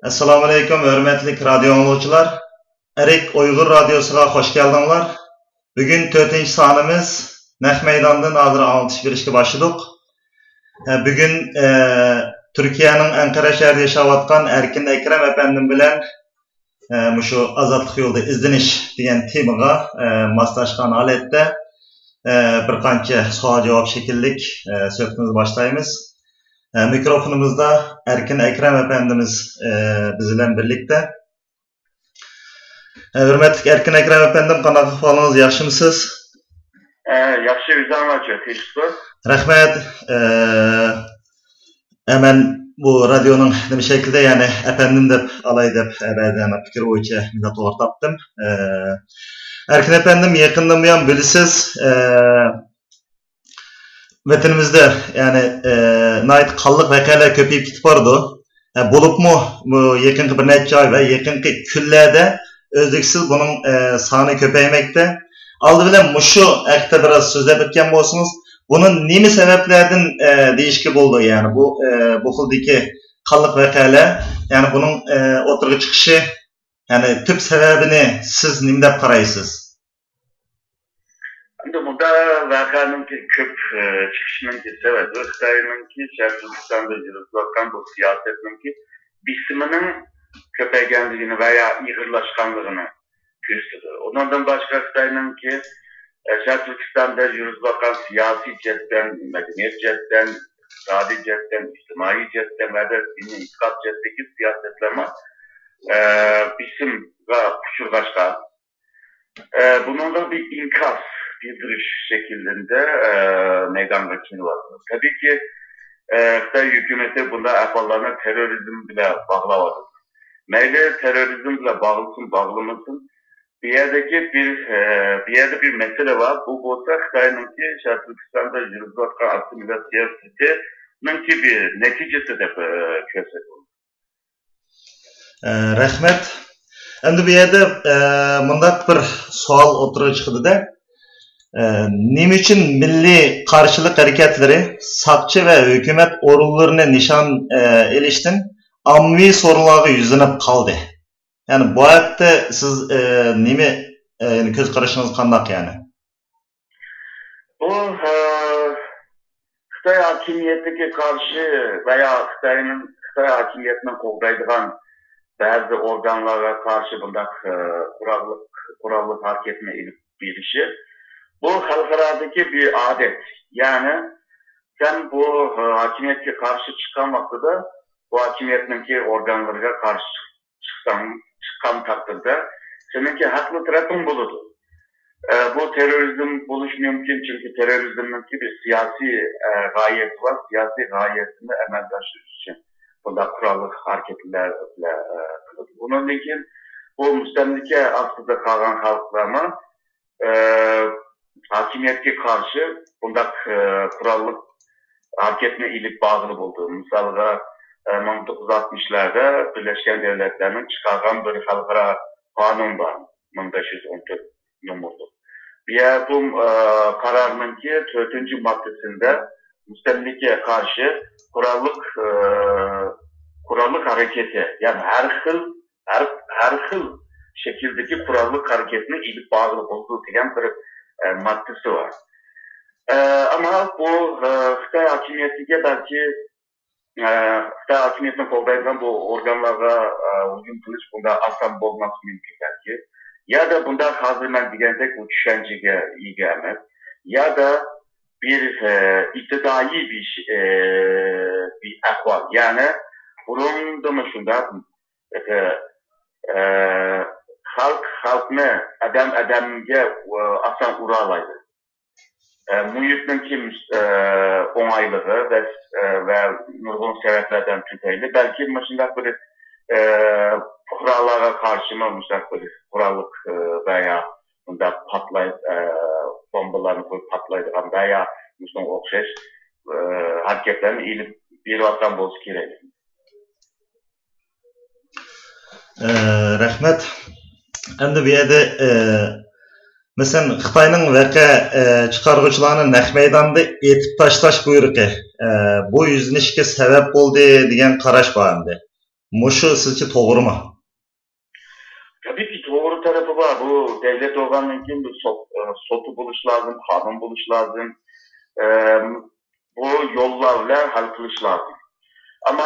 Assalomu alaykum, hörmətli radio anlıqçılar. Erik Uyghur Radyosu'na hoş geldinler. Bugün 4. sanımız Naq Meydan'dan hazır anlatış verişke başladık. Bugün Türkiye'nin Ankara şehrinde yaşayatkan Erkin Ekrem efendim bilen şu azatlık yolda izdiniş deyen temaga maslaşkan aletde bir qancha sual cevap şekillik söhbetimizni başlaymiz. Mikrofonumuzda Erkin Ekrem efendimiz bizimle birlikte. Hürmetli Erkin Ekrem efendim, qanday ahvalınız, yaxshimisiz? Yaxshi, o'zinglarchi, tinchsiz? Rahmat. Hemen bu radyonun nima şekilde yani efendim deb alay deb ba'zan fikr bo'yicha to'g'ri topdim. Erkin efendim, yaqindan buyon bilasiz, vatanimizda yani nayt qanliq voqealar ko'payib ketib bordi. Bo'libmi bu yaqinqi bir necha oy va yaqinqi kunlarda özlüksüz bunun sani köpeymekte. Aldı bilen muşu haqida biraz so'zlab o'tgan bo'lsangiz, bunun nima sebeplerden değişik oldu yani bu xildagi qanliq voqealar, yani bunun o'tirg'i chiqishi, yani tüp sebebini siz nima deb qaraysiz? Endi bunda voqeaning ko'p chiqishining sababi Xitoyninki Sharqistonda yurayotgan bu siyosatiningki bisimining köpeygenliğini veya yığırlaşkanlığını gösteriyor. Ondan başka Xitoyninki Şarkı Türkistan'da yürütülen siyasi cepten, medeniyet cepten, iktisadi cepten, içtimai cepten ve de dini itikat cepteki siyasetleme bisim ve kuşurgaçlar. Bunun da bir inkaz, bir duruş şeklinde meydanda var. Tabii ki Xitoy hükümeti bunda ahvallarına terörizm bile bağlamadı. Meyli terörizmle bağlamasın. Bir yerde bir mesele var. Bu olsa Xitoyninki Şarkı Türkistan'da yürütülen asimilasyon siyasetinin bir neticesi de gösteriyor. Rahmet. Endi bu yerde mundaq bir sual o'tirib chiqdi da, nima uchun milliy qarshilik harakatları saqchi va hukumat o'rinlarini nishon elishdan ommaviy sorunlarga yuzinib qoldi. Yani bu haqda siz nima ko'z qarashingiz qanday yani? Bu Xitoy hakimiyetiga qarshi veya Xitoy hakimiyetini qo'llaydigan bazı organlara karşı bundak kurallık hareketine ilip birişi. Bu halkaradaki bir adet. Yani sen bu hakimiyete karşı çıkan vakitte bu hakimiyetinki organlara karşı çıkan takdirde seninki haklı tarafın buludu. Bu terörizm buluş mümkün çünkü terörizmdeki bir siyasi gayesi var. Siyasi gayesini emeldaşlık için bunda kurallık hareketlerle kılındı. Bunun için bu müstemlike aslında kalan halklarına hakimiyetke karşı bunda kurallık hareketine ilip bağlı buldu. Mesela 1960'larda Birleşken Devletler'in çıkargan bir halkara kanun var. 1514 numaralı. Bir bu kararının ki 4. maddesinde müstemlike karşı kurallık hareketi, yani her hıl şekildeki kurallık hareketine ilip bağlı olduğu diyen bir maddesi var. Ama bu Xitoy hakimiyetiga belki Xitoy hakimiyetini qo'llaydigan bu organlarga hujum qilish bunda oson bo'lmasligi mumkin belki. Ya da bunda hozir men degandek bu tushunchaga ega emas. Ya da bir iktidai bir ahval. Yani bunun mı şunda halkını adamga asan uralaydı. Muhitnin kim onaylığı ve nurgun sebeplerden tükeyle belki mesela bir kurallara karşı mı bir kurallık veya bunda bombalarını koyup patlaydıgan veya mesela okşaş hareketlerini ilip bir vatan bozuk gerek. Rahmet. Endi bu yerda mesela Xitoyning vaqa chiqaruvchilarini Naq Maydonda etib tashlash buyrug'i bu yuzinishga sabab bo'ldi degan qarash bor endi. Muşu sizce doğru mu? Tabii ki doğru tarafı var. Bu devlet organının için bir sotu buluş lazım, kanun buluş lazım. Bu yollarla hal kılış lazım. Ama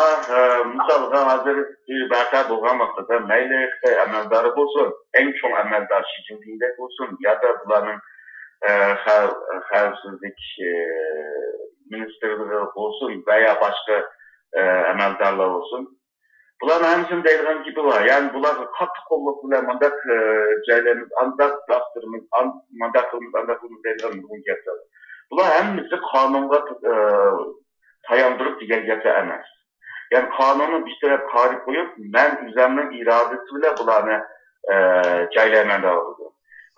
misalga hazır bir vaka bolgan vaqtida mayli Xitoy amaldori bo'lsin, eng cho'ng amaldor Xi Jinpingdek bo'lsin, ya da bularning xavfsizlik ministrligi bo'lsin veya boshqa amaldorlar bo'lsin. Bularning hammasini deydigan gibi var. Yani bular qattiq qo'llab bilan mandaq joylarimiz, andaq dasturimiz, mandaq qilamiz deydigan gaplar. Bular hammasi qonunga tayandırıp degan gaplar emas. Yani kanunu bir taraf qarib qo'yib, men o'zimning irodasi bilan bularni joylayman deydi.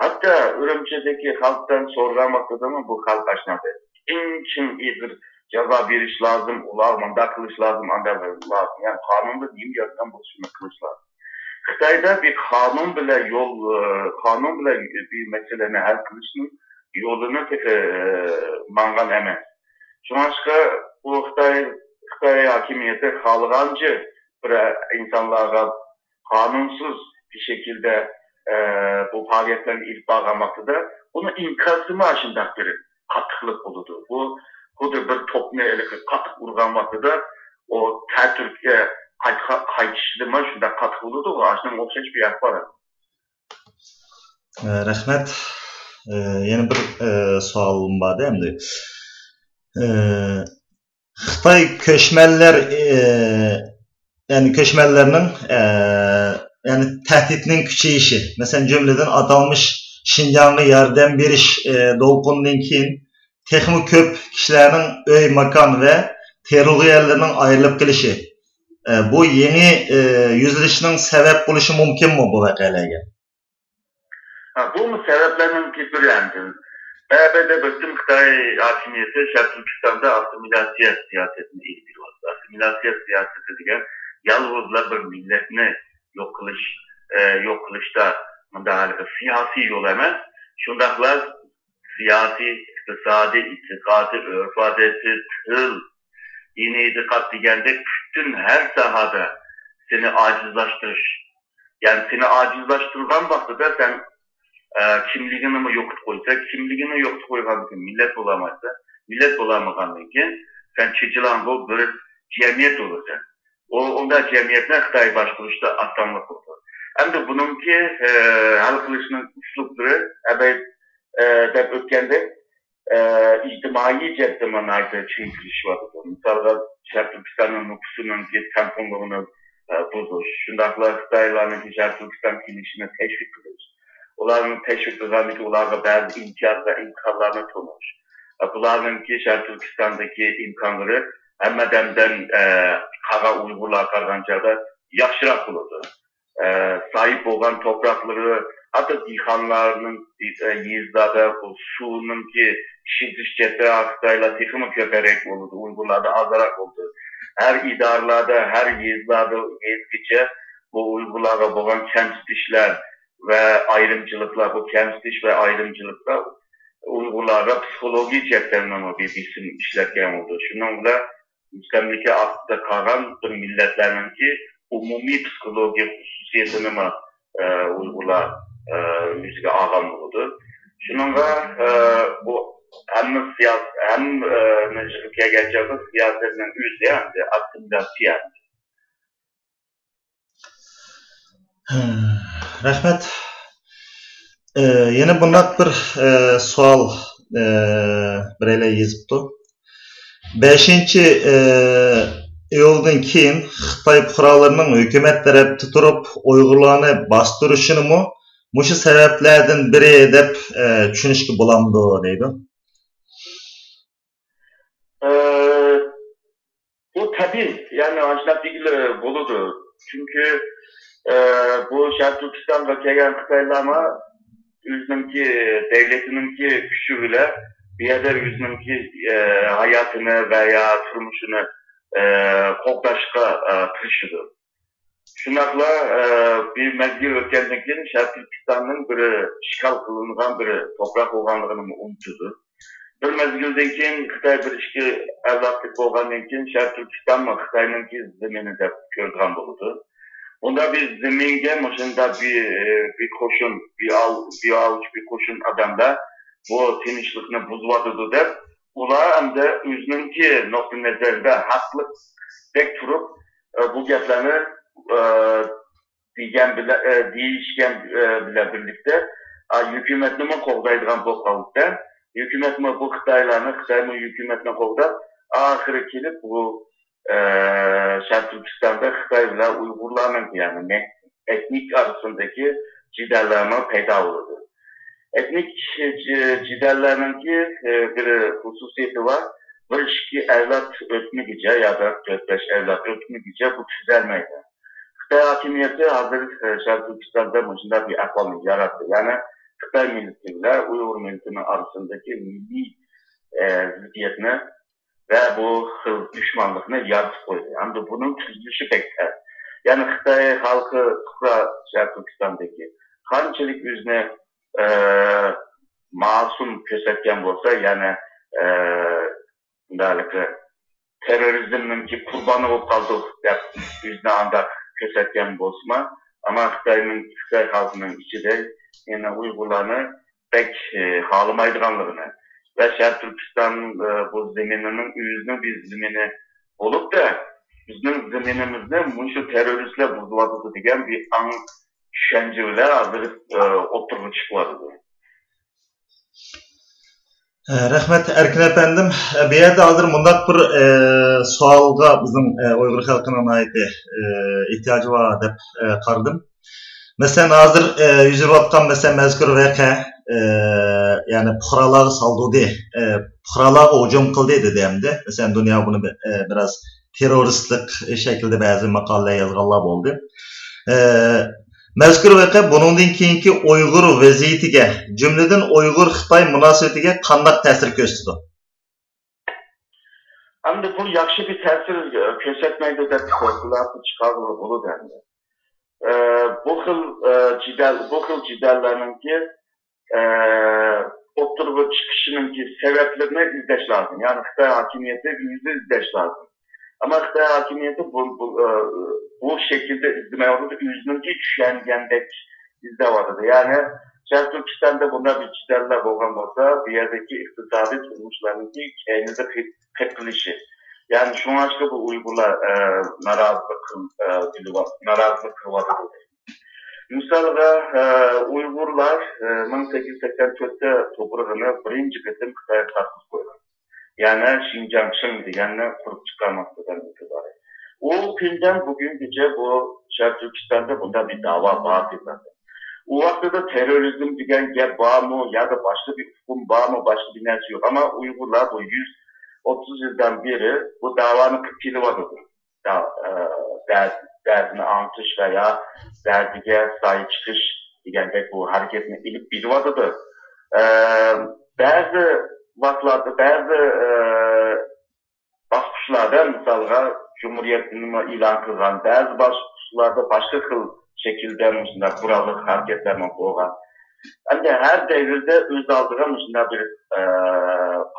Hatta Urumchidagi xalqdan so'ragan vaqtida bu xalq ashnadi. Eng ig'ir jazo berish lazım, ular mandaq qilish lazım, andaq lazım. Yani kanunda nima yozgan bo'lishini qilish lazım. Xitoyda bir kanun bilan bir masalani hal qilishning yo'lini mangan emas. Şunlaşka bu Xitoy hakimiyeti xalqanca bir insanlarga kanunsuz bir şekilde bu faaliyetlerini ilk bağlamakta bunu inkazımı aşındak bir katıklık oldu. Bu da bir toplu katık vurganmakta da o Türkiye kayışlığıma şunda katık oldu. O aşının okşaş bir yak var. Rahmet. Yeni bir sualım var değil mi? Xitoy köşmeller yani köşmellerinin yani tehditinin küçeyişi. Mesela cümleden adalmış Şinjan'a yardım beriş dolgundan keyin texmi köp kişilerin öy makan ve terör yerlerinin ayrılıp gelişi. Bu yeni yüzleşinin sebep buluşu mümkün mü bu vakalarga? Bu mu sebeplerinin bir Beraber bütün Xitoy hakimiyeti Şarkı Türkistan'da asimilasyon siyasetini ilk bir oldu. Asimilasyon siyaseti degan yalnızla bir milletini yok kılışta siyasi yol emas. Şundaklar siyasi, iktisadi, itikadi, örf adeti, tıl, dini itikat degende bütün her sahada seni acizlaştırış. Yani seni acizlaştırgan vaxtıda sen kimliğini mi yok koysa, kimliğini yok koygan için millet bulamazsa, sen çeçilen bu bir cemiyet olursa. Onda cemiyetler Xitoy başkuruşta asanlık olur. Hem de bununki hal kılışının üslupları deb ötkende ictimai cepte ayda çiğnkiliş var. Mesela Şarkı Türkistan'ın nüfusunun tamponluğunu bozuş. Şundaklar Xitoylar'ın Şarkı Türkistan kilişine teşvik kılır. Onların teşvik kılığındaki onlara bazı imtiyaz ve imkanlarını tanır. Bunların ki Şarkı Türkistan'daki imkanları hemmedenden Kara Uygurlar kargancada yaxşırak bulurdu. Sahip olan toprakları, hatta dihanlarının yizlada bu suunun ki işitiş cephe aktayla tıkımı köperek olurdu. Uygurlarda azarak oldu. Her idarlarda, her yizlada gezgiçe bu Uygurlara olan kemsitişler ve ayrımcılıklar, bu kemsitiş ve ayrımcılıklar Uygurlara psikoloji cephlerinden bir isim işlerken oldu. Şununla müstemlike altında kalan bir milletlerin ki umumi psikoloji hususiyetini Uygurlar yüzüge ağam oldu. Şununla bu hem Türkiye geçerli siyasetinin üzerinde asimilasyon. Rahmet. Yine bundak bir sual bireyle yazıptı. 5. iyuldan keyin Xitoy fuqarolarining hukumat taraf tuturup Uyg'urlarni bastırışını mı muşu sebeplerden biri deb tushunishga bo'lamdi deydi. Bu tabii yani ancak buludu. Çünkü bu Şarkı Türkistan'da kelgan Xitoylarni o'zininki devletininki kuchiga bir yerde o'zininki hayatını veya turmushini qo'llashga tirishdi. Shunaqla bir mezgil o'tgandan keyin Şarkı Türkistan'ning bir ishg'ol qilingan bir toprak bo'lganligini unutdi. bir mezgilden keyin Xitoy bir ishki avlodlik bo'lgandan keyin Sharq Turkistonmi Xitoyninki zemini deb ko'rgan bo'ldi. Unda biz zeminga shunda bir qo'shin, bir qo'shin odamlar bu tinchlikni buzyotdi deb ular hamda o'zininki nuqtai nazarida haqliqdek turib bu gaplarni deyishgan bilan birlikda hukumatni qo'g'daydigan bo'lib hukumatmi bu Xitoylarni hukumatni qo'g'dab oxiri kelib bu Sharq Turkistonda Xitoy bilan Uyg'urlarning ya'ni etnik arasındaki cidallarni paydo bo'ldi. Etnik cidallarninki bir xususiyati var. Bir ikki avlod o'tmigicha ya da 4-5 avlod o'tmigicha bu tuzalmaydi. Xitoy hokimiyati hozir Sharq Turkistonda shunday bir ahvolni yaratdi. Ya'ni Xitoy millati bilan Uyg'ur millatining orasidagi milliy ziddiyatni ve bu düşmanlıkını yaratib qo'ydi. Hamda bunun tuzilishi bekler. Yani Xitoy xalqi Sharq Turkistondagi qanchalik o'zini masum ko'rsatgan bo'lsa, ya'ni terrorizmning qurboni bo'lib qoldik deb o'zini andaq ko'rsatgan bo'lsa, ama Xitoy xalqining ichida yana Uyg'urlarni pek xohlamaydiganligini ve Sharq Turkiston bu zemininin o'zini bir zemini olup da bizning zeminimizni mushu terroristlar buzyotdi degan bir tushuncha bilan hozir o'tirib chiqyapti. Rahmat Erkin efendim. Bir yerde hazır mundaq bir sualga bizim Uyghur halkının ait ihtiyacı var deb qaradım. Mesela hazır yüzüvatkan mesela mezkur vaka yani puhralar saldı puhralar hücum kıldı dedi. Mesela dünya bunu biraz teröristlik şekilde bazı makaleler yazganlar oldu. Mezkur vaka bunundan keyinki Uyghur vaziyetiga, cümleden Uyghur Xitoy munosabatiga qanday ta'sir ko'rsatdi? Hamda bu yaxshi bir ta'sir ko'rsatmaydi deb xulosa chiqarib bo'ladi endi. Bu xil jidallarninki o'tirib chiqishininki sabablarini izlash lazım. Yani Xitoy hokimiyati o'zi izlash lazım. Ama Xitoy hokimiyati bu şekilde izlemeyordu. O'zininki tushungandek izleyyordu. Yani Sharq Turkistonda bunda bir jidallar bo'lgan bo'lsa, bu yerdagi iqtisodiy turmushlarninki keynida qilishi. Yani şuna aşkı bu Uygurlar narazılık kılıyordu. Misalga Uygurlar 1884'te toprağını birinci kısım Xitoyga taqib qo'ygan. Yani Xinjiang deganni qurib chiqarmoqdan itibaren. O günden bugüngacha bu Sharq Turkistonda bunda bir dava var dedi. O vaqtda terrorizm degan gap bormi ya da başka bir hukm bormi, başka bir narsa yok. Ama Uygurlar bu 130 yıldan beri bu davanı kıyıladı. Derdini anlatış veya derdige sahip çıkış degandek bu hareketini ilip biliyordu. Bazı vaktlarda, bazı basqıçlarda misalga Cumhuriyetini ilan kılgan, bazı basqıçlarda başka şekilde kurallık hareketlerine koygan. Hem her devirde öz aldığım bir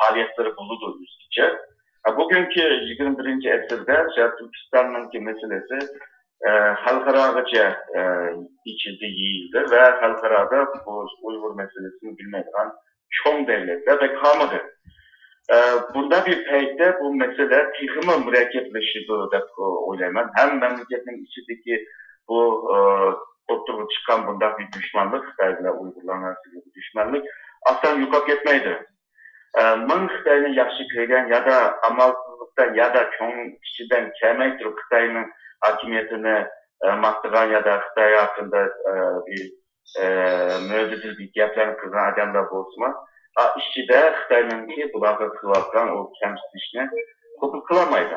faaliyetleri bulundu üstüce. Bugünkü 21. asırda Sharq Turkiston'un meselesi halkaraga içildi, yiyildi ve halkarada bu Uygur meselesini bilmeden çoğun devletler ve kalmadı. Bunda bir peyde bu mesele tihimi mürekkepleşirdi de oylayman. Hem memleketin içindeki bu oturup çıkan bunda bir düşmanlık, Xitoyla Uygurlar arasındaki bir düşmanlık aslan yukak etmeydi. Mın Xitoyni yaxshi ko'rgan ya da amalsizlikdan ya da cho'ng kishidan kelmay turib Xitoyning hokimiyatini maqtagan ya da Xitoy haqida bir mo'jizaviy bir gaplarni qilgan odamlar bo'lsa, ichida Xitoyningki bularga qilayotgan o kamsitishni qabul qilolmaydi.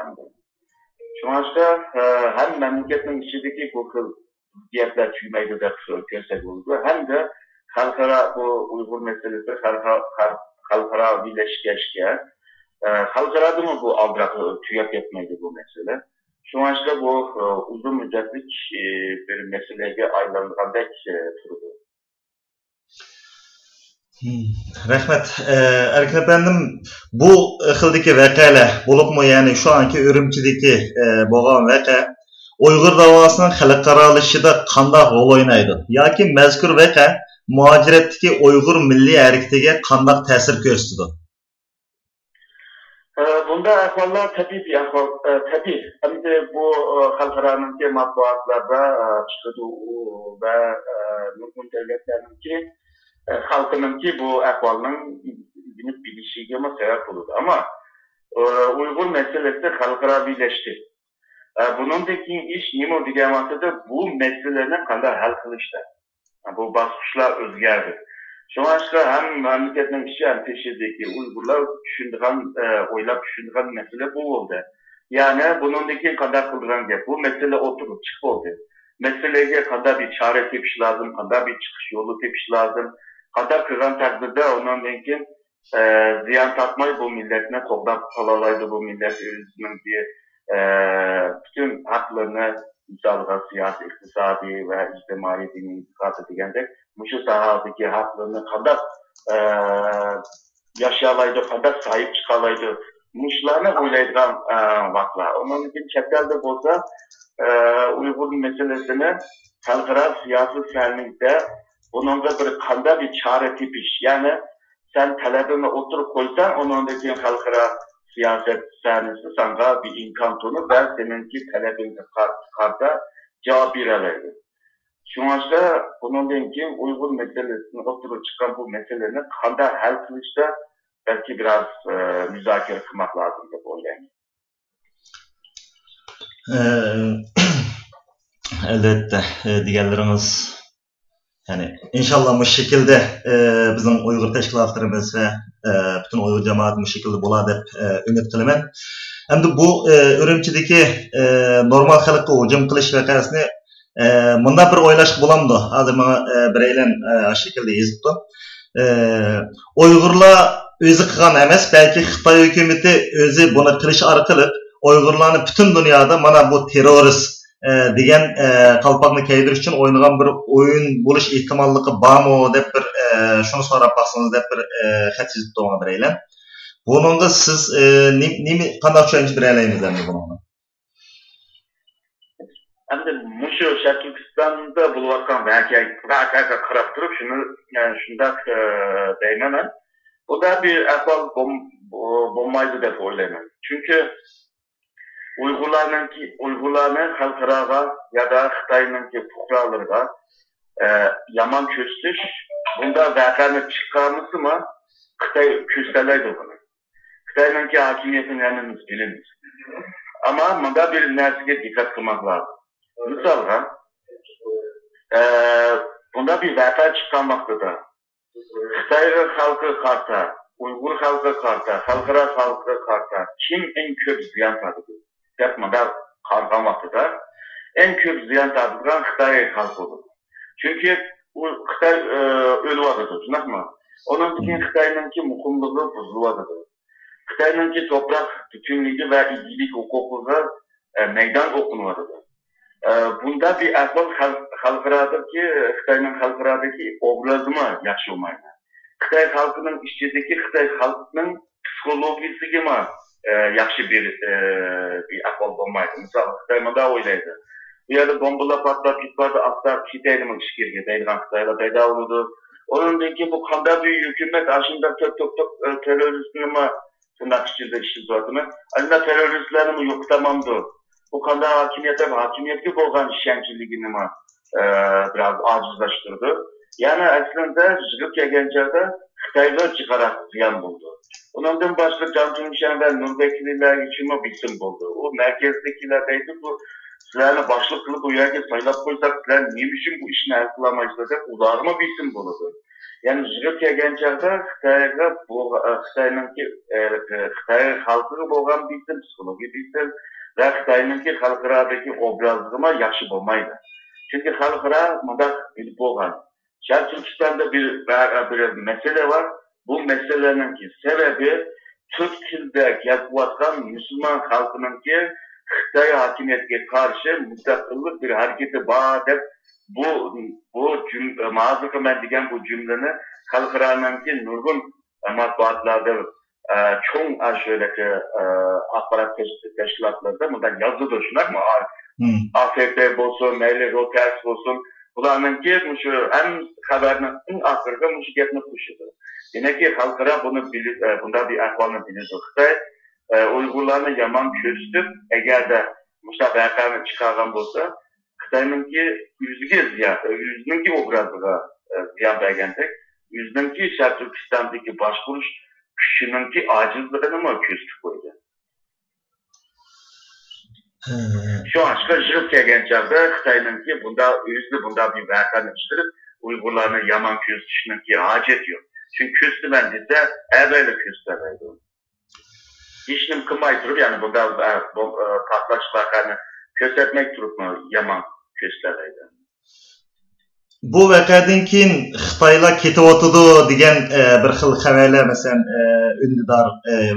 Shunga ham mamlakatning ichidagi bu xil gaplar tuymaydi deb ko'rsatildi hamda xalqaro bu Uyg'ur meselesi xalqaro birleşkeşke, xalqarada mı bu aldırakı tüyap etmeydi bu mesele. Şu ançta bu uzun müddetlik bir meseleye aylanıldek durdu. Rahmet. Erkin efendim, bu xildagi voqealar bo'libmi, ya'ni shu anki Urumchidagi bo'lgan voqea Uyg'ur davosining xalqaralashishida qanday rol o'ynaydi? Yoki mazkur voqea muhojiratdagi Uyg'ur milliy harakatiga qanday ta'sir ko'rsatdi? Bunda ahvollar tabiiy ahvol, tabiiy. Endi bu xalqaroniki matbuotlarda chiqadi va nurg'un davlatlarniki xalqininki bu ahvolning bilishiga sabab bo'ladi. Ammo Uyg'ur masalasi xalqaroviylashdi. Buningdagi ish nima degan vaqtida bu masalani qanday hal qilishda. Bu bosqichlar o'zgardi. Şuңaşka hem memleketin işi hem peşindeki Uygurlar düşündüğün, oylap düşündüğün mesele bu oldu. Yani bunundaki kadar kıldıran gap. Bu mesele oturup çık oldu. Meseleye kadar bir çare tepiş lazım, kadar bir çıkış yolu tepiş lazım. Kadar kıran takdirde onun denkin ziyan tatmayı bu milletine kollap kalalaydı bu millet diye bütün haklarını misalga siyasi, iktisadi ve ictimai dini itikatı degende şu sahadaki haklarını kadar yaşayalaydı, kadar sahip çıkalaydı. Muşlarını oylaydıran vaklar. Onun için çetlerde olsa Uygur meselesini halkara siyasi sahnemde bunun da bir kanda bir çare tipiş. Yani sen talebini oturup koysan onun için halkara siyaset sahnesi sana bir imkan tanır ve seninki talebini karda cevap verirler. Şuңaşta bunundan keyin Uygur meselesini oturup çıkan bu meselenin qanday hal qilishda belki biraz müzakere qilmak lazım deb o'ylayman. Elbette deganlarimiz yani inşallah bu şekilde bizim Uygur teşkilatlarımız ve bütün Uygur cemaati bu şekilde bo'lar deb umid qilaman. Endi bu Urumchidagi normal xalqqa hujum qilish voqeasini bunda bir o'ylashga bo'lamdi. Hozir menga biraylar shu şekilde yozibdi. Uyg'urlar o'zi qilgan emas, balki Xitoy hukumatı o'zi buni qilish orqali Uyg'urlarni butun dunyoda mana bu terrorist degan qalpoqni kiydirish uchun o'ynagan bir o'yin bo'lish ehtimolligi bormi deb bir shuni so'rab baqsangiz deb bir xat yozibdi menga biraylar. Buningga siz nima qanday tushuncha beraylaymizlar buni? Endi mushu Shakistonda bo'layotgan voqeaga qarab turib shuni shunday deyman. Bu da bir ahvol bo'lmaydi deb o'ylayman. Chunki Uyg'urlarni xalqaro ya da Xitoyninki fuqarolarga yomon ko'rsatish bunda voqeani chiqqanmisimi Xitoy ko'rsalaydi buni. Xitoyninki hokimiyatini hamimiz bilamiz. Ama bunda bir narsaga dikkat qilmak lazım. Misalga bunda bir voqea chiqqan vaqtida Xitoy xalqi qarta, Uyg'ur xalqi qarta, xalqaro xalqi qarta kim eng ko'p ziyon tortadi deb bunda qargan vaqtida eng ko'p ziyon tortgan Xitoy xalqi bo'ldi. Chunki u Xitoy o'lyapti, shundaqmi? Onun için Xitoyninki muqimligi buzilyapti. Xitoyninki toprak bütünlüğü ve ilgilik hukukuga meydan okunuyordu. Bunda bir ahvol xalqaradaki Xitoyning xalqaradaki obrazı yaxshi olmaydi. Xitoy xalqining ichidagi Xitoy xalqining psixologiyasiga yaxshi bir ahvol bo'lmaydi. Misol Xitoy bunda o'ylaydi. Bu yerda bombalar patlab ketadi, astar ketaymi ishga deydigan Xitoylar paydo bo'ldi. Ondan keyin bu qanday bir hukumat ashunda top terroristni tırnak içinde işletiyordu. Aslında teröristlerin yok tamamdı. Bu kadar hakimiyeti boğan işkençiliğini biraz acizleştirdi. Yani aslında Jigit Yegence'de Xitaylar çıkarak ziyan buldu. Ondan başka Can Tümüşen ve Nurbekliler için bir isim buldu. O merkezdekiler deydi bu sizlerle başlık kılıp bu yerde sayılap koysak sizler niye için bu işini el kılamayacak uzarma bir isim buldu. Yani Jigit Yegence'de Xitoy xalqiga bo'lgan bitim, psixologik bitim ve Xitoyninki xalqaradagi obrazlama yaxshi bo'lmaydi. Çünkü xalqaro mundaq bilib bo'lgan. Sharq Turkistonda bir mesele var. Bu meseleninki sebebi Türk tilde yapılatgan Müslüman xalqininki Xitoy hakimiyetiga qarshi mustaqillik bir hareketi var deb bu cümle, mazıkı ben diyen bu cümleni halkıranınki nurgun matbuatlarda çoğun aşağıdaki akbarat teşkilatlarda bundan yazılı şunak mı? AFP olsun, Meyli Reuters olsun, bunlarınki şu en haberinin en ahırda muşu getmek kuşudur. Yine ki halkıra bunu bilir, bunda bir ahvalını bilir. Uygurlarını yaman köstüp, eğer de Musa Berkan'ı çıkargan olsa, Xitay'nınki yüzününki obrazıga ziyan bergendik. Yüzününki Şarkı Türkistan'daki başvuruş kişininki acizliğini mi köstüp koydu? Şu aşkı jırıp kelgen çağda Xitay'nınki bunda bir Berkan'ı çıkarıp Uygurlarını yaman köstüşününki acet yok. Çünkü köstü ben de evvel köstü evveldi. İşinin kılmayı durup yani bunda patlaşlarını kösetmek durup mu yaman köstülerdi. Bu vakadan keyin Xitoylar ketib o'tadi degan bir xil xabarlar masalan Undidar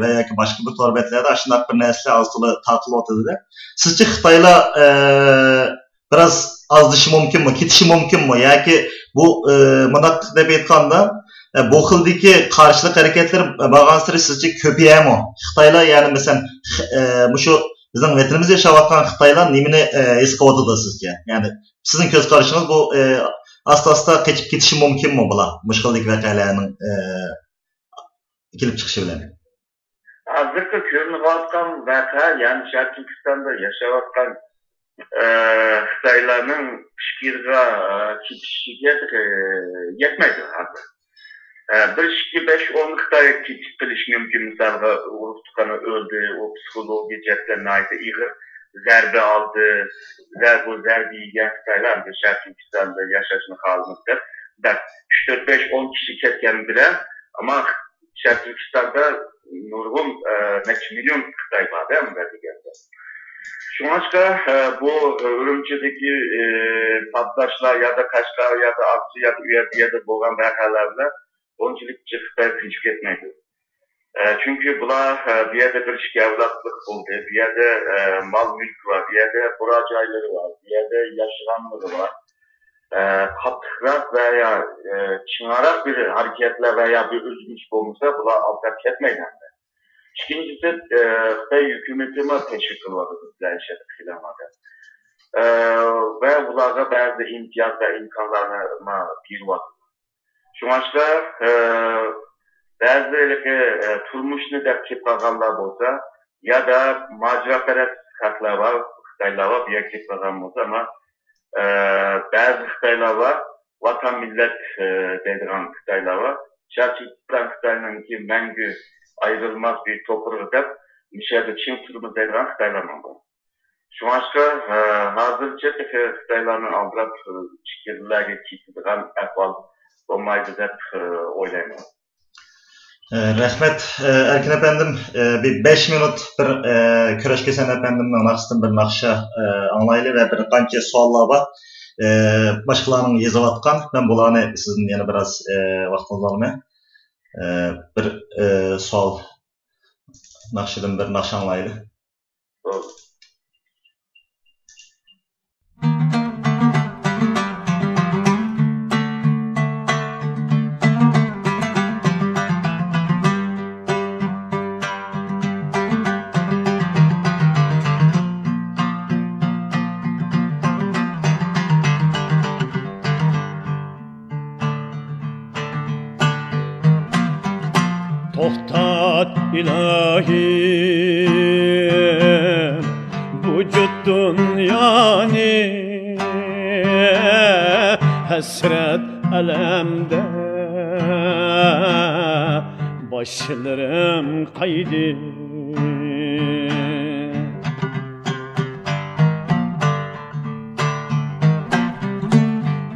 va yoki boshqa bir torbetlarda shunday bir narsa asli tarqalib o'tadi-da. Sizcha Xitoylar biraz azlishi mumkinmi, ketishi mumkinmi yoki bu bunday deb aytganda bu xildagi qarshilik harakatlar bag'ansiri sizcha ko'payami? Xitoylar ya'ni masalan shu bizning vatanimizda yashayotgan Xitoylar nimani his qilyotdi sizga? Ya'ni sizning ko'z qarashingiz bu asta keçip ketişi mümkün mü bular? Müşküldeki vakalarının kelip çıkışı bilen. Hazırda körünüp atkan vaka, yani Şarkı Türkistan'da yaşayotgan Xitaylarning fikirga ketişiga yetmeydi hazır. 1-2-5-10 Xitoy ketip qilish mümkün. Misalga urug' tuqqani o'ldi, o psixologiya jihatdan ig'ir zarbe aldı, zarbe yiyen Xitaylar Şarkı Türkistan'da yaşashni xohlamaymiz deb 3-4-5-10 kişi ketgan bile ama Şarkı Türkistan'da nurgun neçe milyon Xitoy var değil mi deganda. Şunaşka bu Ürümçideki patlaşlar ya da Kaşgar ya da Aksu ya da Üyerdiye'de bo'lgan vakalarda onchilikcha Xitoy tinchib ketmaydi. Çünkü bular bir yerde bir şikayetlik oldu, bir yerde mal mülk var, bir yerde buracayları var, bir yerde yaşananları var. Katkırak veya çınarak bir hareketler veya bir üzgünlük olmuşsa bular altak etmeyden. İkincisi Xitay hükümetine teşekkür var bizler şekillemede. Ve bularda bazı imtiyaz ve imkanlarına bir var. Şu maçta bazı turmuşunu da kepaganlar olsa ya da maceraperest xalqlar var, Xitaylar var, bir yer kepagan olsa ama bazı Xitaylar var, vatan millet dediğin Xitaylar var. Şarkıdan Xitay'ın ki mengü ayrılmaz bir toprağı da nişadı Çin turumu dediğin Xitaylar var. Şu maçta hazırca Xitaylar'ın aldırıp fikirlerine kitdiğin ahval olmaydı dep oylayman. Rahmet Erkin efendim bir 5 minut bir Köreşkesen efendimden aksın bir nakşa anlayılı ve bir qancha suallar var. Başkalarının yazıp atkan. Ben bularını sizin yani biraz vaktiniz almaya bir sual nakşadan bir nakşa anlayılı. Tohtat ilahim vücudun yani hasret alemde başlarım kaydı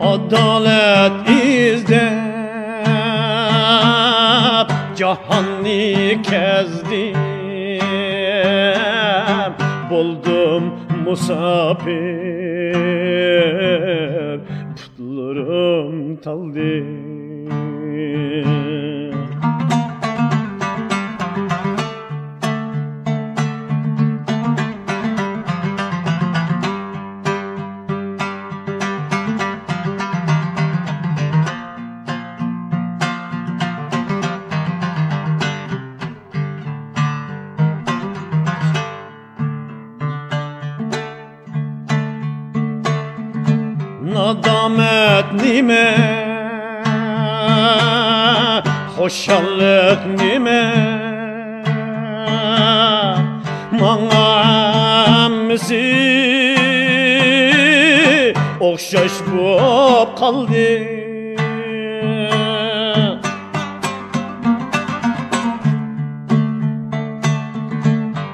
adalet izde Cahanni kezdim, buldum musafir, putlarım taldi. nadamet nime, hoşallık nime, mana emmisi okşaş bop kaldı.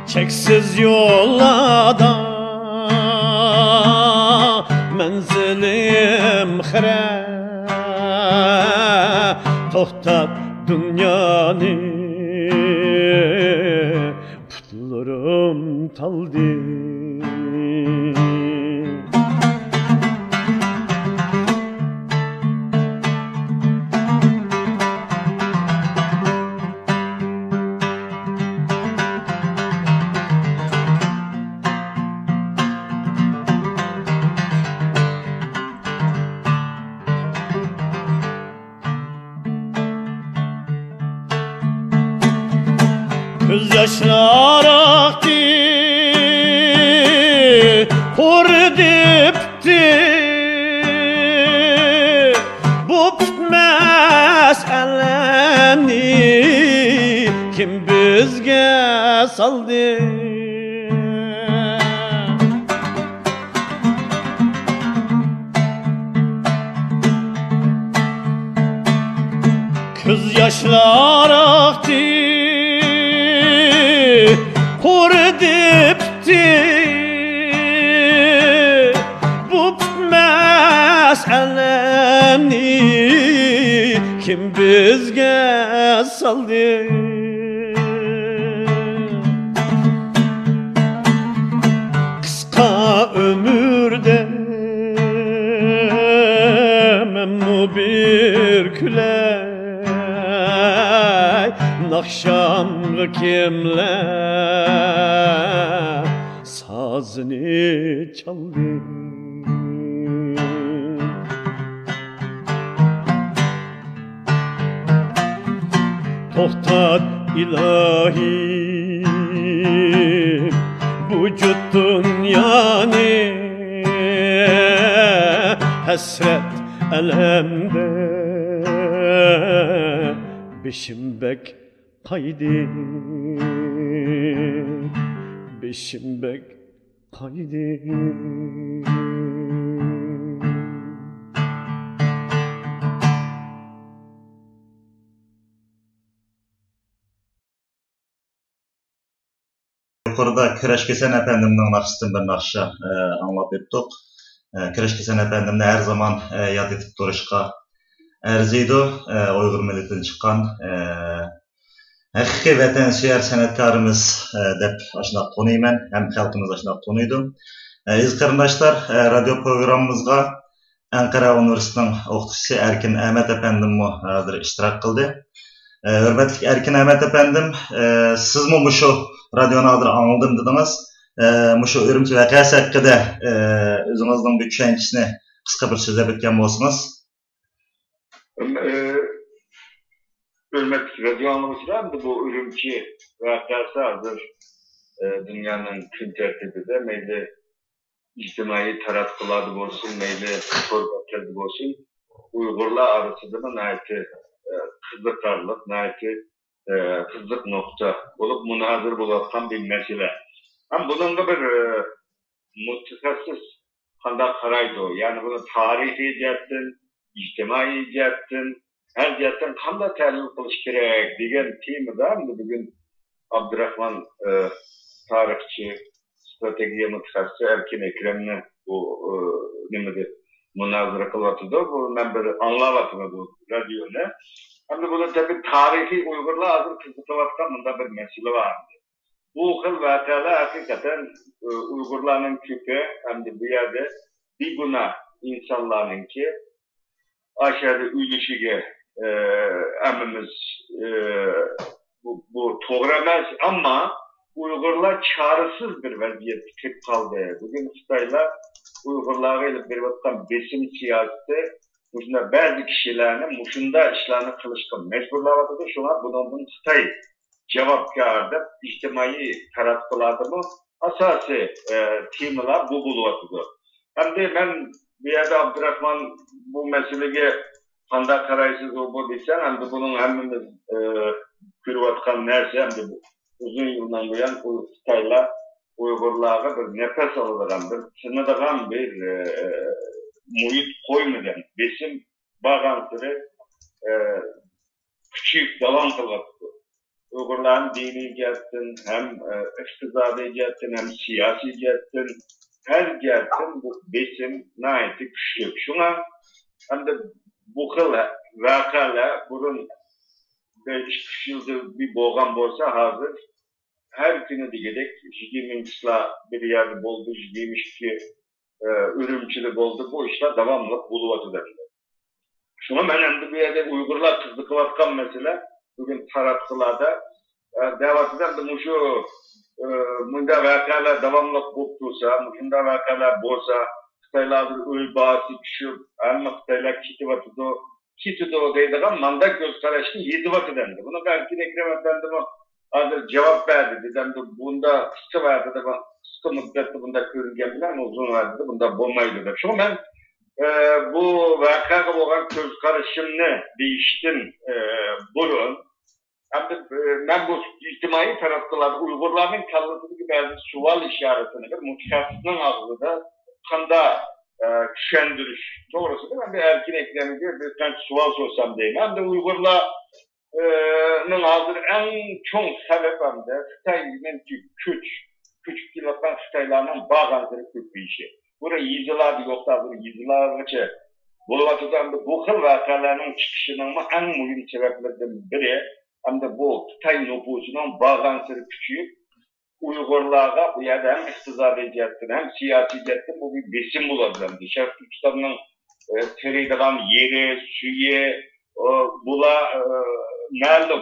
Çeksiz yollarda menzilim xire, toxtat dünyanı putlarım taldı. Göz yaşlar aktı, hor dipti. Bu bitmez eleni kim bizge saldı? Göz yaşlar aktı, hor dipti. Bu bitmez eleni kim bizge saldı? Kıska ömürde memnu bir küley, nakşamlı kimler sazını çaldı. Toxtat ilahi vücut dünyanı, hasret elemde beşimbek kaydı, beşimbek kaydı. Yukarıda Kireçkesen Efendim'den nakşısın bir nakşa anlap ettik. Kireçkesen Efendim'de her zaman yad etip duruşka erziydi. Uygur milletinden çıkan haqiqiy vatansuvar san'atkorimiz deb ashundoq tanıyman, hem xalqimiz ashundoq tanıydı. Aziz qarindoshlar, radio programımızga Ankara Üniversitesi'nin o'qituvchisi Erkin Ahmet Efendim hozir ishtirok qildi. Hurmatli Erkin Ahmet Efendim, sizmi şu radyoni hozir angladim dedingiz. Şu Urumchi voqeasi haqida o'zingizning bir tushunchisini qisqa bir so'zlab o'tgan bo'lsangiz. Hürmetli radyo anlamışlar bu Urumchi vakası hazır dünyanın tüm tertibinde meyli ictimai taratkıları olsun, meyli sorbatları olsun, Uygurlar arasında naiti kızlıkarlık, naiti kızlık nokta olup münazır bulatan bir mesele. Ama bunun da bir mütehassıs kandak karaydı o. Yani bunu tarihi cihetten, ictimai cihetten, her cihetten kandak tahlil kılış gerek diyen temi var mı? Bugün Abdurrahman tarihçi, stratejiye mütehassıs Erkin Ekrem'le bu nemedi münazara kılatıdı. Bu ben bir anlavatıdı bu radyonu. Hem de bunun tabi tarihi Uygurlar hazır kızıklıvattan bunda bir mesele vardı. Bu hıl vakalar hakikaten Uygurların kökü hem de bir yerde bir buna insanların ki aşağıda ülüşüge emimiz bu doğramaz ama Uygurlar çaresiz bir vaziyet tık kaldı. Bugün Xitaylar Uygurlarla bir vaktan besim siyaseti Muşunda bazı kişilerin muşunda işlerini kılışkın mecburlavatıdır. Şuna bunun Xitay cevapkarda ictimai tarafkıladı mı asası temalar bu buluvatıdır. Hem de ben bir yerde Abdurrahman bu meseleye kanda karaysız olur diysen, hem de bunun hemimiz kürüvatkan nerse, hem de bu uzun yıldan bu yan Xitayla Uygurlarga bir nefes alıdığan, bir sınıdığan bir muhit koymadan, besim bağantırı küçük dalan kılgatı. Uygurların dini cihetten, hem iktisadi cihetten, hem siyasi cihetten, her cihetten bu besim naiti güçlü. Şuna hem de bu kıl vakala burun 5 yıldır bir boğan bolsa hazır her günü digedek jidiminçla bir yerde boldu, jidimiş ki ürümçülü boldu, bu işler devamlı buluvatı derler. Şuna ben hem de bir yerde Uygurlar kızdıkıvatkan mesela bugün taratkılarda devatıdan da muşu munda vakalar devamlı koptusa, munda vakalar bolsa, Xitaylardır öl bağısı düşüp, ama Xitaylar kitido deydiğen mandak göz karıştı yedivatı dendi. Bunu belki de Ekrem Efendim adı cevap verdi. Dedim de bunda kısa verdi de kısa müddette bunda körülgen bilen uzun verdi de bunda bulmaydı da. Şu ben bu vakaya olan göz karışımını değiştim burun. Hem de ben bu içtimai taraftılar Uygurların kallısı gibi bazı sual işaretini bir mutkasının ağzında kanda şendiriş. Doğrusu da ben bir erkin eklemi diye bir tane sual sorsam diyeyim. Hem de Uygurların hazır en çok sebep hem de Xitay'ın küçük yıllardan Xitaylarının bağantırı kötü işi. Burada yüzyıllardır yoksa burada yüzyıllarca Buluvatı'dan da bu kıl vakalarının çıkışının en mühim sebeplerinden biri hem de bu Xitay nüfusunun bağantırı küçük Uygurlarga bu yerde hem iktisadi cihetten hem siyasi cihetten bu bir besim bulabilir. Şerif Türkistan'ın tereydiğen yeri, suyu, bula nerede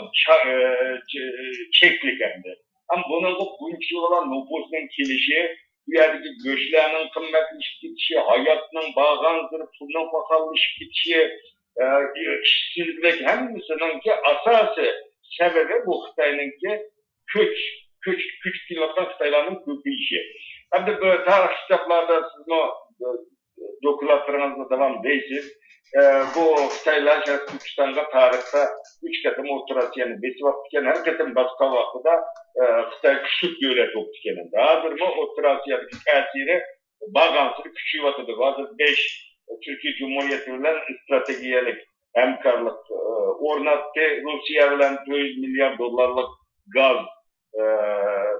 çeklik hem de. Ama bunun bu üç yıl olan nüfusunun kilişi, bu yerdeki göçlerinin kımmetleşip gidişi, hayatının bağantırı, pulunun bakalışıp gidişi, işsizlik hem misalın ki asası sebebi bu Xitay'nın ki küçük yıllardan Xitaylarının kötü işi. Hem de böyle tarih kitaplarda sizin o dokulatlarınızda devam değilsiniz. Bu Xitaylar Türkistan'da tarihte 3 katım oturasyanı, 5 vaktiken her katım başka vakıda Xitay küçük devlet optikenen. Daha'dır mı oturasyanın tesiri bağımsızlık küçük vatıdır. Bazı 5 Türkiye Cumhuriyeti ile stratejiyelik hemkarlık ornattı. Rusya ile 400 milyar dolarlık gaz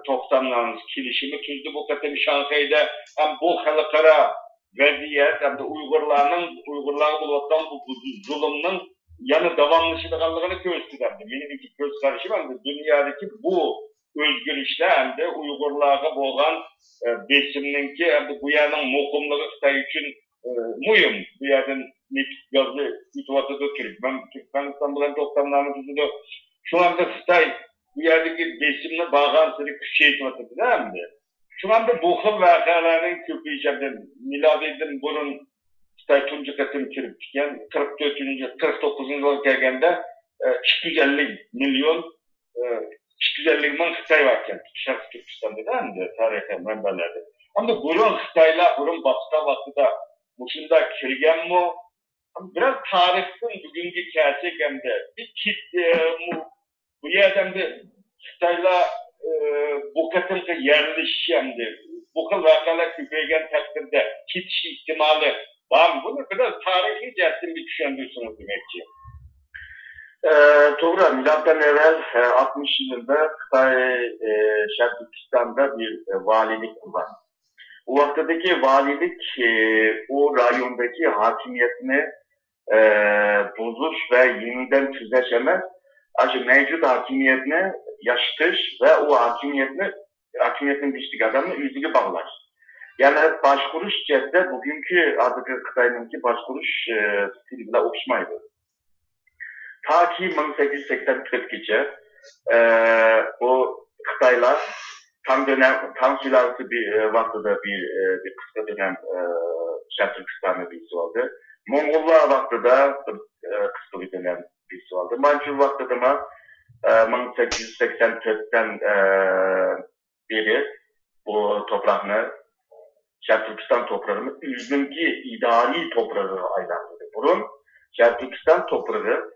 toktanlarınız kilişimi tüzdü bu katım Şanghay'da hem bu halkara vaziyet hem de Uygurlar'a buluttan bu zulümün yanı devamlışılığını gösterdi. Benim iki göz karışım hem de dünyadaki bu özgürlükle hem de Uygurlar'a boğan besimninki hem de bu yanın mukumluğu Xitay için mühim. Bu yanın nefis gazı itibatı da Türkmenistan bulan toktanlarını tüzdü. Şu anda Xitay bu yerdeki besimle bağlantılı küçüğütmesi değil mi? Şu anda bu kıl vakalarının köpü içeride miladiden bunun Xitay tuncu katım kirip çıkan 49. yıl gelgende 250 milyon 250 milyon Xitay varken Şarkı Türkistan'da değil mi? Tarihe menbelerde. Ama bunun Xitayla bunun başka vakıda başında kirgen mi? Biraz tarihten bugünkü gerçekten bir bu yerden de Xitayla bu katımda yerleşişemdi. Bu kıl vakalar küpeygen takdirde kitiş ihtimali var mı? Bunu biraz tarihi cihetten bir düşündürsünüz demekçi. Doğru, milattan evvel 60 yılında Xitay Şarkı Türkistan'da bir valilik var. O vaktideki valilik o rayondaki hakimiyetini bozur ve yeniden tüzleşemez. Acı mevcut hakimiyetine yaşatır ve o hakimiyetin dişlik adamını yüzüge bağlar. Yani başkuruş cihette bugünkü adıki Xitay'ınki başkuruş stiliyle okşmaydı. Ta ki 1884'gece o Xitaylar tam sülalesi bir vaxtıda bir kısa dönem Şarkı Türkistan'da birisi oldu. Mongollar vaxtıda kısa bir dönem birisi oldu. Mançur vaxtıda mı 1884'ten beri bu toprağını Şərq Türkistan toprağını özününki idari toprağı aylandırdı. Burun Şərq Türkistan toprağı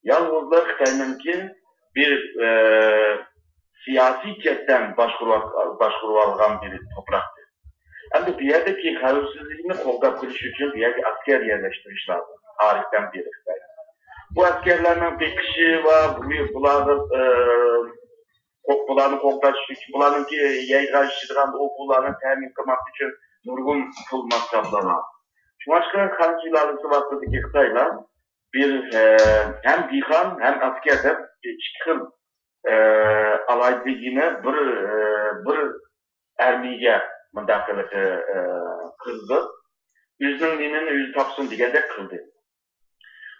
yalnızla Xitay'nınki bir siyasi ketten başvurulan bir topraktır. Hem de bir yerdeki xavfsizliğini qoğdab qilish için bir yerde asker yerleştiriş lazım. Tarihten beri Xitay. Bu askerlerden bir kişi var, bularını qoğdaş için, bularınki yayğaşıdığan o bularını təmin qılmaq için nurgun pul masraflanan. Şu başka kancılarısı vaxtıdaki Xitayla bir hem dihan hem askerde çıkın alaydıgini bir ermiye müdahaleti kıldı. Yüzünün dinini yüz tapsın diye de kıldı.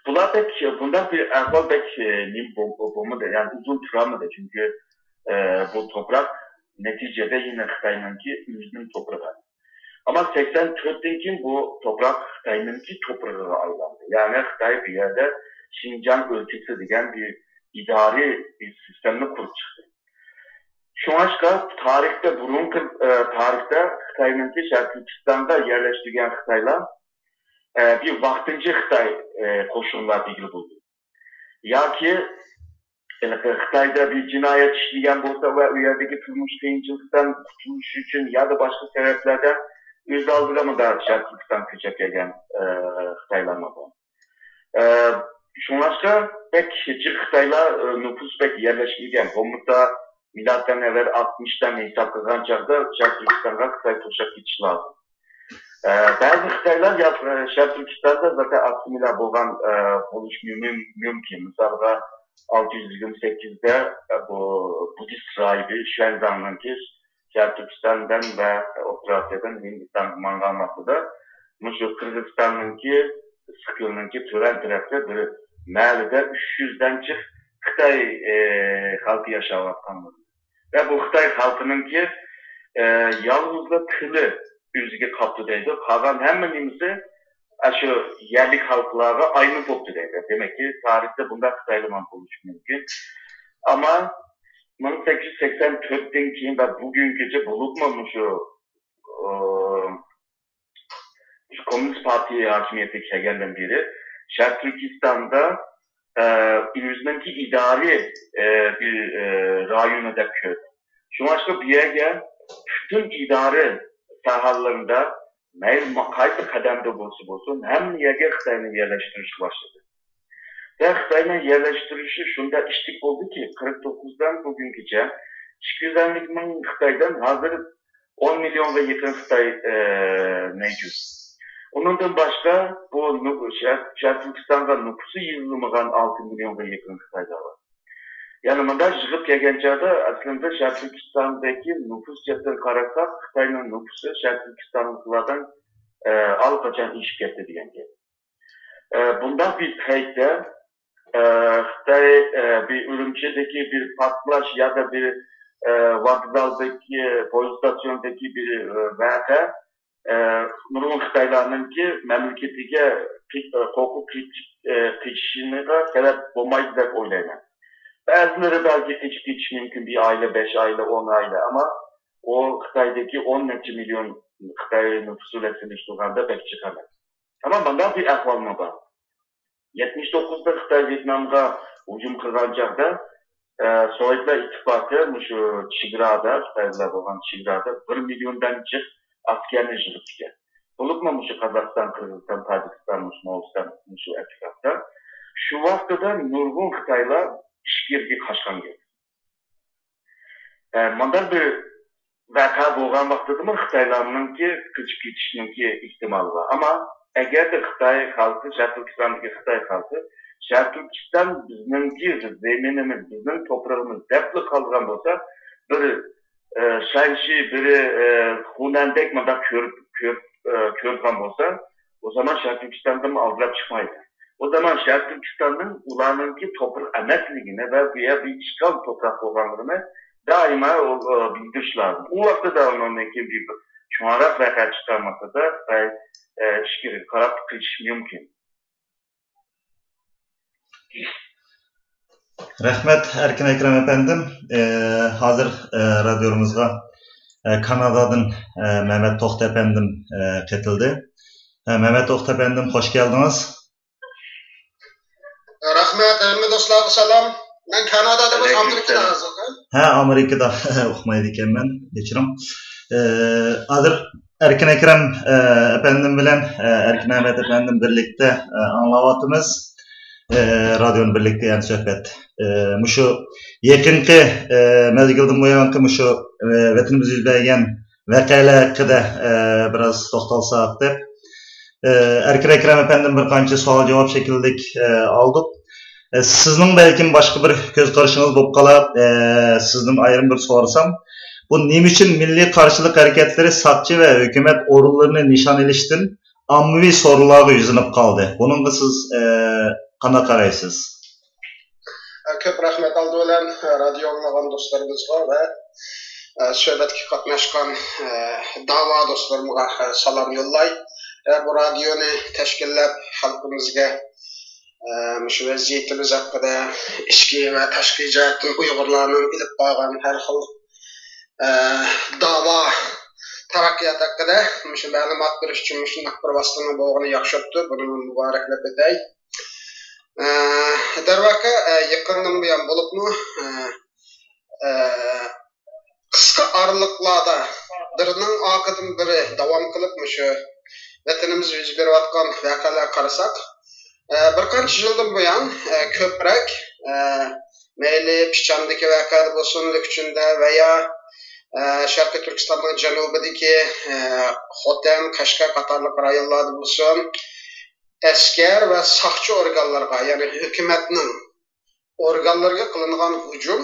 Bundan bir ahval pek bomba yani uzun turamıdı çünkü bu toprak neticede yine Xitay'ınki yüzünün toprağı. Ama 84'ten bu toprak Xitay'ınki toprağı aylandı. Yani Xitay bir yerde Şincan ölçüsü diyen bir idari bir sistemini kurup çıktı. Şu aşka tarihte tarihte Xitay'ınki Şərq Türkistan'da yerleştiren Xitay'la bir vaktinci Xitay koşullar ilgili buldu. Ya ki Xitay'da bir cinayet işleyen bolsa ve o yerdeki turmuş kıyımcılıktan kurtuluş için ya da başka sebeplerden öz aldırımı da Şərq Türkistan köçep gelgen Xitaylarına bu. Şu başka pek Xitayla nüfus pek yerleştirilgen. Komutta milattan evvel 60'tan hesap kazanacakta Şərq Türkistan'a Xitay toşak geçiş lazım. Bazı Xitaylar Şərq Türkistan'da zaten asimile boğan oluşmuyor mümkün. Mesela 628'de bu Budist rahibi Xuanzang'ın ki Şərq Türkistan'dan ve Orta Asya'dan Hindistan mangalmasıda Muşu Kırgızistan'ın ki Sıkıl'ın ki tören tarafta bir mahallede 300'den çık Xitay halkı yaşamaktandır. Ve bu Xitay halkının ki yalnızla tili yüzüge kaptıdaydı. Kalan hemenimizi şu yerlik halklara aynı toptudaydı. Demek ki tarihte bunda Xitaylıman olmuş mümkün. Ama 1884'ten кейін ve bugünküce bulunmamış şu Komünist Parti'ye hakimiyeti kelgenden biri Şərq Türkistan'da yüzündeki idari bir rayonu da köy. Şu başka bir yere bütün idari sahalarında kayıt kademde bulsun hem yere Xitay'ın yerleştirişi başladı. Ve Xitay'ın yerleştirişi şunda işlik oldu ki 49'dan bugünküce 250 bin Xitay'dan hazır 10 milyon ve yakın Xitay mevcut. Ondan başka bu Şərq Türkistan'da nüfusu yığılmağan 6 milyon ve yakın Xitay'da var. Yani bunda çıkıp gelgençerde aslında Şərq Türkistan'daki nüfus cetini karasak Xitay'ın nüfusu Şərq Türkistan'lılardan al kaçan iş getirdi diyen gibi. Bundan bir teyde Xitay bir Ürümçi'deki bir patlaş ya da bir Vokzal'daki polis istasyonundaki bir vaka Nurgun Xitaylarının ki memleketine hukuk geçişine sebep olmayı da oylayın. Bazıları belki geçiş mümkün bir aile, 5 aile, 10 aile ama o Xitay'daki 10 milyon Xitay nüfusuyla siliştiğinde pek çıkamaz. Ama bundan bir ahvalına var. 79'da Xitay Vietnam'a hücum kılınacakta Sovyetler İttifakı şu Çigra'da, Xitaylılar olan Çigra'da 1 milyondan çık askerini jırıpken. Bulutma şu Kazakistan, Kırgızistan, Tacikistan, Moğolistan, şu etrafta. Şu vakıda Nurgun Xitayla işbirliği kaçkan geldi. Bundan bir vaka boğan vaktıda mı Xitaylarının ki kıçıp geçişinin ki ihtimali var. Ama eğer de Xitay halkı, Şərq Türkistan'daki Xitay halkı, Şərq Türkistan bizimki zeminimiz, bizim toprağımız depli kaldıran olsa bir Şanşi, bir Hunandek mi da körkan olsa o zaman Şərq Türkistan'da mı aldırıp çıkmaydı. O zaman Şərq Türkistan'ın ulanınki toprak emekliğine ve bir işgal toprak olanlarını daima bildiriş lazım. O vakti da onunki bir çoğarak vaka çıkarmakta da şükür karab kılış mümkün. Rahmet Erkin Ekrem efendim. Hazır radyomuzda Kanada'dan Mehmet Toxt efendim katıldı. Mehmet Toxt efendim hoş geldiniz. Rahmet, emmi dostlar, selam. Ben Kanada'da, Amerika'da hazırım. Amerika'da okumaydıkken ben geçirim. Adır Erkin Ekrem efendim bilen Erkin Ahmet efendim birlikte anlavatımız. Radyonun birlikte yani sohbet. Muşu yakınki mezgildim bu yankı muşu vatanımız yüzbeygen vakayla hakkında biraz toxtalsak deb. Erkin Ekrem efendim bir qancha savol javob şekillik aldık. Sizning belki başka bir göz karşınız bolup qala, sizden ayrım bir sorsam. Bu nima uchun milliy qarshilik hareketleri sakçı ve hükümet organlarını nişan ilishtin ommaviy so'rovlarga yuzinib qoldi. Buningga siz qanday qaraysiz? Ko'p rahmat oldi bilan radio anglagan do'stlarimizga va suhbatga qatnashgan da'vo do'stlarimga salom yo'llay. Bu radioni tashkillab xalqimizga shu vaziyatimiz haqida ichki va tashqi jihatdan Uyg'urlarning ilib qo'ygan har xil dava taraqqiyot haqida shu ma'lumot berish uchun shunday bir vositani bo'lgani yaxshi bo'pti. Buni muboraklab o'tay. Darvaqa yaqindan buyon bo'libmi qisqa oraliklarda birining orqadan biri davom qilib shu vatanimiz yuz berayotgan voqealar qarasak bir qancha yildan buyon ko'proq mayli Pichandagi voqea bo'lsin, Lukchunda veya Sharqiy Turkistonning janubidagi Xotan, Qashqar qatorli rayonlarda bo'lsin, askar va soqchi organlarga, ya'ni hukumatning organlariga qilingan hujum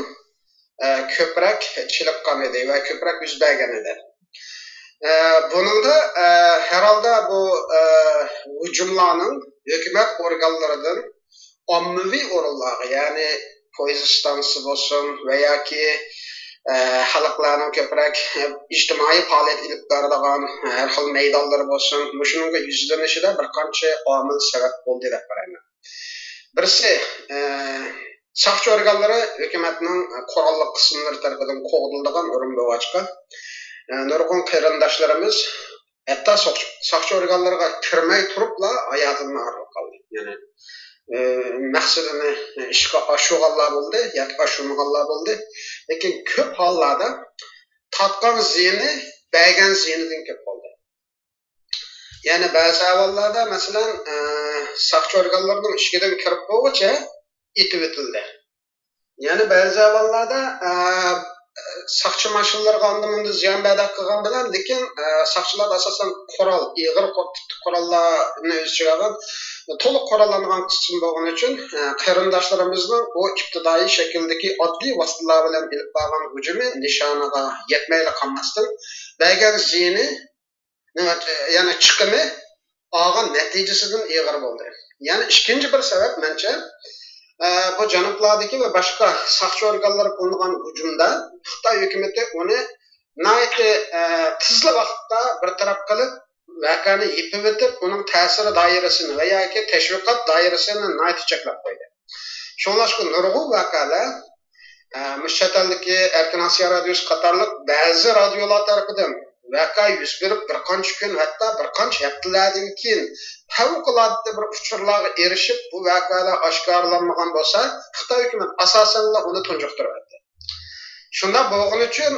ko'proq chiliqqan edi va ko'proq yuz bergan edi. Buningda herhalde bu hujumlarning hukumat organlaridan ommaviy o'rinlarga, ya'ni poyezd stansiyasi bo'lsin veya ki xalqlarning ko'proq ijtimoiy faoliyat ilib boradigan har xil maydonlar bo'lsin, shunga yuzlanishida bir qancha omil sabab bo'ldi deb qarayman. Birisi soqchi organlari hukumatning qurolli qismlari tomonidan qo'g'diladigan o'rin bo'g'achqa nurg'un qarindoshlarimiz hatto soqchi organlariga kirmay turibla hayotini arqib qoldi. Ya'ni maqsadini ishga oshirganlar bo'ldi yoki oshirmaganlar bo'ldi. Lekin ko'p hollarda tatgan ziyni bergan ziynidan ko'p bo'ldi. Ya'ni ba'zi avvallarda masalan soqchi organlarining ishkidan kirib bo'lguncha etib o'tildi. Ya'ni ba'zi avvallarda soqchi mashinlarga andimunda ziyon badaq qilgan bilan, lekin soqchilar asosan qurol, ig'ir qurollarni o'z ichiga olgan, to'liq qurollangan qism bo'lgani uchun qarindoshlarimizning o ibtidoiy shakldagi oddiy vositalar bilan ilib borgan hujumi nishoniga yetmayli qolmasdan bergan ziyni, ya'ni chiqimi olgan natijasidan ig'ir bo'ldi. Ya'ni ikkinchi bir sabab mencha bu janublardagi va boshqa soqchi organlar qilingan hujumda Xitoy hukumati uni tezli vaqtda bir taraf qilib voqeani yepib o'tib, uning ta'siri doirasini va yoki tashviqot doirasini cheklab qo'ydi. Shunlashqa nurg'un voqealar chetaldagi Erkin Osiyo radiosi qatorliq ba'zi radiolar tarafidan voqea yuz berib bir qancha kun, hatto bir qancha haftalardan keyin favqulodda bir uchurlarga erishib bu voqealar oshkorlanmagan bo'lsa, Xitoy hukumati asosan uni tunjuqtiradi. Shunda bo'lgani uchun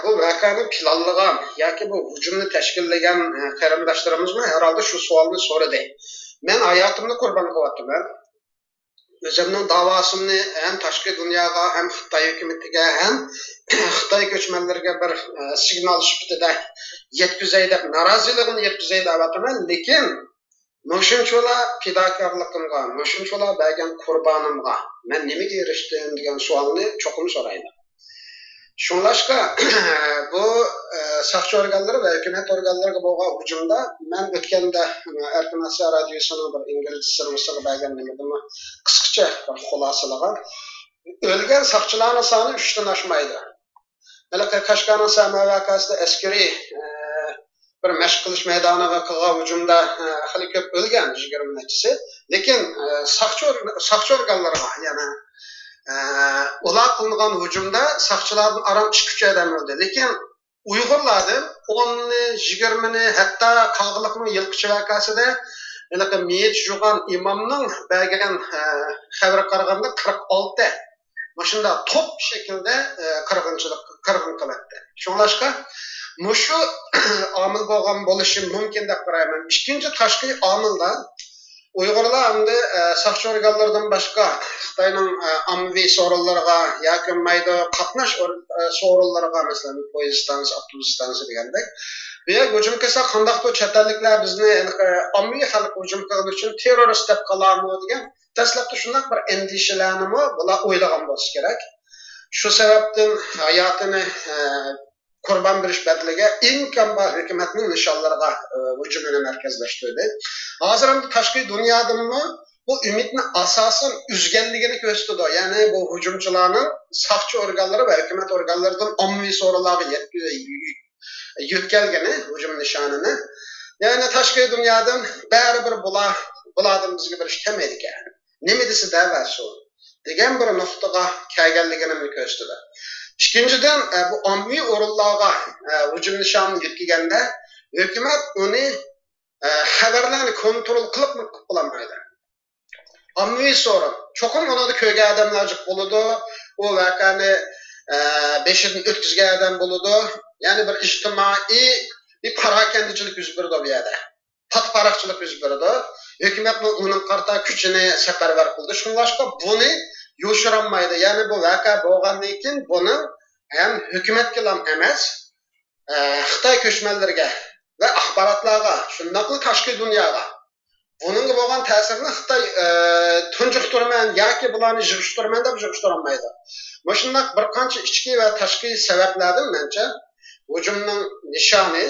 bu voqeani planlagan yoki bu hujumni tashkillagan qarindoshlarimizmi herhalde shu savolni so'radi. Men hayotimni qurbon qilyapman. O'zimning da'vosimni ham tashqi dunyoga, ham Xitoy hukumatiga, ham Xitoy ko'chmanlariga bir signal sifatida yetkazay deb, noroziligimni yetkazay deyapman. Lekin mushunchalar fidokorligimga, mushunchalar bergan qurbonimga men nimaga erishdim degan savolni cho'qim so'rayman. Shunlashqa bu soqchi organlari va hukumat organlariga bo'lgan hujumda men o'tganda Erkin Osiyo radiosining bir ingliz servisiga bergan nimani qisqacha bir xulosalagan o'lgan soqchilarning soni 3 dan oshmaydi. Mana Qashqarning Sama voqeasida askariy bir mashq qilish maydoniga qilgan hujumda hali ko'p o'lgan 20 nachisi, lekin soqchi organlariga, ya'ni ular qilingan hujumda soqchilardan aram 2-3 odam o'ldi. Lekin Uyg'urlardan 10'ni, 20'ni, hatta Qag'liqning yilqichi vakasida meyit juğan imamning bergan xabar qaraganda 46 Maşında top şekilde kırgın kılattı. Şunlaşka, muşu amil boğan buluşu mümkün de qarayman. İkinci taşkı amilda Uyg'urlar hamda saqchi organlardan boshqa Xitoyning ommaviy so'rovlarga yoki mayda qatnash so'rovlarga masalan poyezd stansiya, avtobus stansiya degandek bu yer hujum qilsa qandaqdir chet elliklar bizni ommaviy xalq hujum qilgani uchun terrorist deb qolarmi degan dastlabda shunday bir endishalarni bular o'ylagan bo'lsa kerak. Shu sababdan hayotini Kurban berish badliga imkon bor hukumatning nishonlariga hujumini markazlashtirdi. Hozir ham tashqi dunyodami bu umidni asosan uzganligini ko'rsatdi. Ya'ni bu hujumchilarning saqchi organlari va hukumat organlaridan ommaviy so'rovlarga yetkazgani hujum nishonini. Ya'ni tashqi dunyodan baribir bulardan bizga bir ish kelmaydi ekan. Nima desa da'vasu degan bir nuqtaga kelganligini ko'rsatdi. İkinciden bu ommaviy o'rinlarga hujum nishonini yetkazganda hukumat uni xabarlarni kontrol qilib qilolmaydi. Ommaviy so'rin cho'qim uni ko'rgan odamlar bo'ladi, u voqeani beshidan o'tkazgan odam bo'ladi. Ya'ni bir ijtimoiy bir parokandachilik yuz berdi bu yerda. Tatparaqchilik yuz berdi. Hukumat uning qarta kuchini safarbar qildi. Shunlashqa buni yo'shiranmaydi. Ya'ni bu voqea bo'lgandan keyin buni ham hukumatga ham emas, Xitoy ko'chmanlariga va axborotlarga, shundaqli tashqi dunyoga buningga bo'lgan ta'sirini Xitoy tunjuqtirman yoki bularni yig'ishtirman deb yig'ishtirolmaydi. Mana shunday bir qancha ichki va tashqi sabablardan mencha hujumning nishoni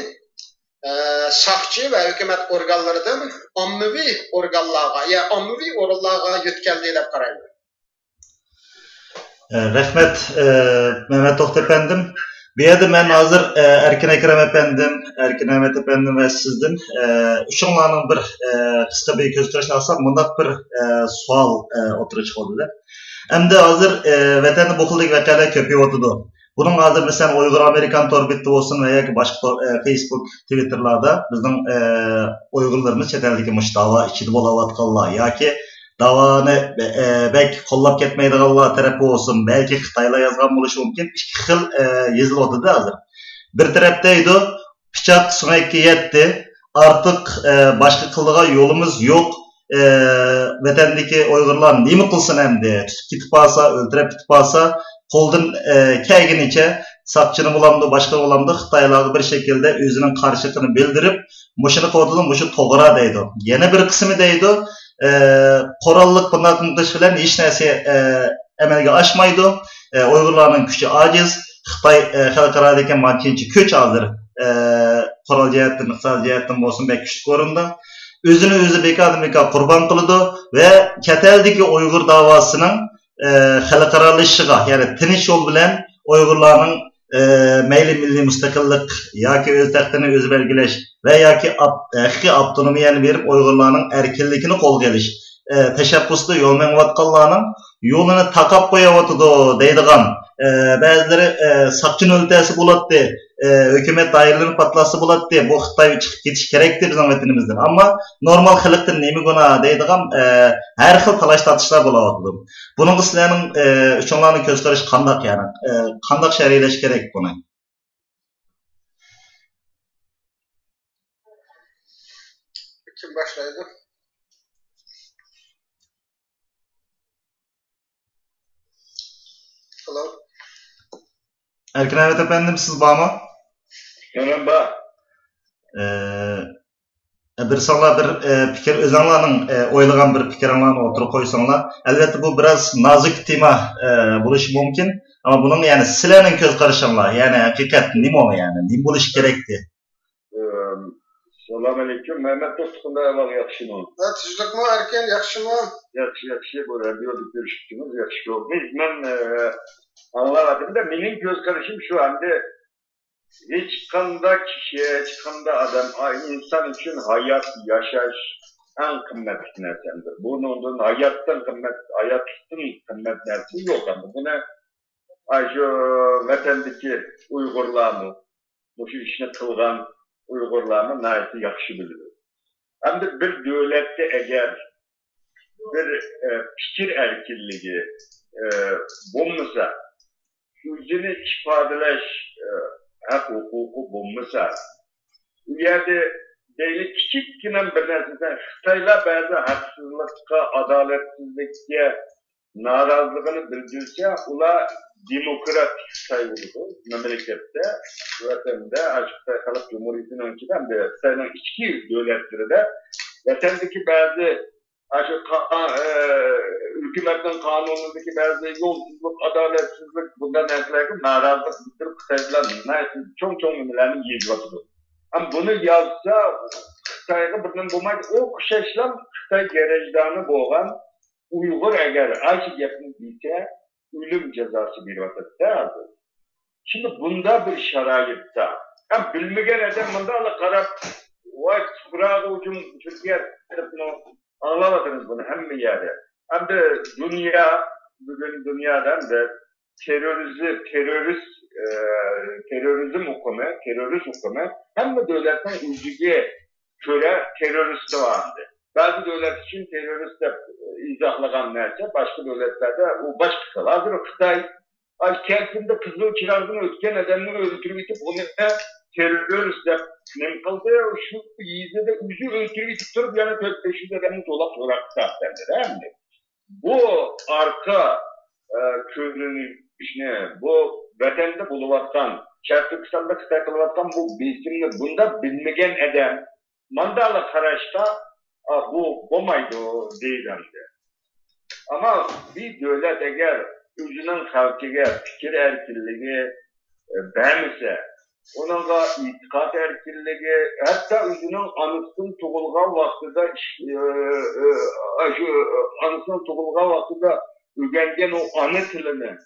saqchi va hukumat organlaridan ommaviy organlarga, ya ommaviy o'rinlarga yetkazildi deb qarayman. Rahmet Mehmet Toht efendim. Bir yerde ben hazır Erkin Ekrem efendim, Erkin Mehmet efendim ve sizden üçünlerin bir kısa bir göz karşına alsam bundan bir sual oturuş oldu. Hem de hazır vatanda bu xildagi vakalar köpüyüp oturdu. Bunun hazır mesela Uygur Amerikan torbeti olsun veya ki başka Facebook, Twitter'larda bizim Uygurlarımız chet eldeki dava içinde bo'layotganlar yoki davani belki qo'llab ketmaydiganlar tarafi olsun, belki Xitoylar yozgan bo'lishi mumkin. Ikki xil yozilyapti hozir. Bir tarafda edi, pichoq sumakka yetdi, artık başka qiladigan yo'limiz yo'q. Vatandagi Uyg'urlar nima qilsin endi? Tutib ketib qolsa, o'ldirib ketib qolsa, qo'ldan kelgunicha saqchini bulamdı, başka bulamdı, Xitoylarga bir şekilde o'zining qarshiligini bildirib, mushuni qo'ydi, mushu to'g'ri deydi. Yana bir qismi deydi, qorallık bundan qilish bilan hech narsa amalga oshmaydi. Uyg'urlarning kuchi ojiz. Xitoy xalqarodagi makinchi kuch hozir qoral jihatdan, iqtisodiy jihatdan bo'lsin bek kuchli ko'rindi. O'zini o'zi bekor qurbon qildi va chet eldagi Uyg'ur davosining xalqarolashishiga, ya'ni tinch yo'l bilan Uyg'urlarning mayli milliy mustaqillik yoki o'z taxtini o'zi belgilash va yoki haqiqiy avtonomiyani berib Uyg'urlarning erkinligini qo'lga olish tashabbusida yo'l menayotganlarning yo'lini taqab qo'yayotdi deydigan ba'zilari saqchini o'ltasi bo'ladi, hukumat doiralarini patlasi bo'ladi, bu Xitoy chiqib ketish kerakdir bizning vatanimizdan. Ammo normal xalqdan nima gunoh deydigan har xil talash tortishlar bo'layotdi. Buning sizlarning uchunlarni ko'z qarash qanday, ya'ni qanday shariylash kerak buni? Kim boshlaydi? Hello. Erkin Mehmet efendim, siz bağma? Merhaba. Bir sonla bir fikir, özünlerin oylagan bir fikirlerini oturup koysanlar, elbette bu biraz nazik tema buluş mümkün, ama bunun yani sizlerin göz karışanlar, yani hakikat neyim o yani, neyim buluş gerekti? Selamun aleyküm, Mehmet Dostum'da evvel yakışımı. Evet, tüzlük mü erken, yakışı mı? Yakışı, bu radyoda görüştüğümüz yakışı oldu. Ben anlamadım da benim göz karışım şu anda hiç kanda kişiye, hiç kanda adam, insan için hayat, yaşayış en kıymetli nedendir. Bunun hayattan kıymet neresi yok ama buna şu vatandaki Uygurlar mı, bu işini kılgan Uygurlarını nayeti yaxşı bilir. Hem de bir devlette eğer bir fikir erkinliği bulmasa, özünü ifadeleş hak hukuku bulmasa, bu yerde deyli küçükken bir nerseden Xitaylar bazı haksızlıkka, adaletsizlikке narazılığını bildirse, ular demokratik Xitay oldu memlekette, vatanda, Xitay Halk Cumhuriyeti'nin önceden de Xitay'ın içki devletleri de vatandaki bazı hükümetin kanunundaki bazı yolsuzluk, adaletsizlik bundan neslerken narazılık bildirip Xitaylar çok ümürlerinin yiyeceğidir. Ama bunu yazsa Xitayga birden bulmaydı. O kuşaşlam Xitay gerejdanı boğan Uygur eğer ayşe gepini deyse ölüm cezası bir vakitte. Şimdi bunda bir şarayitte. Hem bilmegen adam bunda ala karab vay çıbrağı ucum Türkiye anlamadınız bunu hem bir yerde. Hem de dünya, bugün dünyadan da terörizm hukumu hem de devletin ucuge köre terörist vardı. Bazı devlet için terörist de izahlagan nerse, başka devletlerde o başkası. Hazır o Xitay, kendisinde kızıl çırağını ötken adamını öldürüp itip onu terörist de nem kıldı, şu yiğide de üzü öldürüp itip durup yani 4-500 adamın dolap olarak kısaltlardı değil mi? Bu arka körünün içine, bu vatanda buluvattan, Şarkıkısal'da Xitay kılıvattan bu besimini bunda bilmegen adam, mandala karaşta bu olmaydı o değildi. Ama bir devlet eğer özünün halkıya fikir erkinliği beğenirse, onunla itikat erkinliği, hatta özünün anısının tuğulgan vaxtıda öğrengen o anı tilini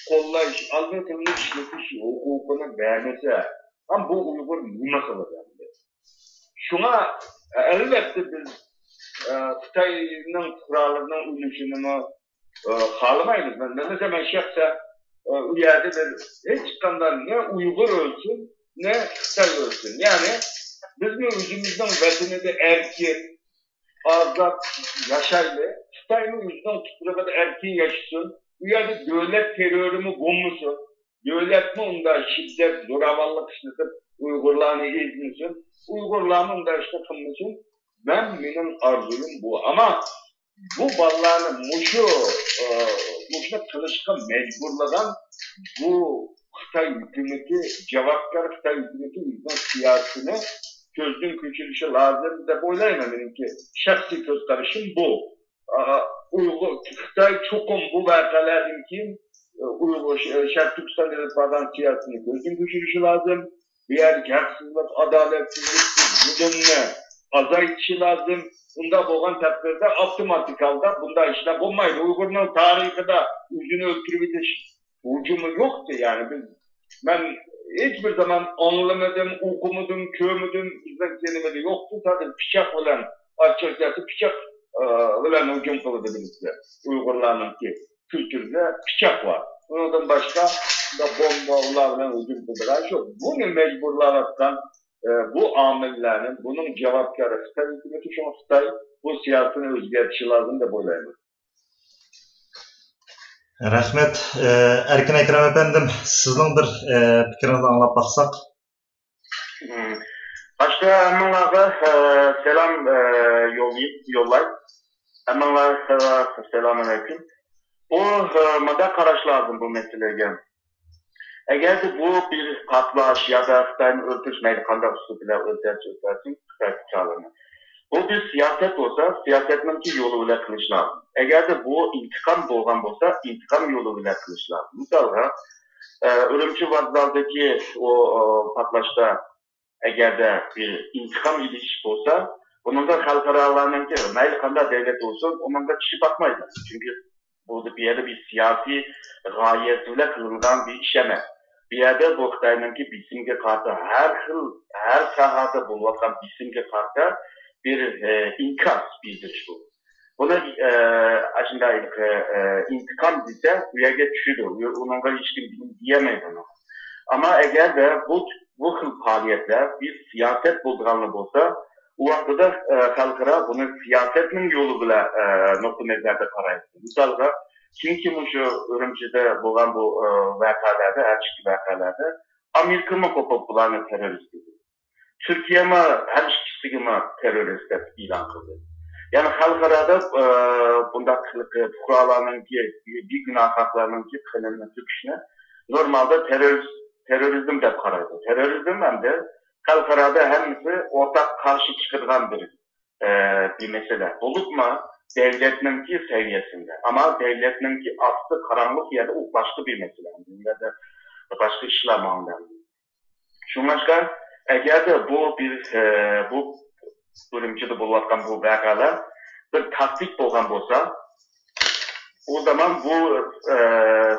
kollayış, anı tilini işletiş hukukunu beğenirse, ama bu Uygur nasıl önemli? Şuna elbette biz Xitay'ın kurallarının uyuşununu sağlamayız. Mesela ben şahsen o yerde hiç kandan ne Uygur ölsün ne Xitay ölsün. Yani bizim özümüzden vatanı da erkin, azat, yaşaylı. Xitay'ın özünden tuttuğu kadar erkin yaşasın. O yerde devlet terörümü bulmuşsun. Devlet mi onda şiddet, zoravallık işletip Uygurlarını izmişsin. Uygurlarının da işte kılmışsın. Benim arzum bu. Ama bu ballarını muşuna kılışka mecburladan bu Xitay hükümeti, cevapkar Xitay hükümeti yüzden siyasını gözden küçülüşü lazım da boylayma benimki. Şahsi göz karışım bu. Xitay çokum bu vakaların ki Şark Türkistan devletlerden siyasını gözden küçülüşü lazım. Bir yerdeki haksızlık, adaletsizlik, zulümle azaytışı lazım. Bunda boğan takdirde otomatik alda bunda işlem olmaydı. Uygur'un tarihinde yüzünü öldürüp ucumu yoktu yani. Ben hiçbir zaman anlamadım, okumadım, körmedim, bizden kelimede yoktu. Zaten bıçak olan, açıkçası bıçak olan ucum kılıdı bizde. Uygurların ki kültüründe bıçak var. Ondan başka da bomba ularla ucum kılıdılar yok. Bunu mecburlardan bu amillerin, bunun cevapkarı Xitay hükümeti şu Xitay bu siyasetini özgertişi lazım da boylaymış. Rahmet. Erkin Ekrem efendim, sizin bir fikrinizi anlap baksak. Başta hemenlerle selam yollayıp. Hemenlerle selamünaleyküm. Bu madde karış lazım bu meseleye. Eğer de bu bir patlaş ya da Xitay'ın örtüşmeyi kandak üstüyle örtüşmesin Xitay çağlarını. Bu bir siyaset olsa, siyasetmenki yolu ile kılıç lazım. Eğer de bu intikam doğan olsa, intikam yolu ile kılıç lazım. Mesela, Ürümçi vokzaldaki o patlaşta eğer de bir intikam ilişki olsa, onun da halkaralarının ki, neyli kanda devlet olsun, onun da kişi bakmayız. Çünkü bu bir yerde bir siyasi gayesiyle kılıngan bir işleme. Bir yerde bu Xitay'ın ki bisimge kartı her sahada bulunan bisimge kartı bir inkaz bildiriş bu. Buna aslında intikam dese bu yerde düşüyor. Onunla hiç kim diyemeyiz onu. Ama eğer de bu bu xil faaliyetler bir siyaset bulduğanlı olsa, o vaxtda xalqara bunu siyasetning yo'li bilan nokta nazarda qaraydi. Misalga kimki şu Ürümçide bo'lgan bu vaqalarda, achchiq vaqalarda Amerika mı kopib bularni terörist dedi. Türkiye mi her ikisi mi terörist deb e'lon qildi. Yani xalqarada bundaq fuqarolarninki, bir gunoh haqlarninki qilinma tüküşünü normalde terörizm deb qaraydi. Terörizm hem de xalqarada hemmisi ortak karşı çıkırgan bir mesele. Olup mu devletninki seviyesinde. Ama devletninki aslı karanlık yerde o başka bir mesele. Ya da başka işler mağdurlandı. Şunlaşka eğer de bu Ürümçide bulunatkan bu vakalar bir taktik bolgan bolsa, o zaman bu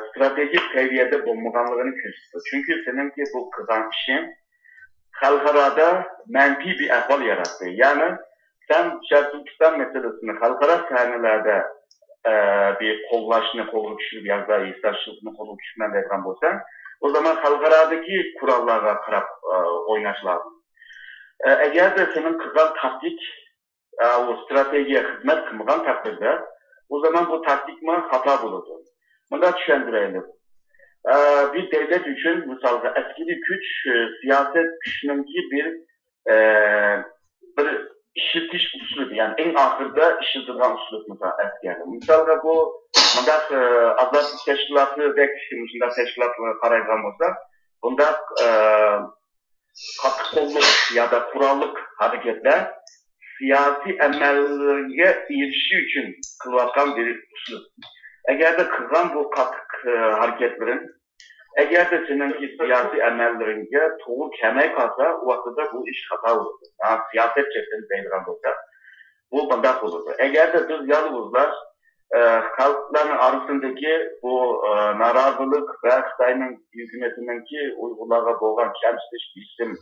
stratejik seviyede bulunmaganlığını gösteriyor. Çünkü seninki bu kızan işin xalqarada menfi bir ahval yarattı. Yani sen Türkistan meselesini xalqara sahnelerde bir kollaşını, kolu güçlü bir yazda istaşlıkını kolu güçlüğünden vergen bolsan, o zaman xalqaradaki kurallara qarab oynaş lazım. Eğer de senin kızan taktik, o stratejiye hizmet kılmagan takdirde, o zaman bu taktik mi hata bulurdu. Bunu düşündürelim. Bir devlet için misalda askeri güç, siyaset güçününki bir işitiş usulü, yani en ahırda işitilen usulü mesela askerler. Misalda bu azatlık teşkilatı ve kişinin teşkilatına karaygan olsa, bunda katı kolluk ya da kurallık hareketler siyasi emellerine erişi için kılvatkan bir usul. Eğer de kılgan bu katı hareketlerin, eğer de seninki siyasi emellerine doğru kemeye kalsa, o vakitte bu iş hata olur. Yani siyaset çeşitini beyliren olsa, bu bandak olur. Eğer de biz yalnızlar, halkların arasındaki bu narazılık ve Xitayning hükümetindeki uygulara boğan kemsizlik isim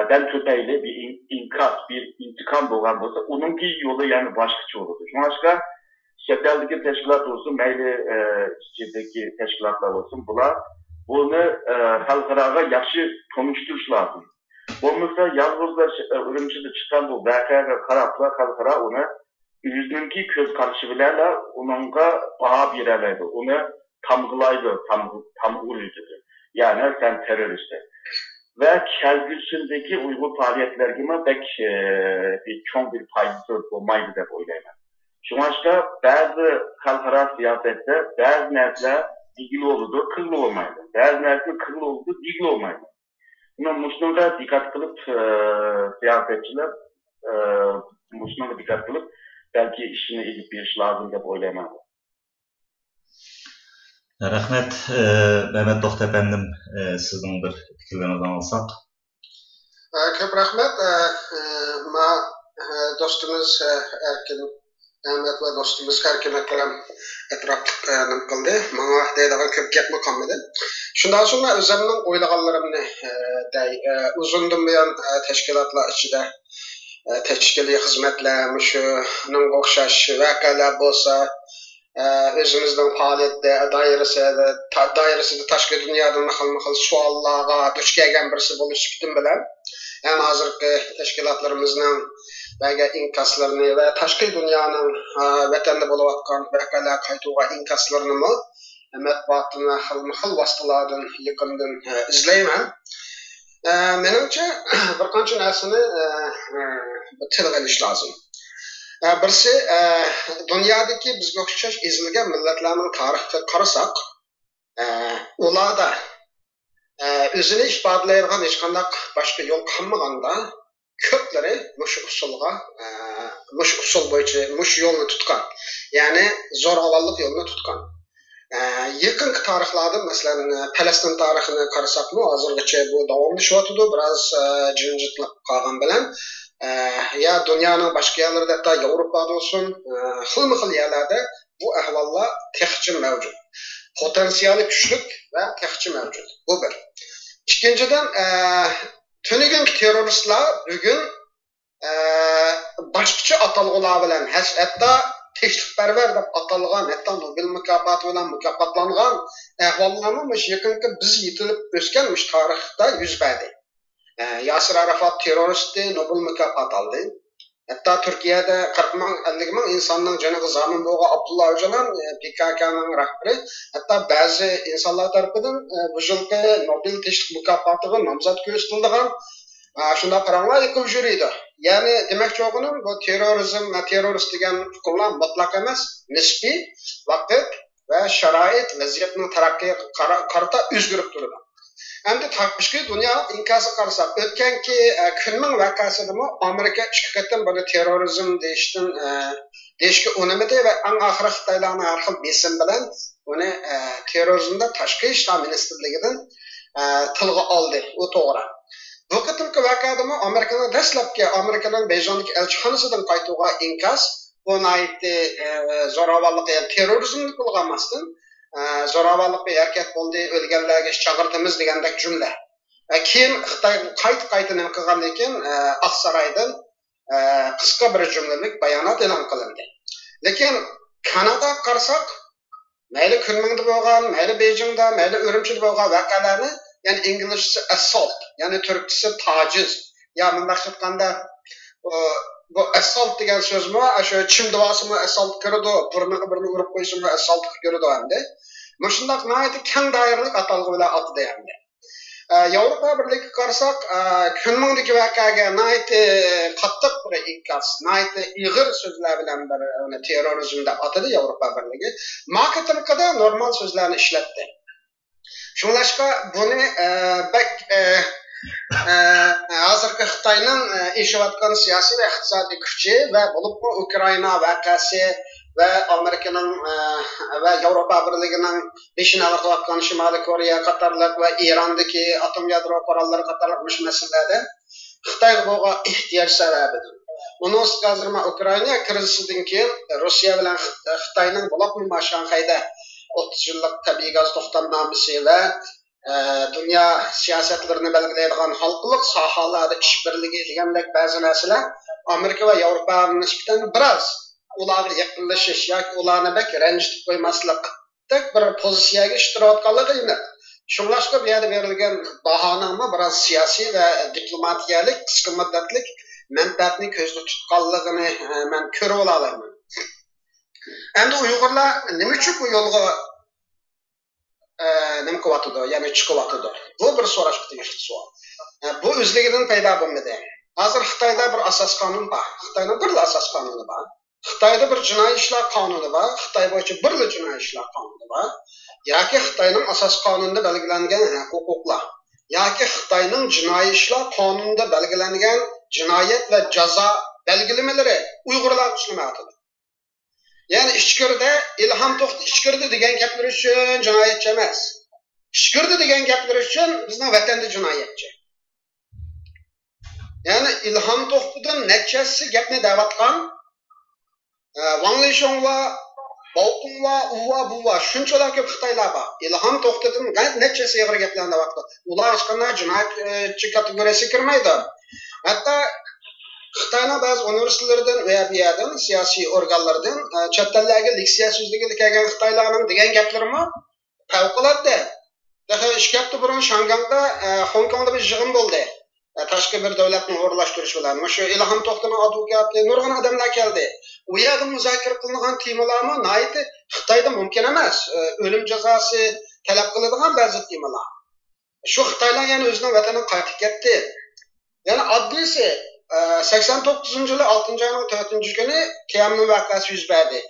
den tüpeyli bir inkaz, bir intikam boğan olsa, onunki yolu yani başkaça olurdu. Şu başka şekeldeki teşkilat olsun, meyli içindeki teşkilatlar olsun, bunlar bunu halklara yakşı konuşturuş lazım. Olmazsa yalnızlar Ürümçide çıkan bu vakaya karapla halkara onu yüzününki köz karşılarla onunla bağa bireleydi. Onu tamgılaydı, tamgılıydı. Yani sen teröristin. Ve kelgüsündeki uygun faaliyetler gibi pek çok bir faydası olmaydı da oylayman. Şu başka bazı halkara siyasette bazı nesler ilgili olurdu, kırlı olmaydı. Bazı nesler kırlı olurdu, ilgili olmaydı. Bunun da dikkat kılıp siyasetçiler bunun dikkat kılıp belki işine ilgili bir iş lazım deb oylayman. Rahmet, Mehmet Dost efendim, sizin bir fikirlerinizden alsak. Köp rahmet. Dostumuz Erkin Ahmet ve dostumuz Erkin Akram etraflık bayanım kıldı. Bana deydiğin köp gepme kalmadı. Şundan sonra özümün oylaganlarımını uzundum buyan teşkilatlar içinde teşkili hizmetler, şunun okşaş vakalar bolsa, özümüzden faaliyette dairesi taşkı dünyadan mahal suallara duş gelgen birisi buluş gittim bilen. Yani hazırki teşkilatlarımızın belki inkaslarını ve taşkı dünyanın vatanda buluvatkan vakalar kaytuğa inkaslarını mı matbuatını hal vasıtalardan yakından izleymen. Menimce bir qancha narsani tilga ilish lazım. Birisi dunyodagi bizga o'xshash ezilgan millatlarning tarixiga qarasak, ularda o'zini ifodalaydigan hech qanday boshqa yo'l qolmaganda ko'plari mush usul bo'yicha mush yo'lni tutgan. Ya'ni zo'ravonlik yo'lini tutgan. Yakınki tarixlarda masalan Falastin tarixini qarasakmi, hozirgacha bu davomlashyapti, biroz jinjitlik qolgan bilan ya dunyoning boshqa yerlarida, hatto Yevropada bo'lsin, xilma-xil yerlarda bu ahvollar texchi mavjud. Potensiali kuchli va texchi mavjud. Bu bir. Ikkinchidan, tunigan terroristlar bugun boshqacha atalg'ular bilan, hatto tinchlikparvar deb atalgan, hatto Nobel mukofoti bilan mukofotlangan ahvollarni yaqinqi biz yetilib o'sgan tarixda yuz berdi. Yasir Arafat terroristi Nobel mukofoti oldi. Hatta Türkiye'de 40 ming insonning joniga zomin bo'lgan Abdullah Öcalan PKK'ning rahbari, hatta bazı insanlar tarafından bu yılki Nobel tinchlik mukofotiga nomzod ko'rsatilgan shunda qaranglar yıkıp jüriydi. Yani demek çoğunun bu terörizm ve terörist degan fikrlar mutlak emas, nisbiy vaqt ve şarait vaziyatning taraqqiyiga qarata o'zgarib turadi. Endi tashqi dunyo inkasi qarasak, o'tganki kunning vaqasidami Amerika ikki qatam buni terrorizm deyishga unamadi va eng oxiri Xitoylarning har xil besim bilan uni terrorizmda tashqi ishlar ministrligidan tilga oldi. U to'g'ri. Bu qatimki vaqadimi Amerikaning dastlabki Amerikaning Bejondagi elchixonasidan qaytuga inkas bu zo'ravonlik, terrorizmni qo'llanmasdan zo'ravonlik bir harakat bo'ldi, o'lganlarga chaqirtimiz degandek jumla. Keyin Xitoy qayta nima qilgan lekin Oqsaroydan qisqa bir jumlalik bayonot e'lon qilindi. Lekin Kanada qarasak, mayli Kunmingda bo'lgan, mayli Bejingda, mayli Urumchida bo'lgan voqealarni, yani İngilizcesi assault, yani Türkçesi taciz. Ya bunday aytganda bu assault degan so'zmi, o'sha chim duosimi assault kirdi, burniga birini urib qo'yishimi assault kirdi endi. Mushundaq nayt keng doiralik atalg'i bilan atdi endi. Yevropa Birligi qarasak, Kunmingdagi voqeaga nayt qattiq bir inkas, nayt ig'ir so'zlar bilan bir terrorizm deb atadi Yevropa Birligi. Marketingda normal so'zlarni ishlatdi. Şunlaşqa bunu hozirgi Xitoyning eshivatgan siyosiy va iqtisodiy kuchi va bo'lib Ukraina voqeasi va Amerikaning va Yevropa Birligining beshini ag'darayotgan Shimoliy Koreya qatorliq va Irondagi atom yadro qurollari qatorliq masalalarda Xitoyga bo'lgan ehtiyoj sababidir. Uni hozir Ukraina krizisidan keyin Rossiya bilan Xitoyning bo'lib Shanxayda 30 yıllık tabii gaz to'xtamnomasi ve dünya siyasetlerini belgileydigan halkılık sahalarda işbirligi degandek bazı narsalar Amerika ve Avrupaga nisbatan biraz ularga yaqinlashish yoki ularni bek ranjitib qo'ymaslikdek bir pozitsiyaga ishtirayotganligi aniq. Shunlashqa bu yerda berilgan bahonami biraz siyosiy va diplomatiyalik qisqa muddatlik manfaatni ko'zda tutganligini men ko'rib olaman. Endi Uyg'urlar nima uchun bu yo'lga nima qilyapti, ya'ni chiqyapti? Bu bir so'rashga tegishli savol. Bu o'zligidan paydo bo'lmadi. Hozir Xitoyda bir asos qonun bor. Xitoyning bir asos qonuni bor. Xitoyda bir jinoiy ishlar qonuni bor. Xitoy bo'yicha bir jinoiy ishlar qonuni bor. Yoki Xitoyning asos qonunida belgilangan huquqlar. Yoki Xitoyning jinoiy ishlar qonunida belgilangan jinoyat va jazo belgilamalari Uyg'urlar ushlamayapti. Yani ishkirda ilhom to'xti ishkirdi degan gaplar uchun jinoyatchi emas. Ishkirdi degan gaplar uchun bizning vatanda jinoyatchi. Yani ilhom to'xtidan nechasi gapni da'vatgan Wang Lishongwa, Baoqungwa, Uwa, Buwa shunchalar ko'p Xitoylar bor. Ilhom to'xtidan nechasi yig'ir gaplarni da'vat qildi. Ular hech qanday jinoyatchi kategoriyasiga kirmaydi. Hatto Xitoyning ba'zi universitetlaridan va yerdan siyosiy organlardan chet tillarga leksiya so'zligiga kelgan Xitoylarning degan gaplarimi favqulodda. Daha 2 hafta burun Shangangda, Hong Kongda bir yig'in bo'ldi. Tashqi bir davlatni o'rlashtirish bilan. Mana shu Ilhom To'xtining advokati nurg'un odamlar keldi. U yerda muzokara qilingan temalarni nayt Xitoyda mumkin emas. O'lim jazosi talab qiladigan ba'zi temalar. Shu Xitoylar yana o'zining vataniga qaytib ketdi. Yani oddiysi 89 yılı 6. ayının 4. günü Tiananmen vakası yüz verdi.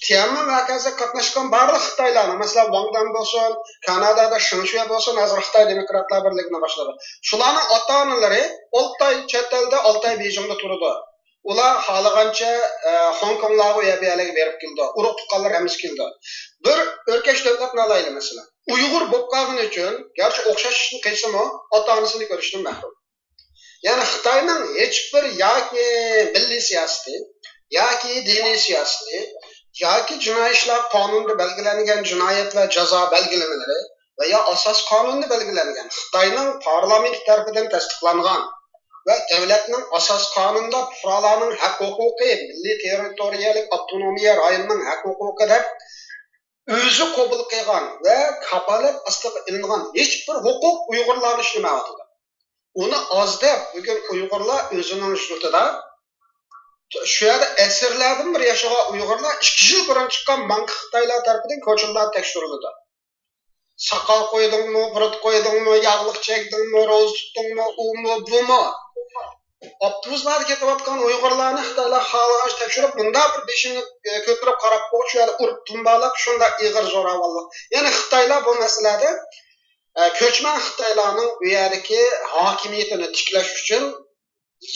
Tiananmen vakası katlaşkan barlıq Xitaylarını, mesela Wangdan olsun, Kanada'da Şenshuya olsun, hazır Xitay Demokratlar Birliği'ne başladı. Şuların ota-analары Oltay çetelde, Oltay Beijing'de turdu. Ular halıgança Hong Kong'larga üyebiyelik verip kildi. Uruk tuqqanlar hemiz kildi. Bir örkeş devletini alaylı mesela. Uyghur bopqağın için, gerçi okşaş işini kıysımı, ota-anasını görüştüm məhrum. Yani Xitoyning hech bir yoki milliy siyosati, yoki diniy siyosati, yoki jinoiy ishlar qonunida belgilangan jinoyat va jazo belgilamalari va yo asos qonunida belgilangan Xitoyning parlament tomonidan tasdiqlangan ve devletinin asas kanununda fuqarolarning haq huquqi, milliy territoriyalik avtonomiya rayonining haq huquqi deb o'zi qabul qilgan va kapolat ostiga ilingan hech bir huquq Uyg'urlarga ishlamayapti. Uni oz deb bugun Uyg'urlar o'zining yurtida shu yerda asrlardan bir yashagan Uyg'urlar 2 yil burun chiqqan Manqi Xitoylar tomonidan ko'chirlar tekshirildi. Sakal qo'ydingmi, burut qo'ydingmi, yog'liq chekdingmi, ro'z tutdingmi, umi, bumi. Avtobuslarda ketayotgan Uyg'urlarni Xitoylar xalqi tekshirib, bunda bir beshini ko'tarib qarab qo'yish, shu yerda urib tumbalab, shunda ig'ir zo'ravonlik. Ya'ni Xitoylar bu masalada ko'chman Xitoylarning u yerdagi hokimiyatini tiklash uchun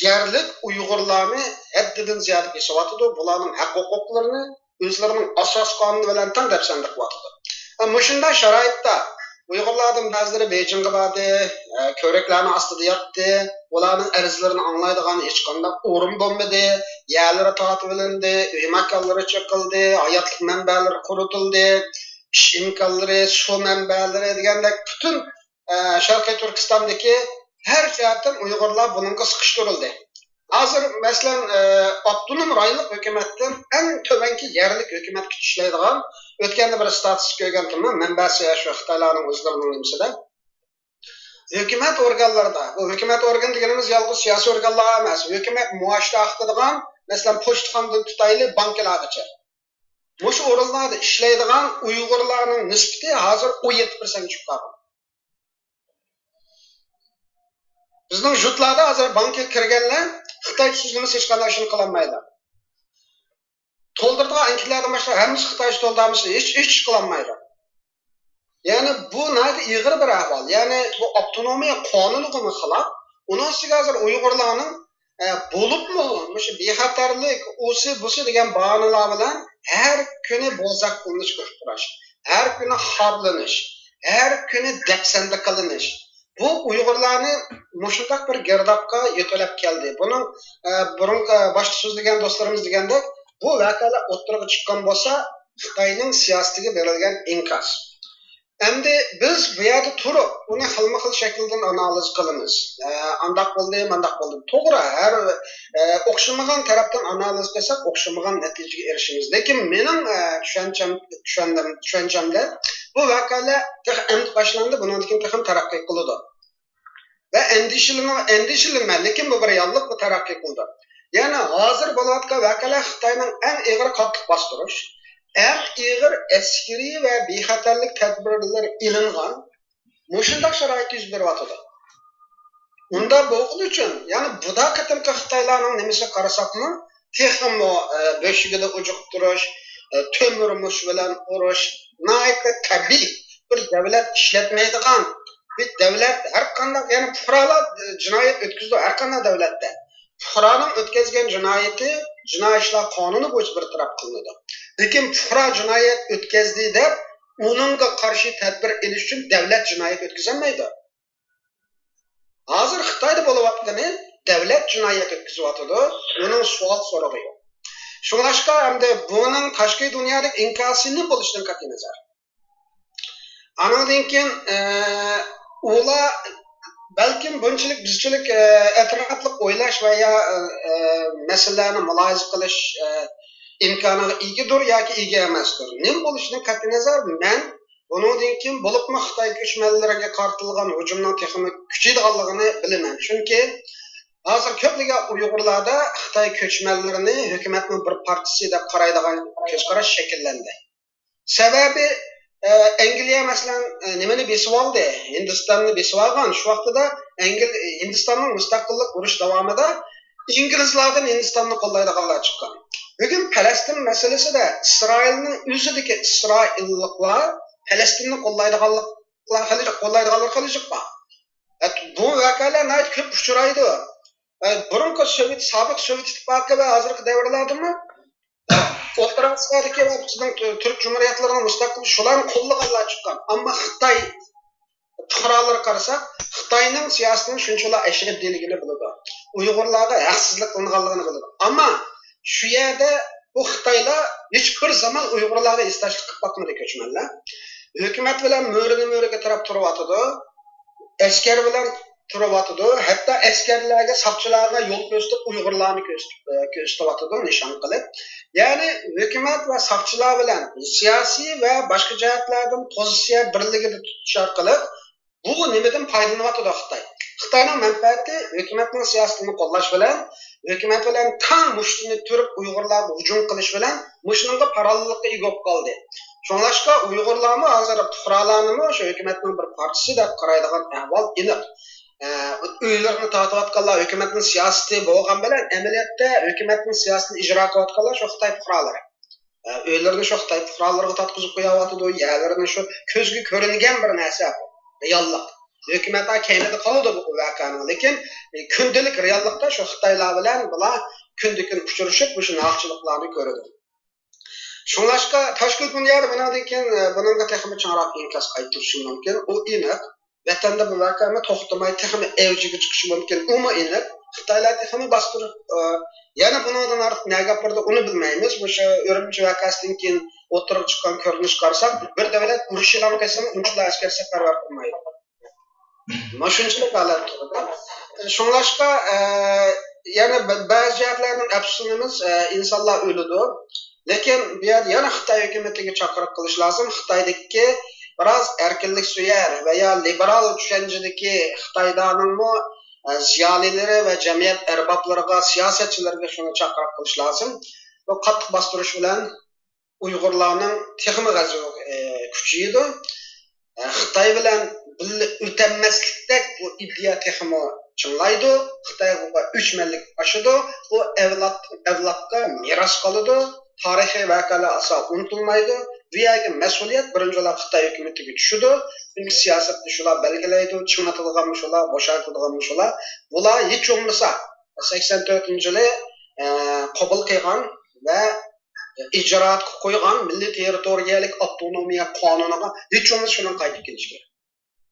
yerlik Uyg'urlarni haddidan ziyod besyapti. Bularning haq huquqlarini o'zlarining asos qonuni bilan teng deb sandiqyapti. Shunday sharoitda Uyg'urlardan ba'zilari Beijingga bordi, ko'raklarning ostida yotdi, ularning arzlarini anglaydigan hech qanday o'rin bo'lmadi, yerlari tortib olindi, uy makonlari chiqildi, hayotlik manbalari quritildi, ish imkonlari, suv manbalari degandek butun Sharqiy Turkistondagi her jihatdan Uyg'urlar bunga siqishtirildi. Hozir masalan avtonom rayonlik hukumatdan eng to'banki yerlik hukumat kuchlaydigan o'tganda bir status ko'rgandim, manbasi shu Xitoylarning o'zlarining nimasida. Hukumat organlarida, bu hukumat organ deganimiz yolg'iz siyosiy organlar emas, hukumat muoshda aqtadigan, masalan pochtaxonadan tutayli bankalargacha. Shu o'rinlarda ishlaydigan Uyg'urlarning nisbati hozir 17% chiqqan. Bizning yurtlarda hozir bankka kirganlar Xitoy tuzilmasi hech qanday ishni qila olmaydi. To'ldirdigan anketlardan boshqa hammasi Xitoy to'ldirmasi hech qila olmaydi. Ya'ni bu nayda ig'ir bir ahvol. Ya'ni bu avtonomiya qonuniga xilaf. Uning ustiga hozir Uyg'urlarning bo'libmi, shu bexatarlik, o'si busi degan bahonalar bilan har kuni bozak qilinish ko'rib turish, har kuni xorlanish, har kuni dapsanda qilinish. Bu Uyg'urlarni mushundaq bir girdobga yetalab keldi. Buning burungi boshqa so'zlagan do'stlarimiz degandek, bu voqealar o'ttirib chiqqan bo'lsa, Xitoyning siyosatiga berilgan inkas. Endi biz bu yerda turib, uni xilma-xil shakldan analiz qilamiz. Andaq bo'ldi, mandaq bo'ldi. To'g'ri, har o'xshamagan tarafdan analiz qilsak, o'xshamagan natijaga erishamiz. Lekin mening tushunchamda bu voqealar endi boshlandi, bundan keyin ham taraqqiy qiladi. Va endişelenme, lekin bu bir reallik, bu taraqqiy qildi. Ya'ni hozir bo'layotgan voqealar Xitoyning eng ig'ir qattiq bostirish, eng ig'ir askariy va bexatarlik tadbirlar ilingan, mushundaq sharoit yuz beryapti. Unda bo'lg'il uchun, ya'ni buda qatimqi Xitoylarning nimasi qarasaqmi, texmo beshigida ujuq turish, to'mir mush bilan urush, nayta tabiiy bir davlat ishlatmaydigan, bir davlat har qanday, ya'ni fuqarolar jinoyat o'tkazdi har qanday davlatda. Fuqaroning o'tkazgan jinoyati jinoiy ishlar qonuni bo'yicha bir taraf qilinadi. Lekin fuqaro jinoyat o'tkazdi deb uningga qarshi tadbir olish uchun davlat jinoyat o'tkazolmaydi. Hozir Xitoyda bo'layotgani davlat jinoyat o'tkazyapti, uning savol so'rog'i yo'q. Shunlashqa hamda buning tashqi dunyodagi inkosini bo'lishidan qat'iy nazar. Andan keyin ular balkim bunchalik bizchilik atrofli o'ylash va ya masalalarni mulohaza qilish imkoniga egadir yoki ega emasdir. Nim bo'lishidan qat'iy nazar men bundan keyin bo'libmi Xitoy ko'chmanlariga qartilgan hujumning texnik kuchaydiganligini bilaman. Chunki hozir ko'pligan Uyg'urlarda Xitoy ko'chmanlarini hukumatning bir partiyasi deb qaraydigan ko'zqarash shakllandi. Sababi Angliya masalan nimani besib oldi? Hindistonni besib olgan. Shu vaqtida Hindistonning mustaqillik urush davomida inglizlardan Hindistonni qo'llaydiganlar chiqqan. Bugun Falastin masalasida Isroilning o'zidagi isroilliklar Falastinni qo'llaydiganlar qilishibdi. Bu voqealar nayt ko'p uchraydi. Burungi sobiq Sovet ittifoqi va hozirgi davrlardami O'rta Asiyodagi va bizning Turk jumhuriyatlarining mustaqil shularni qo'llaganlar chiqqan. Ammo Xitoy fuqarolari qarasak, Xitoyning siyosatining shunchalar ashadiyligini biladi. Uyg'urlarga haqsizlik qilinganligini biladi. Ammo shu yerda bu Xitoylar hech bir zaman Uyg'urlarga istashlik qilib boqmadi ko'chmanlar. Hukumat bilan mo'rini-mo'riga taraf turyapti. Askar bilan turavatıdı. Hatta askerlerge, sapçılarga yol gösterip Uygurlarını gösterip nişan kılıp. Yani hükümet ve sapçılar bilen siyasi ve başka cihetlerden pozisiya birligini tutuşar kılıp bu nimeden faydalanatıdı Xitay. Xitayning menfaati hükümetning siyasetini qo'llash bilan, hükümet bilan tang mushtini turib Uyg'urlarga hujum qilish bilan mushunga parallellikka ega bo'lib qoldi. Shunlashqa Uyg'urlarni hozir fuqarolarni shu hükümetning bir partisi deb qaraydigan ahvol aniq. Uylarni tortayotganlar hükümetning siyosati bo'lgan bilan amaliyotda hükümetning siyosatini ijro qilayotganlar shu Xitoy fuqarolari. Uylarni shu Xitoy fuqarolariga tortqizib qo'yapti, yerlarini shu ko'zga ko'ringan bir narsa bu. Reallik. Hükümetler kendine kaldı bu vakanın. Lekin gündelik reallikta şu Xitaylar bilan bular kündükün uçuruşup bu şu naqçılıklarını görüdü. Şunlaşqa tashkil qilyapti bundan keyin bunga texnik chanroq inkos qaytirishi mumkin. U aniq. Vatanda bu vakanni to'xtamay texnik avjiga chiqishi mumkin. Umi aniq. Xitoylar texnik bostirib yana bundan ortiq nima gapirdi uni bilmaymiz. Bu shu Urumchi vakasidan keyin o'tirib chiqqan ko'rinish qarsak, bir davlat urushidan qilsa unchilar askar safarbar qilmaydi. Maşınçılık alet turda. Şunlaşqa yani bazı jihatlarning afsusimiz insonlar o'lidi. Lekin bu yer yana Xitoy hukumatiga chaqiriq qilish lozim. Xitoydagi biroz erkinlik suyar veya liberal tushunchadagi Xitoydaning ziyolilari va jamiyat arboblariga, siyosatchilarga shuni chaqiriq qilish lozim. Bu qattiq bostirish bilan Uyg'urlarning texnik g'azavi kuchaydi. Xitoy bilan ötenmezlikdek bu iddia texmo çınlaydı. Xitay bu 3 millik aşıdı. Bu evlatga miras kalıdı. Tarihi vakalar asla unutulmaydı. Viyagi mesuliyet birinci olarak Xitay hükümetiga düşüdü. Çünkü siyasetni şular belgileydi. Çınglatılganmış olar, boşaltılganmış olar. Bular hiç olmasa 84-yılı qabul qilgan ve icraat qo'ygan Milliy territoriyalik avtonomiya qonuniga hech olmasa shuni qaytib kelish kerak.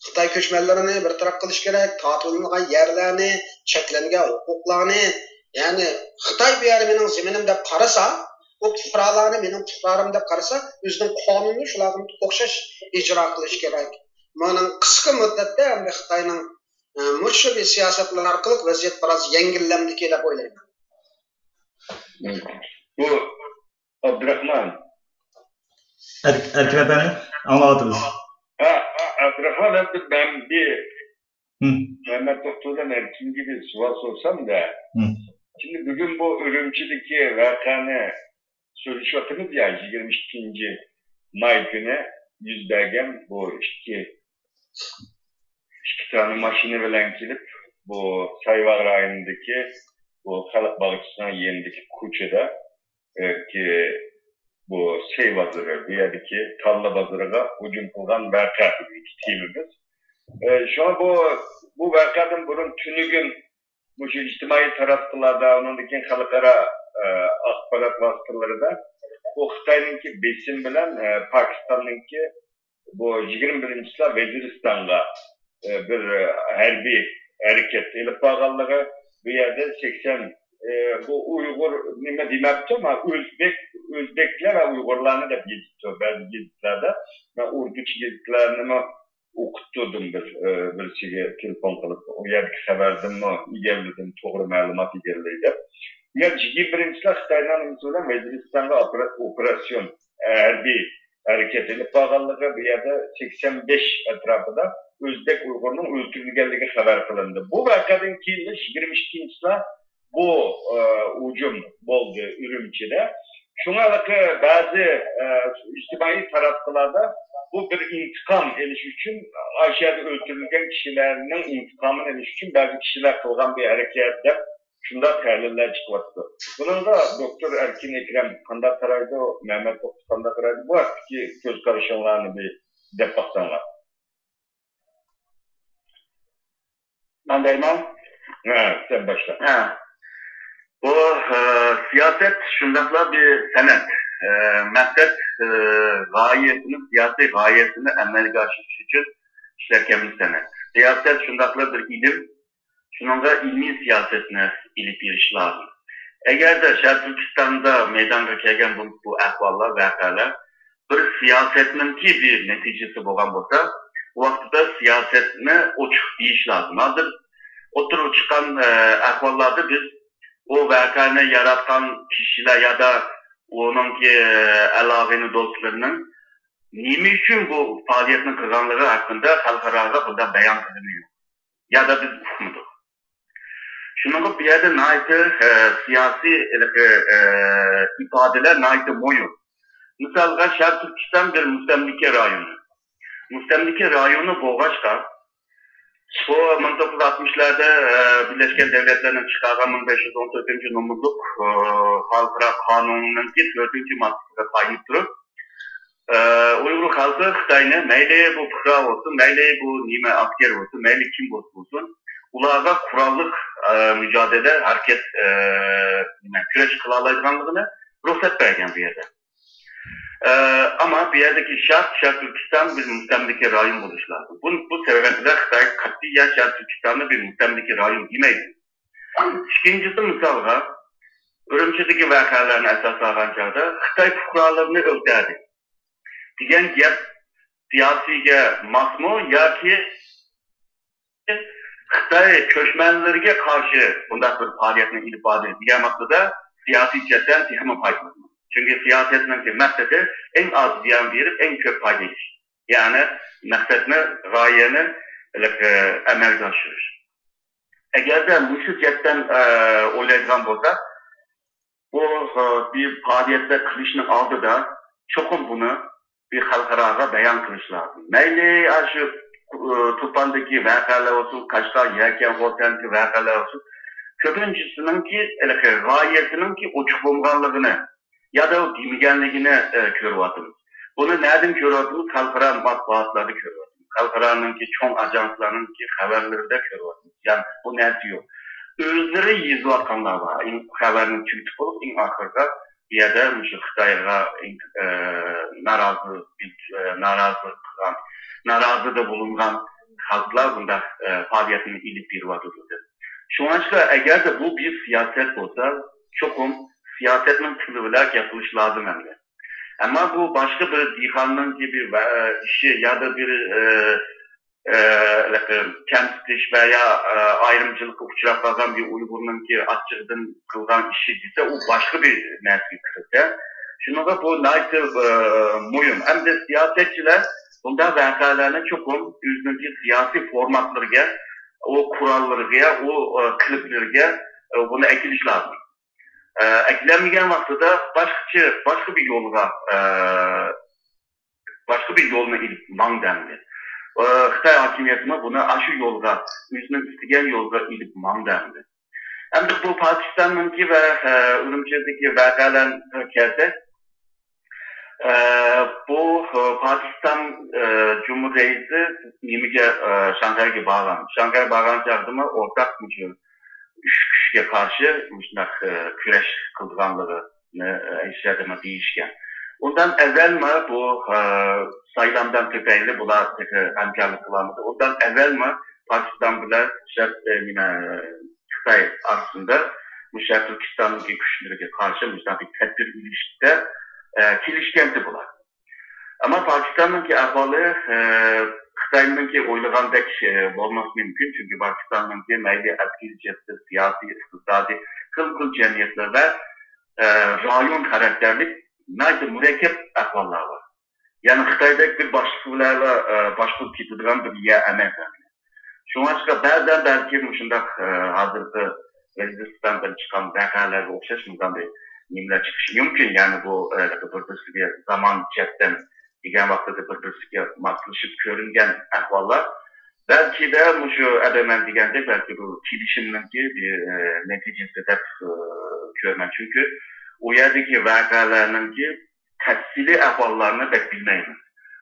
Xitoy ko'chmanlarini bir taraf qilish kerak, tortilgan yerlarni, cheklangan huquqlarni, ya'ni Xitoy bu yer mening zeminim deb qarasa, u fuqarolarni mening fuqarom deb qarasa, o'zining qonunini shularga o'xshash ijro qilish kerak. Mana qisqa muddatda endi Xitoyning mushu bir siyosatlar orqali vaziyat biroz yengillandiki deb o'ylayman. Bu Abdurrahman. Erkin efendim, anladınız. Abdurrahman ben bir Mehmet Doktor'dan erkinci bir sual sorsam da şimdi bugün bu Ürümçideki vakanı söyleşiyordunuz ya 22. May günü yüz bergen bu iki tane maşini bilen gelip bu Sayvar rayonundaki bu Halk Balıkçısı'na yerindeki Kuça'da ki bu şey bazırı, bir yerdeki tarla bazırıga hücum kılgan vaka iki timimiz. Şu an bu vakadan bunun tünügün bu içtimai taraflarda, onundaki halkara akbarat vasıtaları da bu Xitay'ınki besin bilen Pakistan'ınki bu 21. sıra Veziristan'la bir harbi hareket elip bağallığı bir yerde 80 bu Uygur nime demekti ama Özbekler ve Uygurlarını da gezitiyor bazı gezitlerde. Ben Urduç gezitlerini okutturdum bir şeye telefon kılıp o yerdeki haberdim mi, ilerledim, doğru malumat ilerleydi. Yani 21. sıra Xitay'dan mesela Veziristan'da operasyon harbi hareket edip bağallığı bir yerde 85 etrafında Özbek Uygur'un öldürülgenliği haber kılındı. Bu vakadan keyin 22. sıra bu hücum oldu Ürümçi'de. Şuna bazı içtimai taraflarda bu bir intikam eliş için aşağıda öldürülgen kişilerinin intikamını eliş için bazı kişiler kılgan bir harekette şunda terliler çıkmıştı. Bunun da Doktor Erkin Ekrem Kanda Karay'da, Mehmet Doktor Kanda Karay'da bu hakkı göz karışımlarını bir defaksanlar. Ben Derman. Sen başla. Bu siyaset şundakla bir senet. Məqsəd gayesini, siyasi gayesini əmələ aşırış için işlerken bir senet. Siyaset şundakla bir ilim, şununla ilmi siyasetini ilip giriş lazım. Eğer de Şərq Türkistan'da meydana kelgan bu ahvallar, vakalar bir siyasetinin ki bir neticesi olan olsa, bu vaxtda siyasetini oçuq deyiş lazım. Hazır oturup çıkan ahvallarda biz o vakayını yaratan kişiler ya da onunki alağını dostlarının nimi için bu faaliyetin kırganlığı hakkında halkaraga burada beyan kılınıyor. Ya da biz uçmuduk. Şunun bir yerde naiti siyasi ifadeler naiti moyu. Mesela Şark Türkistan bir müstemlike rayonu. Müstemlike rayonu Boğaç'ta bu 1960'larda Birleşken Devletler'in çıkargan 1514. numurluk halkara kanununun 4. maddesine tayin durup Uygur halkı Xitay'ını meyli bu fıkra olsun, meyli bu nime asker olsun, meyli kim olsun, ularga kurallık mücadele, hareket, küreş kılalaydıganlığını ruhsat bergen bir yerde. Ama bir yerdeki Şark Türkistan bir müstemlike rayon buluş lazım. Bu sebeple Xitay katiyen Şark Türkistan'ı bir müstemlike rayon demeydi. İkincisi misalga, Ürümçideki vakalarını esas alan çağda Xitay fukralarını öldürdü. Diyen gap siyasiye masmu ya ki Xitay köşmenlerine karşı bundan bir faaliyetini ifade diyen maksada siyasi cidden tihmi paylaşma. Çünkü siyasetin maksatı en az ziyan verip en çok paylaş. Yani maksatını, gayeni amelga aşırır. Eğer de müşrik cidden oylayacağım olsa bu bir faaliyette kılışının aldı da çokum bunu bir halkaraga beyan kılış lazım. Meyli şu Turpan'daki vakalar olsun, Kaşgar, Yerken, Hotel'deki vakalar olsun. Köpüncüsünün ki, gayesinin ki uçuk bulganlığını ya da o dimigenliğini körüvatımız. Bunu nereden körüvatımız? Halkara matbuatlarda körüvatımız. Halkaranın ki çoğun ajanslarının ki haberleri de körüvatımız. Yani bu ne diyor? Özleri yüzüvatkanlar var. Haberini tüytük olup, ahırda bir yerde Xitay'a narazı da bulungan halklar bunda faaliyetini ilip bir vadıdır. Şu an eğer de bu bir siyaset olsa çokum siyasetin tılıvıyla yapılış lazım hem de. Ama bu başka bir dihanın gibi işi ya da bir kemsitiş veya ayrımcılık uçuraklagan bir Uygur'un ki açıktan kılgan işi ise o başka bir nesli kırıkta. Şunu bu naiti muyum. Hem de siyasetçiler bunda vakalarına çokum yüzündeki siyasi formatlarına, o kurallarına, o kliplerine bunu ekiliş lazım. Eklenmeyen vakitte başka bir yoluna ilip man dendi. Xitay hakimiyetine buna aşı yolga, yüzünün isteyen yolga ilip man dendi. Hem de bu Pakistan'ınki ve Ürümçi'deki vakalan kelse bu Pakistan Cumhuriyeti nimige Şangay'a bağlanmış. Şangay bağlanmış yardımı ortak mıcı üç kişiye karşı küreş kıldıganlığını işledeme değişken. Ondan evvel mi bu sayılamdan tepeyli bular hemkarlık kılamıdır. Ondan evvel mi Pakistan bile Xitay arasında Şark Türkistan'daki güçlere karşı bir tedbir ilişkide kilişkenti bular. Ama Pakistan'daki ahvalı Xitay'ınki oylagandek olması mümkün. Çünkü Pakistan'ınki meyli etkileyecektir, siyasi, iktisadi, kıl cemiyetler ve rayon karakterlik mürekkep ahvallar var. Yani Xitay'daki bir başlıklarla başlık kitleyen bir yer emek. Şu an bazen belki hazırda Özbekistan'dan çıkan vakalarla okşaşımdan bir nimler çıkışı mümkün. Yani bu bir zaman cepten diğer vakitte bir matlaşıp görüngen ahvallar. Belki de şu edemen diyecek belki bu kilişimden bir neticesi de görmen. Çünkü o yerdeki vakalarının ki tefsili ahvallarını pek bilmeyiz.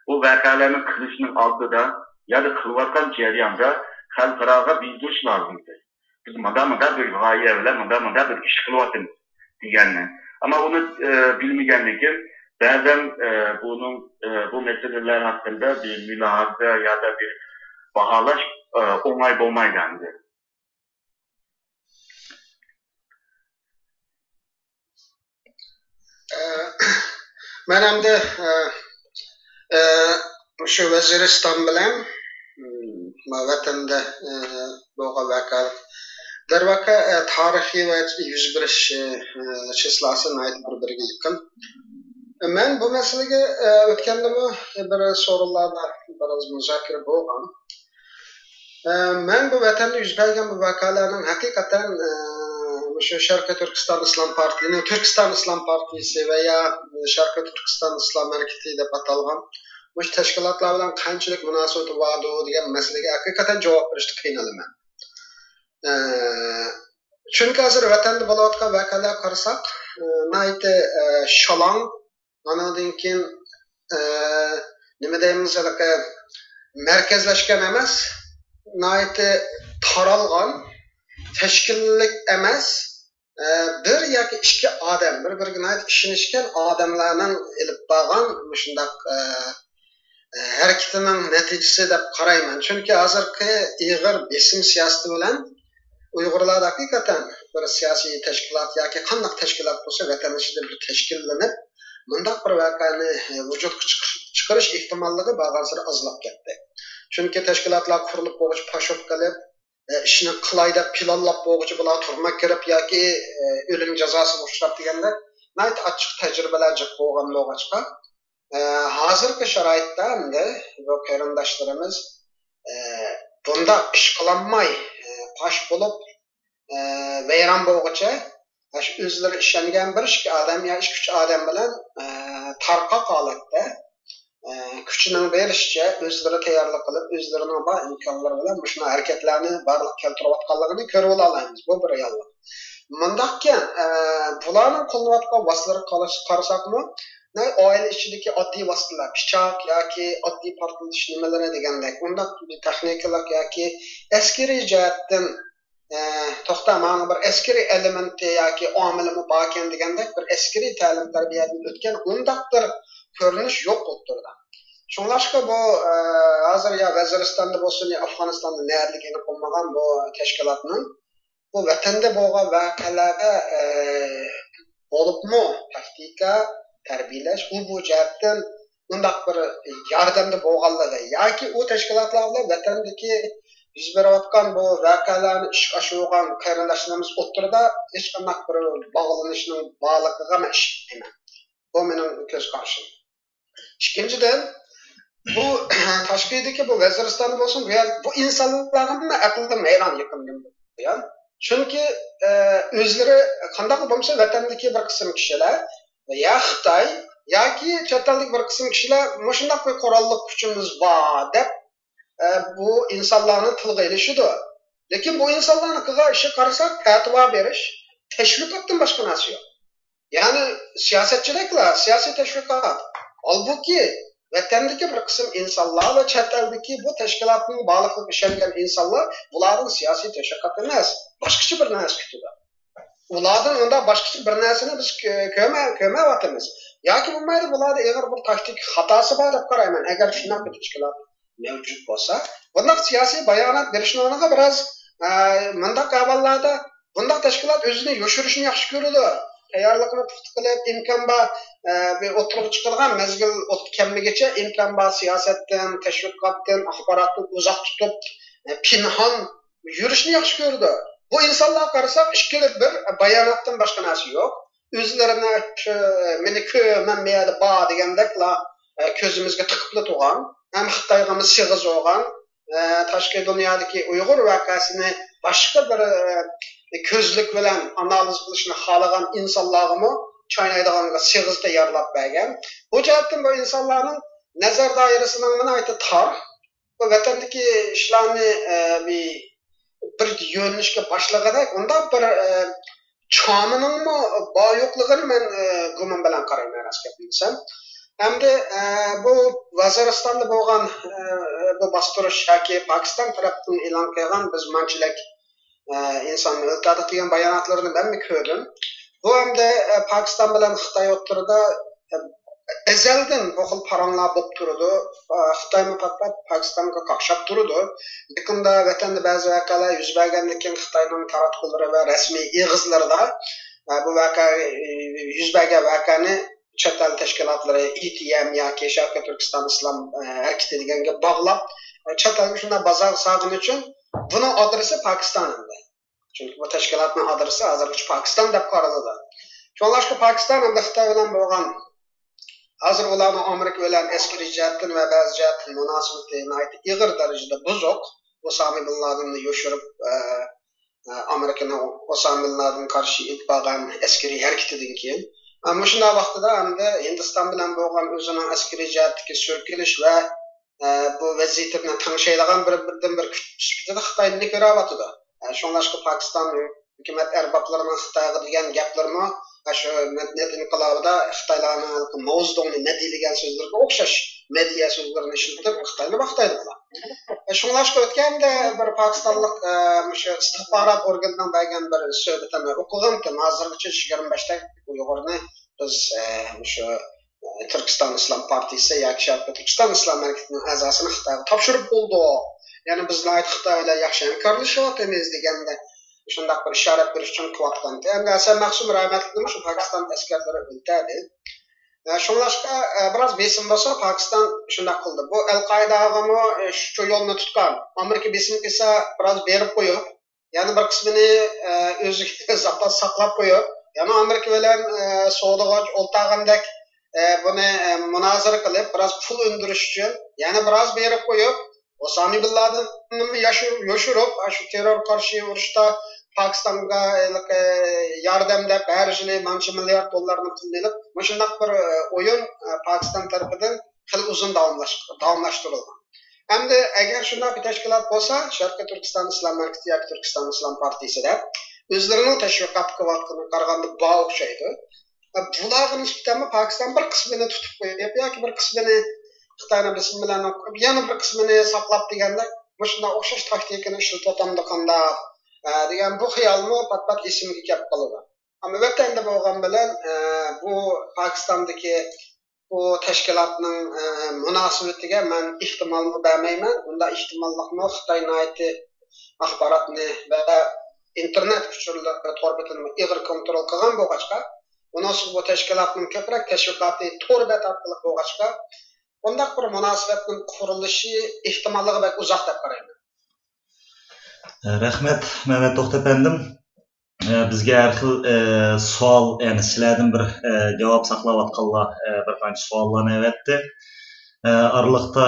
Bu vakaların kılışının altı da ya da kılvatkan cereyanda halkaraga bildiriş lazımdı. Biz mada bir gayeyle mada bir iş kılvatın diyenler. Ama onu bilmeyenlik bazen bu meseleler hakkında bir mülahaza ya da bir bahalaş onay bulmaydandı. Ben hem de şu Vaziristan bilen vatanda bo'lgan voqelik. Darvaqa tarixiy va yuz berish chislasi bir-biriga yaqin. Men bu masalaga o'tganda bir so'rovlarda biroz muzokara bo'lgan. Men bu vatanda yuz bergan bu voqealarning haqiqatan shu Sharqiy Turkiston Islom Partiyasining Turkiston Islom Partiyasi veya Sharqiy Turkiston Islom harakati deb atalgan bu tashkilotlar bilan qanchalik munosabati bordi degan masalaga haqiqatan javob berishga qiynalaman. Chunki hozir vatanda bo'layotgan voqealarga qarasak, nayte shalong, anadan keyin nima deymiz, markazlashgan emas, nayte taralgan, tashkillik emas, bir yoki ikki odam, bir-biriga ishonishgan odamlarning ilib borgan shunday harakatining natijasi deb qarayman. Chunki hozirgi ig'ir besim siyosati bilan Uyg'urlar haqiqatan bir siyosiy tashkilot yoki qanday tashkilot bo'lsa, vatan ichida bir tashkillanib, bunday bir voqeani vujudga chiqarish ehtimolligi ba'zan ozlab ketdi. Chunki tashkilotlar qurilib bo'lg'ich pashop qilib, ishni qilay deb planlab bo'lg'ich bular turmak kirib yoki o'lim jazosiga uchrab deganda, nayt ochiq tajribalar jiq bo'lgan bo'lg'achqa, hozirgi sharoitda endi bu qarindoshlarimiz bunda ish qilinmay pash bo'lib vayron bo'lg'icha o'zlari ishongan bir ikki odam yo 2-3 odam bilan tarqoq holatda kuchining berishicha o'zlari tayyorlik qilib o'zlarining bor imkonlari bilan shuna harakatlarni barliq keltirayotganligini ko'rib olamiz. Bu bir reallik. Mundaqkan bularning qo'llanayotgan vositalar qarasakmi, oila ichidagi oddiy vositalar, pichoq yoki oddiy portlatish nimalari degandek, undaq texnikalar yoki askariy jihatdan to'xtamani bir askariy elementi yoki omilimi bor ekan degandek bir askariy ta'lim tarbiyadan o'tgan undaq bir ko'rinish yo'q o'tirdi. Shunlashqa bu hozir ya Vaziristonda bo'lsin, ya Afg'onistonda nariligini qo'ymagan bu tashkilotning bu vatanda bo'lgan voqealarga bo'libmi taktika tarbiyalash bu jihatdan undaq bir yordamda bo'lganligi yoki u tashkilotlar bilan vatandagi yuz berayotgan bu voqealarni ishga oshirgan qarindoshlarimiz o'tirida hech qanday bir bog'lanishning borligiga emas. Bu mening ko'z qarashim. Ikkinchidan, bu Toshkentdagi bu Vaziriston bo'lsin, bu insonlarning aqlida mayron yiqilgan. Chunki o'zlari qanday bo'lsa vatandagi bir qism kishilar ya Xitoy yoki chet ellik bir qism kishilar shunday bir qurolli kuchimiz bor deb bu insonlarni tilga ilishidi. Lekin bu insonlarni ishi qarasak, e'tibor berish, tashviqotdan boshqa narsa yo'q. Ya'ni siyosatchiliklar, siyosiy tashviqot. Halbuki vatandagi bir qism insonlar va chet eldagi bu tashkilotning bog'liqligiga ishongan insonlar bularning siyosiy tashviqot emas, boshqacha bir narsa kutadi. Ulardan unda boshqacha bir narsani biz ko'mayapmiz. Yoki bo'lmaydi, bularda ig'ir bir taktik xatosi bor deb qarayman. Agar shunday bir tashkilot mavjud bo'lsa, bunday siyosiy bayonot berishni o'rniga biroz mundaq avvallarda bunday tashkilot o'zini yoshirishni yaxshi ko'radi. Tayyorlikni puxta qilib, imkon bor o'tirib chiqilgan mezgil o'tganligicha imkon bor siyosatdan, tashviqotdan, axborotdan uzoq tutib, pinhon yurishni yaxshi ko'rdi. Bu insonlar qarasak, ishkilib bir bayonotdan boshqa narsa yo'q. O'zlarini meni ko'manmayadi bor degandekla ko'zimizga tiqib turgan, ham Xitoyga sig'iz olgan, tashqi dunyodagi Uyg'ur voqeasini boshqa bir ko'zlik bilan analiz qilishni xohlagan insonlarni choynaydiganga sig'iz tayyorlab bergan. Bu jihatdan bu insonlarning nazar doirasining nihoyatda tor, bu vatandagi ishlarni bir yo'nalishga boshlagandek, unda bir chominingmi bor yo'qligini men gumon bilan qarayman rasman. Hamda bu Vaziristonda bo'lgan bu bostirish yoki Pokiston tarafidan e'lon qilgan biz manchilik insonni o'ldirdi degan bayonotlarni men ko'rdim. Bu hamda Pokiston bilan Xitoy o'rtasida ezelden bu xil paranglar bo'lib turdi. Xitoy faqat Pokistonga qaqshab turdi. Yakında vatanda ba'zi voqealar yuz bergandan keyin Xitoyning taratqullari va rasmiy ig'izlarida bu voqea yuz bergan voqeani chet el tashkilotlari ETM yoki Sharqiy Turkiston Islom harakati deganga bog'lab chet elga shunday bozor sog'in uchun buni adresi Pokistonda. Chunki bu tashkilotning adresi hozirgacha Pokiston deb qaraladi. Shunlashqa Pokiston hamda Xitoy bilan bo'lgan hozir ularning Amerika bilan askariy jihatdan va ba'zi jihatdan munosabati ig'ir darajada buzuq. Osama bin Ladenni yoshirib Amerikaning Osama bin Ladenga qarshi ilk bo'lgan askariy harakatidan keyin ammo shunday vaqtida hamda Hindiston bilan bo'lgan o'zining askariy jihatdagi so'kilish va bu vaziyatni tanishaydigan bir kuch sifatida Xitoyni ko'ryapti. Shunlashqa Pokiston hukumat arboblarining Xitoyga degan gaplarni shu mehnat inqilobida Xitoylarning mavzudoni mediya degan so'zlarga o'xshash mediya so'zlarini ishlatib Xitoyni maqtaydilar. Shunlashqa o'tganda bir pokistonlik o'sha istixborot organidan bergan bir suhbatini o'qigandim. Hozirgacha 25 ta Uyg'urni biz o'sha Turkiston Islom partiyasi yoki Turkiston Islom harakatining a'zosini Xitoyga topshirib bo'ldi. Ya'ni bizlar Xitoy bilan yaxshi hamkorlashyapmiz deganda shunday bir ishorat berish uchun qilyapti. Endi Hasan Maqsum rahmatli shu Pokiston askarlari o'ldirdi. Shunlashqa biroz besim bo'lsa Pokiston shunday qildi. Bu Al-Qoidagami shu yo'lni tutgan. Amerika besim qilsa biroz berib qo'yib, yana bir qismini o'ziga saqlab qo'yib, yana Amerika bilan savdoga o'ltagandek buni munozara qilib, biroz pul undirish uchun yana biroz berib qo'yib, Osama bin Ladenni yoshirib, shu terror qarshi urushda Pokistonga yordam deb har yili mancha milliard dollarni pullanib, shunday bir o'yin Pokiston tarafidan xil uzun davomlashtirilgan. Endi agar shunday bir tashkilot bo'lsa, Sharqiy Turkiston Islom harakati yoki Turkiston Islom partiyasida o'zlarining tashviqot qilayotgani qaraganda bu o'xshaydi. Bularning nisbatan Pokiston bir qismini tutib qo'yib yoki bir qismini Xitoyning bismi bilan yana bir qismini saqlab deganda shunday o'xshash taktikani ishlatyapti qanda degan bu xiyolni pat esimga kelib qoladi. Ammo vatanda bo'lgan bilan bu Pokistondagi bu tashkilotning munosabatiga men ehtimolni bermayman. Unda ehtimollikni Xitoyning axborotni va internet kuchlari torbetini ig'ir kontrol qilgan bo'lg'achqa, munosib bu tashkilotning ko'proq tashviqoti to'rbat orqali bo'lg'achqa bunday bir munosabatning qurilishi ehtimolliga bak uzoq deb qarayman. Rahmat Mehmet To'xtapandim. Bizga har xil savol, ya'ni sizlardan bir javob saqlayotganlar bir qancha savollarni avatdi. Aralıqda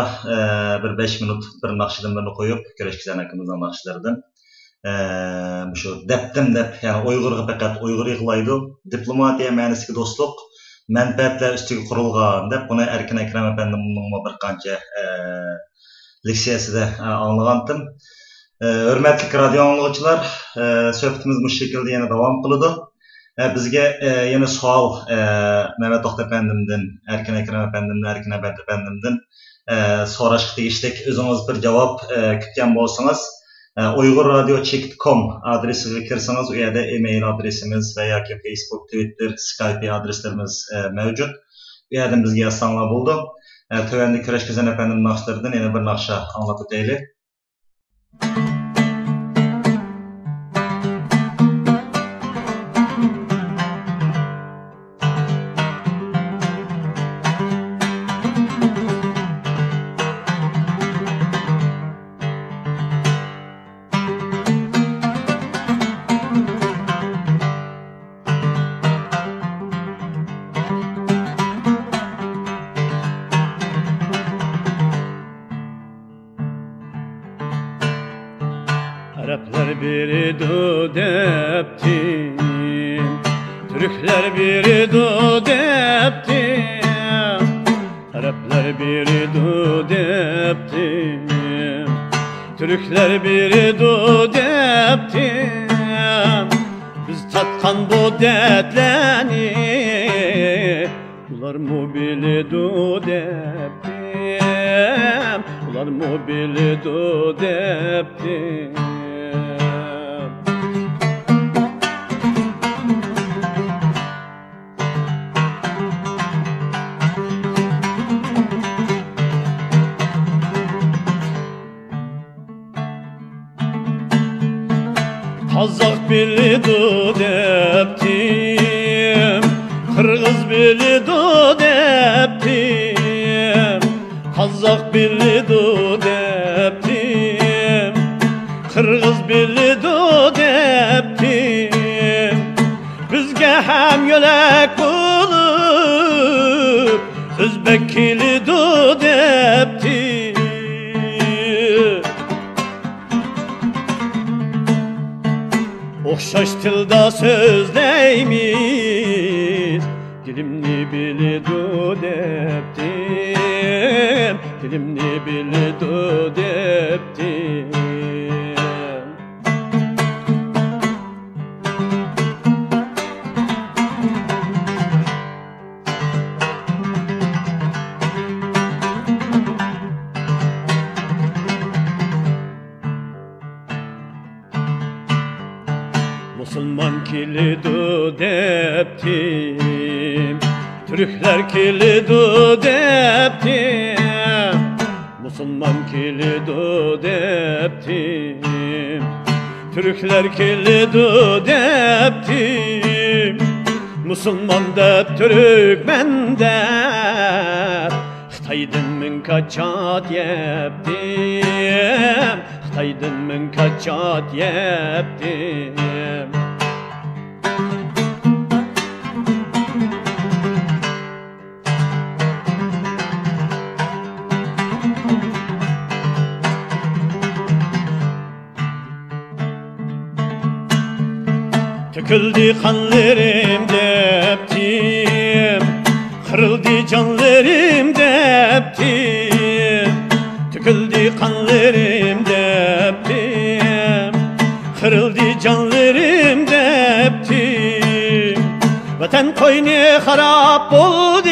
bir 5 minut bir naqshidan birini qo'yib, Kurashkizan akamizning naqshlaridan shu deptim deb, ya'ni Uyg'urga faqat Uyg'ur yig'laydi, diplomatiya ma'nosiga do'stlik, manfaatlar ustiga qurilgan deb buni Erkin Akram efendimning bir qancha leksiyasida anglagandim. Hürmetli radyo anlıqçılar, söhbetimiz bu şekilde yine devam kılıdı. Bizge yine sual Mehmet To'xtapandimdan, Erkin Akram efendimdan, Erkin Abad efendimdan so'rashga tegishlik o'zingiz bir javob kutgan bo'lsangiz, uyg'urradio.com adresiga kirsangiz, u yerda email adresimiz va yoki Facebook, Twitter, Skype adreslarimiz mavjud. Bu yerdan bizga yozsanglar bo'ldi. Tövəndə Kurashkizan efendim naqshlaridan yana bir naqsha anlatib o'taylik. Araplar biri du depti, Türkler biri du depti, Araplar biri du depti, Türkler biri du depti. Biz tatkan bu dertlerini, ular mobili du depti, ular mobili du depti. Kazak bilidu deptim, Kırgız bilidu deptim, Kazak bilidu deptim, özbek kilidu depti. Oxşaş tilda sözleymiz, dilimni bilidu deptim, dilimni bilidu deptim. Müslüman kilidu deptim, Türkler kilidu deptim. Müslüman kilidu deptim, Türkler kilidu deptim. Müslüman dep, Türkmen dep, Xitaydan min kaçat yeptim, Xitaydan min kaçat yeptim. Töküldü kanlarım deptim, kırıldı canlarım deptim. Töküldü kanlarım deptim, kırıldı canlarım deptim. Vatan koynu harap oldu,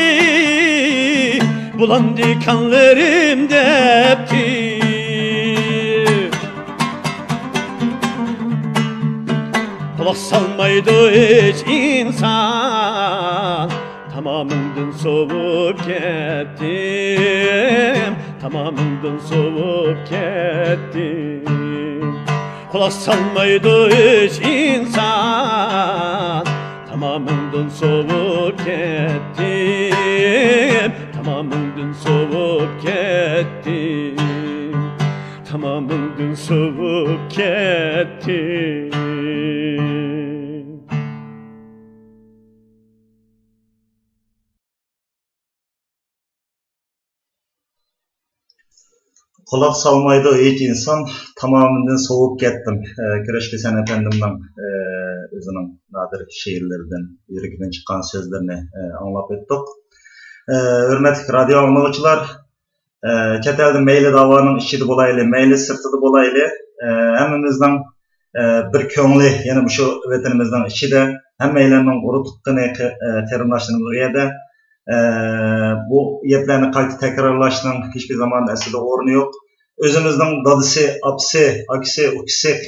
bulandı kanlarım deptim. Kulak salmaydı hiç insan, tamamından soğup kettim, tamamından soğup kettim. Kulak salmaydı hiç insan, tamamından soğup kettim, tamamından soğup kettim, tamamından soğup kettim. Kulak salmaydı hiç insan, tamamından soğuk kettim. Kireçli Sen Efendim'den özünün nadir şiirlerden, yüreğinden çıkan sözlerini anlap ettik. Hürmetli radyo anlayıcılar, chet elden meyli davanın içi bolaylı, meyli sırtı bolaylı, hemmimizden bir köngli, yani bu şu vatanımızdan içi de, hemmeylerinin uru tutkını terimlaştığımız uyada, bu yeplerini kayıt tekrarlaştığının hiçbir zaman aslında ornu yok. Özümüzden dadısı, apsi, aksi, ukisi,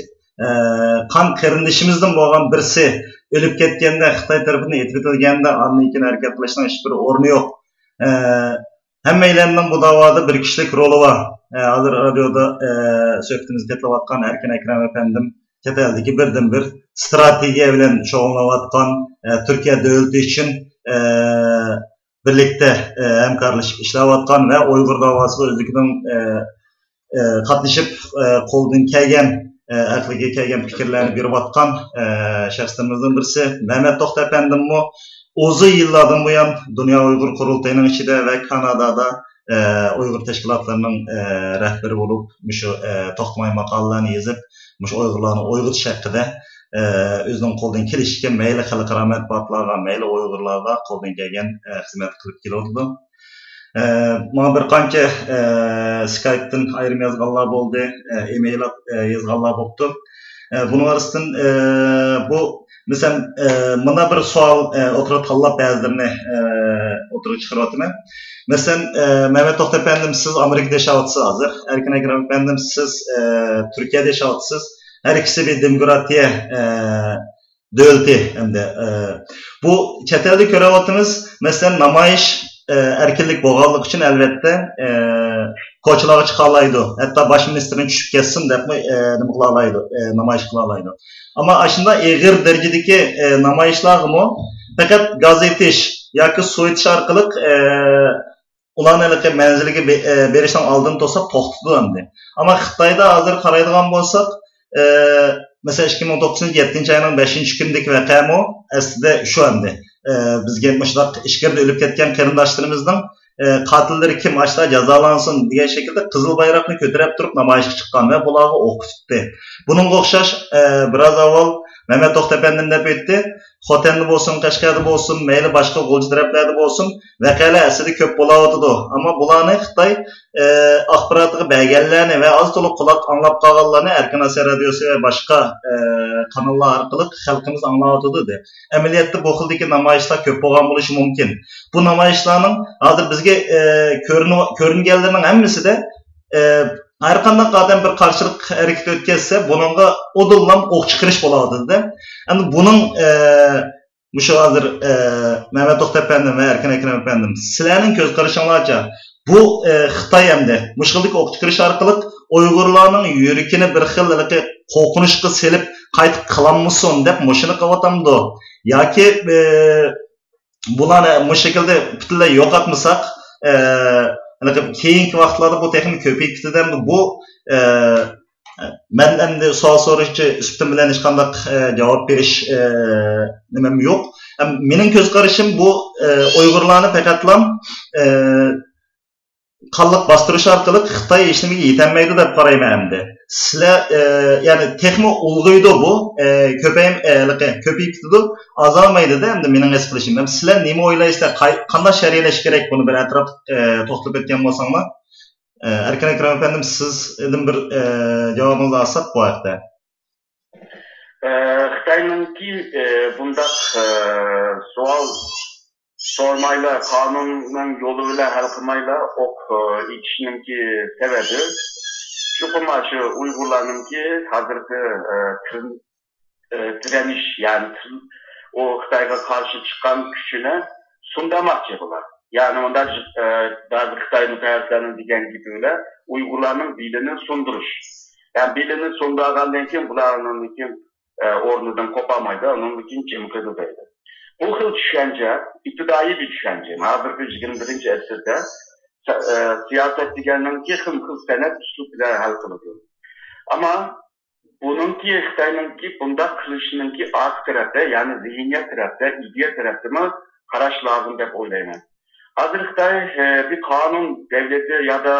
kan kardeşimizden boğan birisi ölüp ketgende, Xitay tarafından etip edilgende anlayıken hareketleştiğinin hiçbir ornu yok. Hemmeylerinin bu davada bir kişilik rolü var. Hazır radyoda söktüğümüz ketlavatkan Erkin Ekrem Efendim, keteldeki birden bir stratejiye bilen çoğunlavatkan Türkiye devleti için birlikte hemkarlaşıp işlevatkan ve Uygur davası özlükünün katlaşıp koldan kelgen, aklıga kelgen fikirlerini bir vatkan şahslarımızdan birisi Mehmet Toxta Efendim mi? Uzun yıllardan bu yan Dünya Uygur Kurultayı'nın içinde ve Kanada'da Uygur teşkilatlarının rehberi olup şu Toxtmay makallarını yazıp Uygurlarını Uygur şeklinde özünün koldan kelişken meyli xalqara matbuatlarga, meyli Uygurlarga koldan kelgen xizmat qilib keldi. Mana bir qancha Skype'dan ayrim yazganlar bo'ldi, email yazganlar bo'ldi. Bunun arasından bu mesela bana bir sual oturup tanlap ba'zilerini oturup çıkartıyorum. Mesela Mehmet Toxta Efendim siz Amerika'da yaşayacaksınız hazır. Erkin Ekrem Efendim siz Türkiye'de yaşayacaksınız. Her ikisi bir demokratiye devleti hem de. Bu çetelde görevatımız mesela namayış erkinlik boğallık için elbette koçlara çıkarlaydı. Hatta baş ministerin düşüp kessin de namayış kılalaydı. Ama aslında eğer derecedeki namayışlar mı? Fakat gazetiş yakı soyut şarkılık ulanılık menziligi berişten aldığını olsa toxtudu. Ama Xitayda hazır qaraydigan bolsak, mesela 2009-7 ayının 5. gündeki vakam o aslında şu anda bizge muşlaq işgirde ölüp ketken qarindoshlarımızdan qatilleri kim açsa cazalansın degan şekilde qizil bayroqni ko'tarib turib namoyishga chiqqan va bularga o'q tutdi. Bununga o'xshash biroz avval Mehmet To'xtapandim deb o'tdi. Xotanli bo'lsin, Qashqarda bo'lsin, mayli boshqa g'olchi taraflarda bo'lsin, voqealar aslida ko'p bo'layotdi. Ammo bularni Xitoy axborotiga berganlarni va oz to'liq quloq anglab qolganlarni Erkin Asiya radiosi va boshqa kanallar orqali xalqimiz anglayotdi. Amaliyotda bu xildagi namoyishlar ko'p bo'lgan bo'lishi mumkin. Bu namoyishlarning hozir bizga ko'ringanlarning hammasida her qanday adam bir qarşılık hareket ötkazsa, bununla odullam o'q chiqarish bo'ladi. Endi buning mushu hozir Mehmet To'xtapandim va Erkin Akramovpandim, sizlarning ko'z qarashinglarcha bu Xitoy hamda mushqillik o'q chiqarish orqali Uyg'urlarning yuragini bir xil qo'rqinishga selib qaytib qilammisin deb mushuni qilayotamdi yoki bularni bu shaklda butunlay yo'qotmasak keyingi vaqtlarda bu texnik ko'payib ketadi. Bu men endi savol so'rashchi üstim bilan hech qanday javob berish nimam yo'q. Mening ko'z qarashim bu Uyg'urlarni faqatlam qanliq bostirish orqali Xitoy hech nimaga yetolmaydi deb qarayman endi. Sizlar ya'ni texnik ulg'aydi bu, ko'payib ketadi, azalmaydi-da endi mening his qilishim. Sizlar nima o'ylaysizlar? Qanday sharhlash kerak buni bir atrof to'xtab o'tgan bo'lsanglar? Erkin Akramovpandim, sizdan bir javobingizni olsak bu haqda. Xitoyningki bundaq savol sormayla, kanunun yoluyla hal kılmayla ok içişinki sebebi şu kumaşı Uygurlarınki hazırki direniş yani o Xitayga karşı çıkan güçüne sundamakçı bular. Yani onda bazı Xitay müteahhitlerinin diyen gibi öyle Uygurların dilini sunduruş. Yani dilini sundurgandan keyin bularning ornudan kopamaydı, onun için çemkideydi. Bu xil düşünce, iktidai bir düşünce. Hazırki 21. asırda siyaset deganki xil sanat uslub bilan hal qiladi. Ama bununki Xitoyningki bunda qilishninki aq tarafda, ya'ni zihniyat tarafda, ideya tarafda mı qarash lozim deb o'ylayman. Hozir Xitoy bir qonun devleti ya da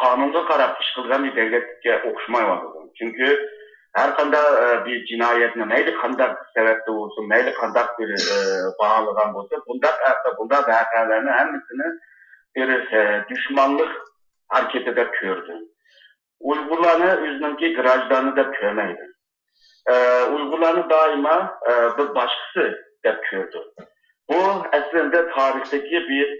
qonunga qarab ish qilgan bir davlatga o'xshamayapti. Çünkü her kanda bir cinayetine meyli kandak sebepte olsun, meyli kandak bir bağlıgan olsun, bunda vakalarını hemsini bir düşmanlık hareketi de gördü. Uygurlarını üzününki grajlarını da görmeydi. Uygurlarını daima bir başkası da gördü. Bu aslında tarihteki bir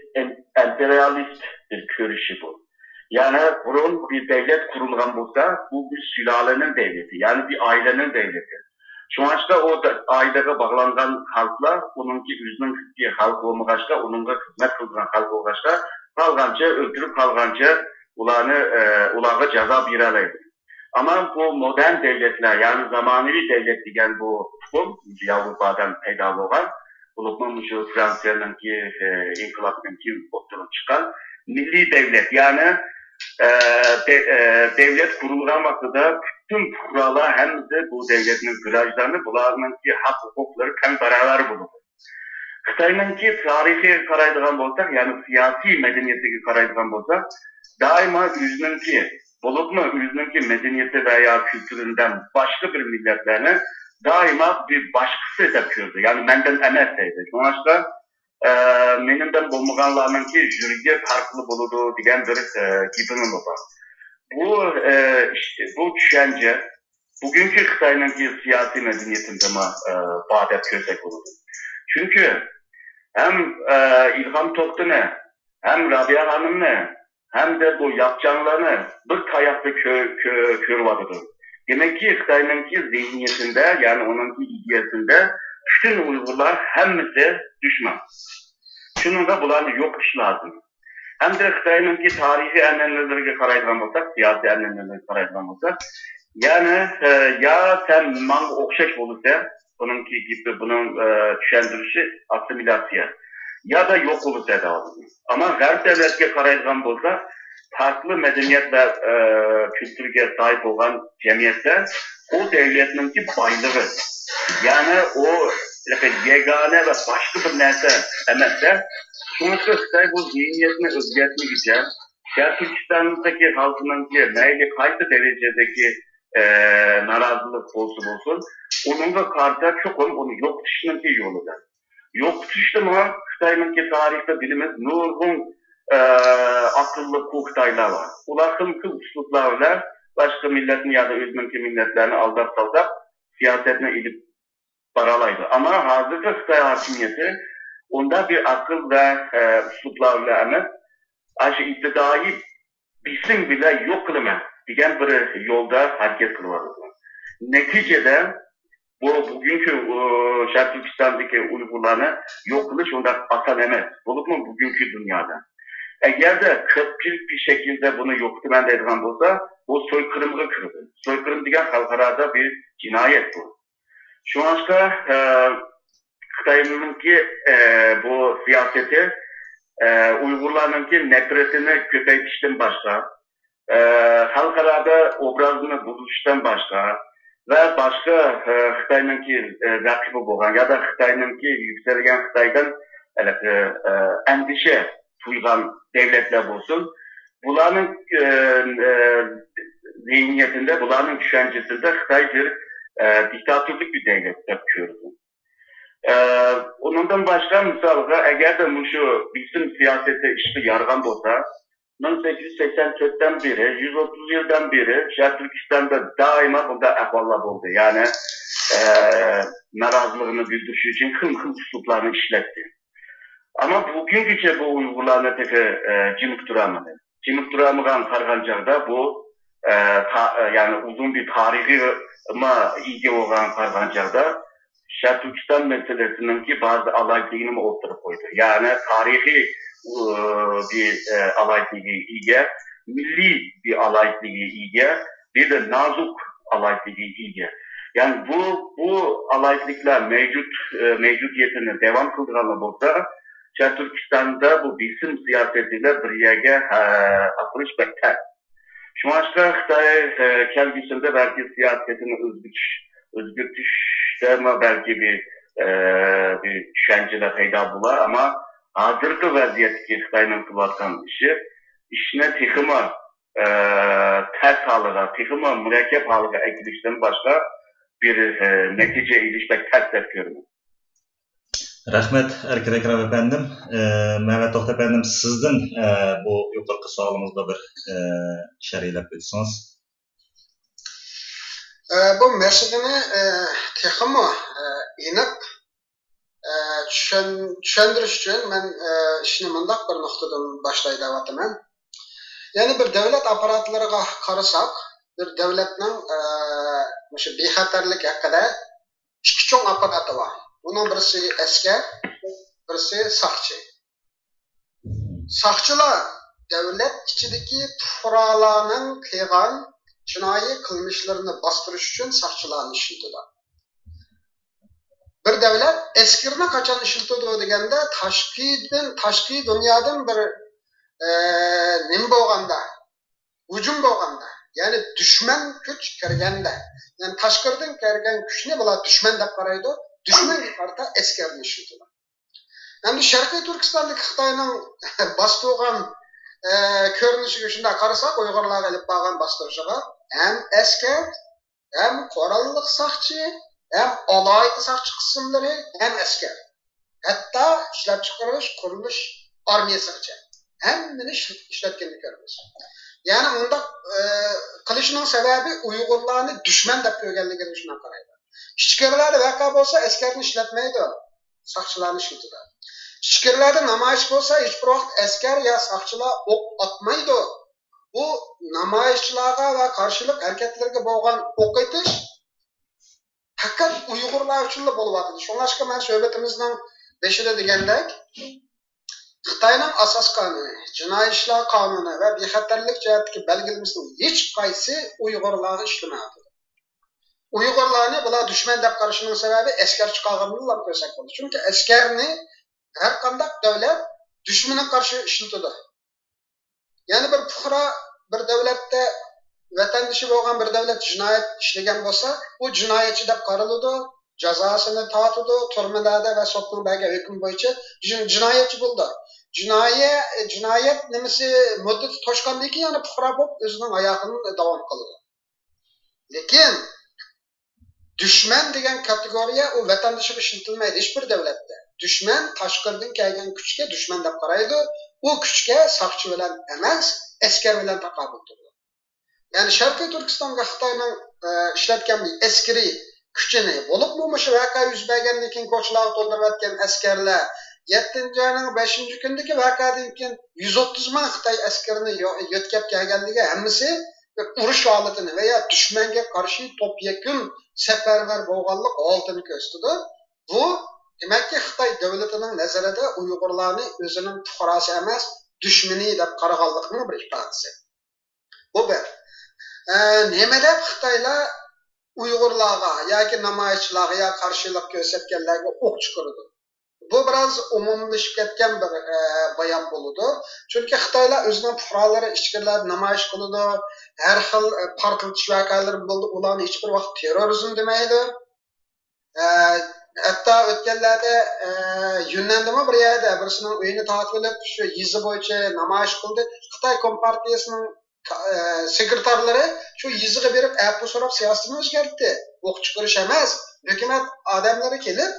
emperyalist bir görüşü bu. Yani bunun bir devlet kurulgan olsa bu bir sülalenin devleti, yani bir ailenin devleti. Şu ançta o aileye bağlanan halklar, onunki üzününki halk olmağaçta, onunla hizmet kılgan halk olmağaçta, kalganca, öldürüp kalganca ulağı ceza biraleydi. Ama bu modern devletler, yani zamanevi devlet diyen bu hukum, Avrupa'dan peyda olan, bulunmuş Fransa'nınki, inkılapınınki oturup çıkan milli devlet, yani devlet kurulgan vaxtıda bütün kurallar hem de bu devletin grajlarını, bunlarınki hak hukukları kan beraber bulunur. Xitoyningki tarihi qaraydigan bo'lsak, yani siyasi medeniyetiga qaraydigan bo'lsak, daima o'zininki medeniyeti veya kültüründen başka bir milletlerini daima bir başkası deb ko'rdi. Yani menden emas deydi. Sonuçta menimden bo'lmaganlarninki yuragi farklı buludu degan bir gapim var. Bu düşünce bugünkü Xitoyningki siyasi medeniyetinde bağdat ko'rsak bo'ladi. Çünkü hem İlham To'xtini, hem Rabia Hanım'ni, hem de bu yapacaklarını bir tayakta körüvadıdır. Demek ki Xitoyningki zihniyetinde, yani onunki ideyasında bütün Uygurlar hemmisi düşman. Şunun da bularını yok iş lazım. Hem de Xitoyningki tarihi annelerine qaraydigan bo'lsak, siyasi annelerine qaraydigan bo'lsak, yani ya sen manga o'xshash bo'lsa, bununki gibi bunun düşündürüşü asimilasyon ya da yok bo'lsa da ama G'arb devletga qaraydigan bo'lsa, farklı medeniyet ve kültürge sahip olan cemiyetler o devletinki baylığı. Yani o yegane ve başka bir nerse emekler. Sonuçta Xitay bu zihniyetini özgürtmek için Türkistan'daki halkının ki neyli kaydı derecedeki narazılık olsun onunla karşı çok onu yok dışının ki yoluda. Yok dışta mı Xitay'ın ki tarihte bilimiz nurgun akıllı Xitaylar var. Ulaşım kıl usluplarla başka milletin ya da özünki milletlerini aldap siyasetine ilip paralaydı. Ama hazırda Xitay hakimiyeti onda bir akıl ve usluplarla emek aşı iktidayı bilsin bile yok kılma diyen bir yolda hareket kılıyordu. Neticede bugünkü Şarkı Türkistan'daki Uygurlarını yok kılış onda asal emez. Bulup mu bugünkü dünyada? Eğer de kırpçılık bir şekilde bunu yok kılman dediğim olsa bu soykırımı kırdı. Soykırım diyen halkarada bir cinayet bu. Şu anda Xitay'ınki bu siyaseti Uygurlarınki nefretini köpeytişten başka, halkarada obrazını bozuştan başka ve başka Xitay'ınki rakibi olan ya da Xitay'ınki yükselen Xitay'dan endişe duygan devletler olsun. Bunların zihniyetinde, bunların düşüncesinde Xitay bir diktatörlük bir devlet yapıyordu. Ondan başka misalga eğer de şu bizim siyasete işte yargan olsa 1884'ten beri, 130 yıldan beri Şarkı Türkistan'da daima bunda ahvallar oldu. Yani narazılığını bildirişi için hım usluplarını işletti. Ama bugünkü bu Uygurlarına tekrar cimik duramadı. Cimik duramadan kargancada bu yani uzun bir tarihi ama ilgi olan kargancada Şarkı Türkistan meselesinin ki bazı alaylığını ortaya koydu. Yani tarihi bir alaylığı ilgi, milli bir alaylığı ilgi, bir de nazuk alaylığı ilgi. Yani bu alaylıklar mevcudiyetini devam kıldıranlar olsa Şarkı Türkistan'da bu bilsim siyasetiyle bir yere atılış bekler. Şu anda Xitay kendisinde belki siyasetini özgürtüşte belki bir düşünceler peyda bular ama hazırki vaziyetteki Xitay'ın kılatkan işine tıkıma ters halıga, tıkıma mürekkep halıga ekilişten başka bir netice ilişmek ters yapıyorum. Rahmet Erkin Ekrem efendim. Mehmet Toht efendim sizden bu yukarı sualımızda bir şerhiyle bilsiniz. Bu meseleni texmi inip düşündürüş için ben işini mundaq bir noktadan başlayıp yani bir devlet aparatlarına qarasak, bir devletning şu bexatarlik haqida ikki cho'ng aparatı var. Bunun birisi asker, birisi saqchi. Saqchilar devlet ichidagi fuqarolarning qilgan jinoiy qilmishlarini bostirish uchun saqchilarni ishlatadi. Bir devlet askarni qachon ishlatadi deganda tashqi dunyodan bir nima bo'lganda, hujum bo'lganda, ya'ni dushman kuch kirganda, ya'ni tashqaridan kelgan kuchni bular dushman deb qaraydi. Düşmanga qarta askarni ishlatadi. Endi Sharqiy Turkistondagi Xitoyning bostirgan ko'rinishiga shunday qarasak, Uyg'urlarga olib borgan bostirishiga ham askar, ham qurolli saqchi, ham alayda saqchi qismlari, ham askar. Hatto ishlab chiqarish, qurilish armiyasigacha hammani ishlatganini ko'ramiz. Ya'ni unda qilishning sababi Uyg'urlarni dushman deb ko'rganligini shundan qaraydi. İçkirlerde vaka olsa askerini işletmeydi. Sakçılarını işletirdi. İçkirlerde namayış olsa hiçbir vakit asker ya sakçılar ok atmaydı. Bu namayışçılara ve karşılık hareketlerine boğan ok etiş fakat Uygurlar için de buluvadı. Şunun aşkı ben söhbetimizden beşide degендek Xitayning asas kanunu, jinoiy ishlar kanunu ve bexatarlik jihatdagi belgilemesinin hiç qaysi Uygurlarga işlemaydi. Uygurlarni bular dushman deb qarashining sababi askar chiqarganlar ko'rsak bo'ladi. Chunki askarni har qanday davlat dushmanga qarshi ishlatadi. Ya'ni bir fuqaro bir davlatda vatandoshi bo'lgan bir davlat jinoyat ishlagan bo'lsa, u jinoyatchi deb qaraladi. cazasını tatıdı, turmalarda ve sotun belge hüküm boyunca cinayetçi buldu. Cinayet nemesi müddeti toşkandı ki yani puhra bop özünün ayağının devam kıldı. Lekin düşman degan kategoriya o vatandaşa işletilmaydi hiçbir devlette. Düşman taşkırdan kelgan kuchga düşman deb qaraydi. O kuchga saqchi bilan emas, askar bilan taqobil turdi. Yani Sharqiy Turkistonga Xitoyning ishlatgan askariy kuchini bo'libmi o'sha voqea yuz bergandan keyin ko'chalarga to'ldirayotgan askarlar 7-ayning 5-kundagi voqeadan keyin 130 ming Xitoy askarini yetkazib kelganligi hammasi urush holatini veya düşmanga qarshi to'p-yakun safarbar bo'lganlik holatini ko'rsatdi. Bu demakki Xitoy davlatining nazarida Uyg'urlarni o'zining fuqarosi emas, dushmani deb qaraganlikning bir ifodasi. Bu bir. Nima deb Xitoylar Uyg'urlarga yoki namoyishchilarga qarshilik ko'rsatganlarga o'q chiqardi. Bu biraz umumlashib ketgan bir bayon bo'ldi. Chunki Xitoylar o'zining fuqarolari ichkirlab namoyish qildi, har xil portlatish voqealari bo'ldi. Ularni hech bir vaqt terrorizm demaydi. Hatta o'tganlarda Yunnandami bir yerda birisining uyini tatib olib, shu yizi bo'yicha namoyish qildi. Xitoy Kompartiyasining sekretarlari shu yiziga berib afv so'rab siyosatini o'zgartdi. O'q chiqarish emas, hukumat odamlari kelib,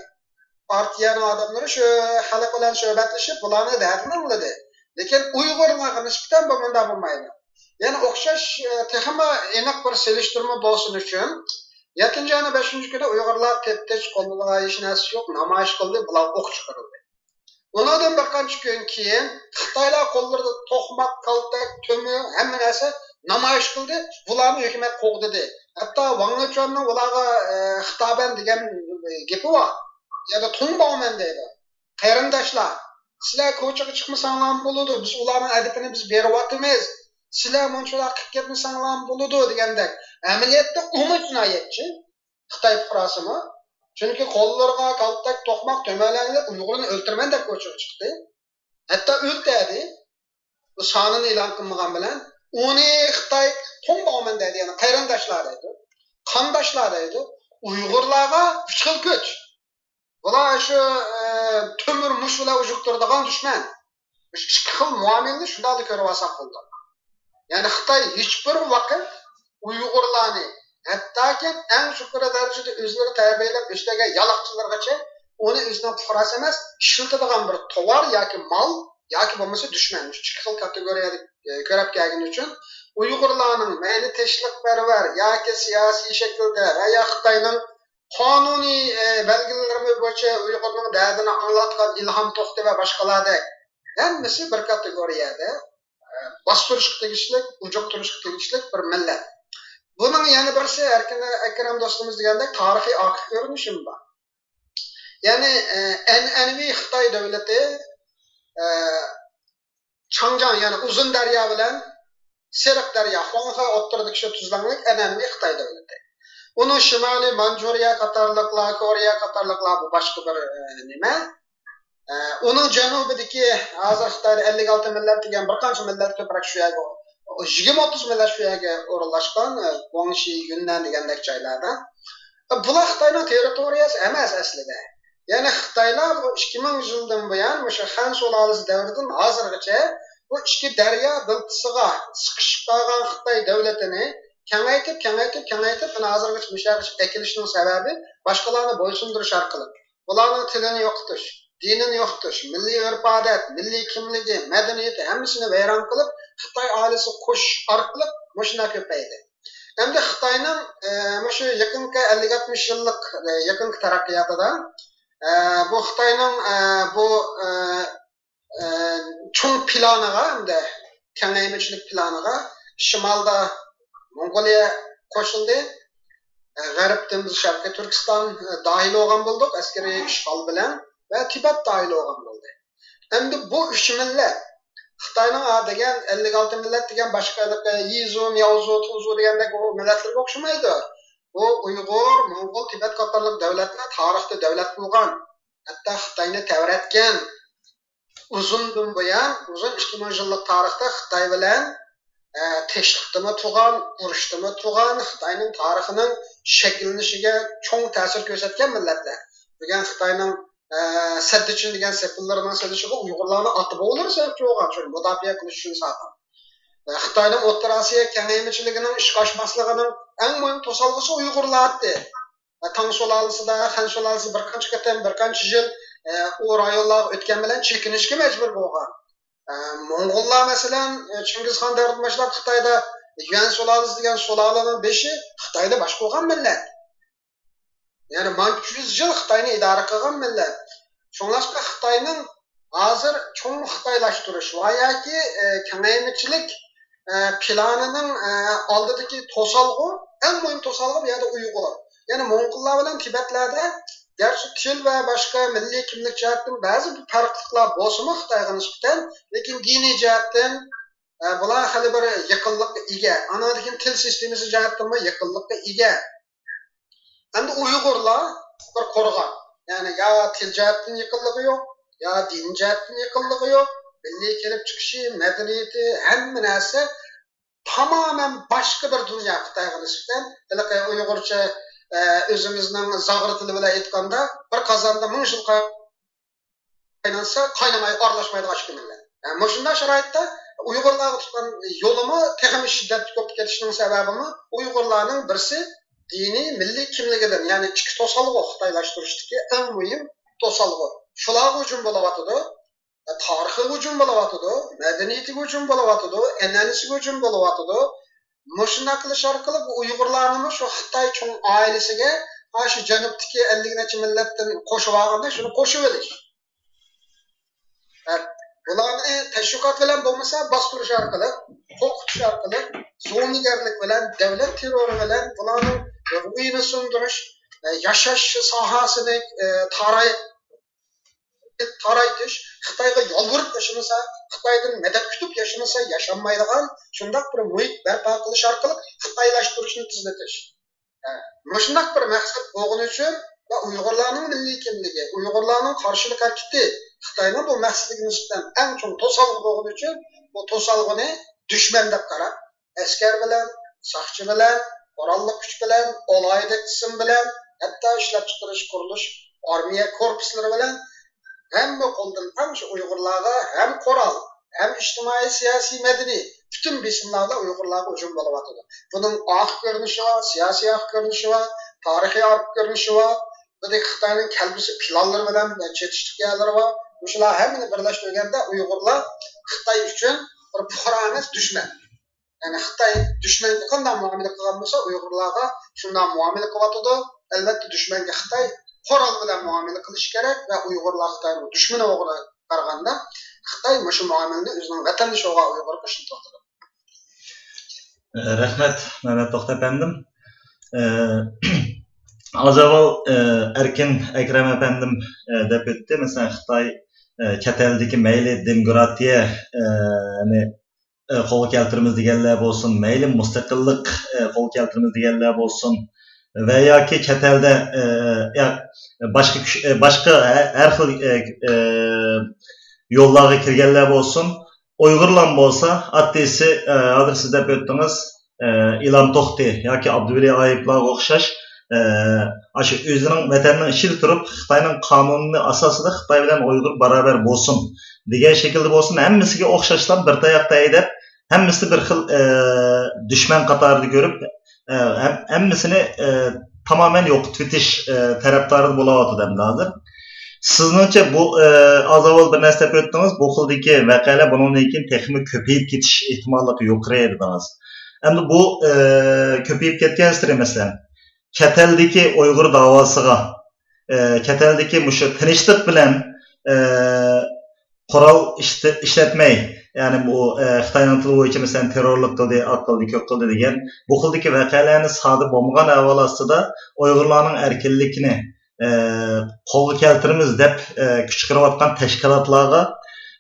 partiyaning odamlari shu xalq bilan suhbatlashib, bularni dardini angladi. Lekin Uyg'urlarga nisbatan bu bunday bo'lmaydi. Ya'ni o'xshash texma aniq bir selishtirma bo'lsin uchun 7-ayning 5-kuni Uyg'urlar teptich qo'lida hech narsa yo'q, namoyish qildi, bular o'q chiqarildi. Ondan bir qancha kun keyin Xitoylar qo'llarida to'qmoq, kaltak, to'mi, hamma narsa namoyish qildi, bularni hukumat qo'g'didi. Hatto Wang Yuchonning ularga xitoban degan gapi bor. Ya da to'ngboqman deydi. Qarindoshlar, sizlar ko'chaga chiqmasanglar bo'ladi, biz ularning adabini biz beryapmiz. Sizlar munchalar qilib ketmasanglar bo'ladi degandek. Amaliyotda jinoyatchi Xitoy fuqarosimi? Chunki qo'llariga kaltak, to'qmoq, to'malanib Uyg'urni o'ltirman deb ko'chaga chiqdi. Hatto o'ltirdi. Bu sonini e'lon qilmagan bilan uni Xitoy to'ngboqman deydi, ya'ni qarindoshlar deydi. Qandoshlar deydi. Uyg'urlarga 3 xil kuch. Bular shu to'mir mushlar ujuqtiradigan dushman. 2 xil muomalani shunday ko'rib olsak bo'ldi. Ya'ni Xitoy hech bir vaqt Uyg'urlarni hattoki eng yuqori darajada o'zlari tarbiyalab ishlagan yaloqchilargacha uni o'zining fuqarosi emas, ishlatadigan bir tovar yoki mol yoki bo'lmasa dushman 3 xil kategoriyada ko'rib kelgani uchun Uyg'urlarning mayli tinchlikparvar yoki siyosiy shaklda va Xitoyning qonuniy belgilarimiz bo'yicha Uyg'urning dardini anglatgan Ilhom To'xti va boshqalardek hammasi bir kategoriyada bostirishga tegishli, ujuqtirishga tegishli bir millat. Buning yana birisi Akram do'stimiz degandek tarixiy oqiq ko'rinishim bor. Ya'ni an'anaviy Xitoy davlati Changjiang ya'ni Uzun daryo bilan Seriq daryo, Xuanxe o'rtasidagi shu tuzlanlik an'anaviy Xitoy davlati. Uni Shimoliy Manjuriya qatorliqlar, Koreya qatorliqlar bu boshqa bir nima. Uning janubidagi hozir Xitoyda 56 millat degan bir qancha millat ko'proq shu yerga 20-30 millat shu yerga o'rnashgan, Guangxi, Yunnan degandek joylarda. Bular Xitoyning territoriyasi emas aslida. Ya'ni Xitoylar 2000 yildan buyon o'sha Han sulolasi davridan hozirgacha bu ikki daryo biltisiga siqishib qolgan Xitoy davlatini kengaytib, hozirgacha musharrish ekilishning sababi boshqalarni bo'ysundirish orqali. Bularning tilini yo'qotish, dinini yo'qotish, milliy urf-odat, milliy kimligi, madaniyati hammasini vayron qilib, Xitoy oilasi qo'sh orqali mashina ko'paydi. Endi Xitoyning shu yaqinki 50-60 yillik yaqinki taraqqiyotida bu Xitoyning bu cho'ng planiga, hamda kengaymichilik planiga shimolda Mongoliya qo'shildi. G'arbdan biz Sharqiy Turkiston dahil bo'lgan bo'ldik, askariy ishg'ol bilan va Tibet dahil bo'lgan bo'ldi. Endi bu 3 millat Xitoyning degan 56 millat degan boshqa Yizu, Miaozu, Tuzu degandek bu millatlarga o'xshamaydi. Bu Uyg'ur, Mongol, Tibet qatorli davlatlar tarixda davlat bo'lgan. Hatto Xitoyni tavratgan uzundan buyon, uzun 2000 yillik tarixda Xitoy bilan tinchlikdami turgan, urushdami turgan, Xitoyning tarixining şekillenishiga cho'ng ta'sir ko'rsatgan millatlar. Bugun Xitoyning Saddichin degan sepullarning sadishiga Uyg'urlarni otib o'ldirsa sababchi bo'lgan, chunki mudofaa qilish uchun saqlab. Xitoyning O'rta Osiyo kengaymichiligining ish qo'shmasligining eng muhim to'solg'isi Uyg'urlardir. Tang sulolasida, Han sulolasi bir qancha yil u rayonlar o'tgan bilan chekinishga majbur bo'lgan. Mo'ng'ullar masalan Chingizxon davridan boshlab Xitoyda Yuan sulolasi degan sulolaning beshi Xitoyda bosh qo'ygan millat. Ya'ni 300 yil Xitoyni idora qilgan millat. Shunlashqa Xitoyning hozir cho'ng xitoylashtirish va yoki kengaymichilik planining oldidagi to'solg'u, eng muhim to'solg'u bu yerda Uyg'ur. Ya'ni Mo'ng'ullar bilan Tibetlarda garchi til va boshqa milliy kimlik jihatdan ba'zi farqliliklar bo'lsa-mu Xitoyga nisbatan, lekin diniy jihatdan bular hali bir yaqinlikka ega. Anadagi til sistemasi jihatdan yaqinlikka ega. Endi Uyg'urlar bir qo'rg'on. Ya'ni ya til jihatdan yaqinligi yo'q, ya din jihatdan yaqinligi yo'q. Milliy kelib chiqishi, madaniyati, hamma narsa tamamen boshqa bir dunyo Xitoyga nisbatan. Uyg'urcha o'zimizning zag'ir tili bilan aytganda bir qozonda 1000 yil qaynansa qaynamay aralashmaydigan ishkiminlar. Yani shunday sharoitda Uyg'urlarga tutgan yo'limi texnik shiddatli ko'p ketishning sababimi Uyg'urlarning birsi diniy milliy kimligidan, ya'ni ichki to'solg'u xitoylashtirishdagi eng muhim to'solg'u. Shular hujum bo'layotdi, tarixiy hujum bo'layotdi, madaniyatiga hujum bo'layotdi, an'anasiga hujum bo'layotdi. Shunday qilish orqali bu Uyg'urlarni shu Xitoy cho'ng oilasiga shu janubdagi 50 necha millatdan qo'shib olganda shuni qo'shib olish. Bularni tashviqot bilan bo'lmasa bostirish orqali, qo'rqitish orqali, zo'migarlik bilan, davlat terrori bilan bularni ruhini sundirish, yashash sohasini taraytish, Xitoyga yolg'irib yashamasa, Xitoydan madad kutib yashamasa yashanmaydigan shunday bir muhit barpo qilish orqali xitoylashtirishni tezlatish. Shunday bir maqsad bo'lgani uchun va Uyg'urlarning milliy kimligi, Uyg'urlarning qarshilik harakati Xitoyning bu maqsadiga nisbatan eng chong to'solg'i bo'lgani uchun bu to'solg'ini dushman deb qarab, askar bilan, soqchi bilan, qurolli kuch bilan, olayda qism bilan, hatto ishlab chiqarish, qurilish, armiya korpuslari bilan hamma qo'ldan ham shu Uyg'urlarga ham qurol, ham ijtimoiy, siyosiy, madaniy bütün besimlarda Uyg'urlarga hujum bo'layotdi. Buning oq ko'rinishi va siyosiy oq ko'rinishi va tarixiy oq ko'rinishi va Xitoyning kalbisi planlari bilan chetishtirganlari va shular hammani birlashtirganda Uyg'urlar Xitoy uchun bir puxranas dushman. Ya'ni Xitoy dushmanga qanday muomala qilgan bo'lsa, Uyg'urlarga shunday muomala qilyotdi. Albatta dushmanga Xitoy qurol bilan muomala qilish kerak va Uyg'urlar Xitoyning dushmani o'g'ri qaraganda Xitoy shu muomalani o'zining vatandoshi o'g'ri Uyg'ur qo'shiltirdi. Rahmat, Mehmet To'xta efendim. Az evvel Erkin Ekrem efendim dep öttü. Mesela Xitoy chet eldeki meyli demokratiya qo'lga keltiramiz deganlar bo'lsin, mayli mustaqillik qo'lga keltiramiz deganlar bo'lsin va yoki chet elda boshqa har xil yo'llarga kirganlar bo'lsin, Uyg'urlar bo'lsa, attisi hozir siz deb o'tdingiz, Ilhom To'xti yoki Abduvali Ayıplarga o'xshash shu o'zining vatanining ichida turib, Xitoyning qonunini asosida Xitoy bilan Uyg'ur barobar bo'lsin degan shaklda bo'lsin, hammasiga o'xshashlar bir tayoqda haydab, hammasi bir xil dushman qatorida ko'rib, hammasini tamamen yo'qotib etish tarafdori bo'layotdi hozir. Sizningcha bu az avval bir narsa deb o'tdingiz, bu xildagi voqealar bundan keyin texmi ko'payib ketish ehtimolligi yuqori dedingiz. Endi bu ko'payib ketgan sir masalan chet eldagi Uyg'ur davosiga, chet eldagi mushu tinchlik bilan qurol ishlatmay, ya'ni bu Xitoyning tili bo'yicha masalan terrorlik qildi, aqlli ko'p qildi degan bu xildagi voqealarni sodir bo'lmagan ahvol ostida Uyg'urlarning erkinligini qo'lga keltiramiz deb kuch chiqarayotgan tashkilotlarga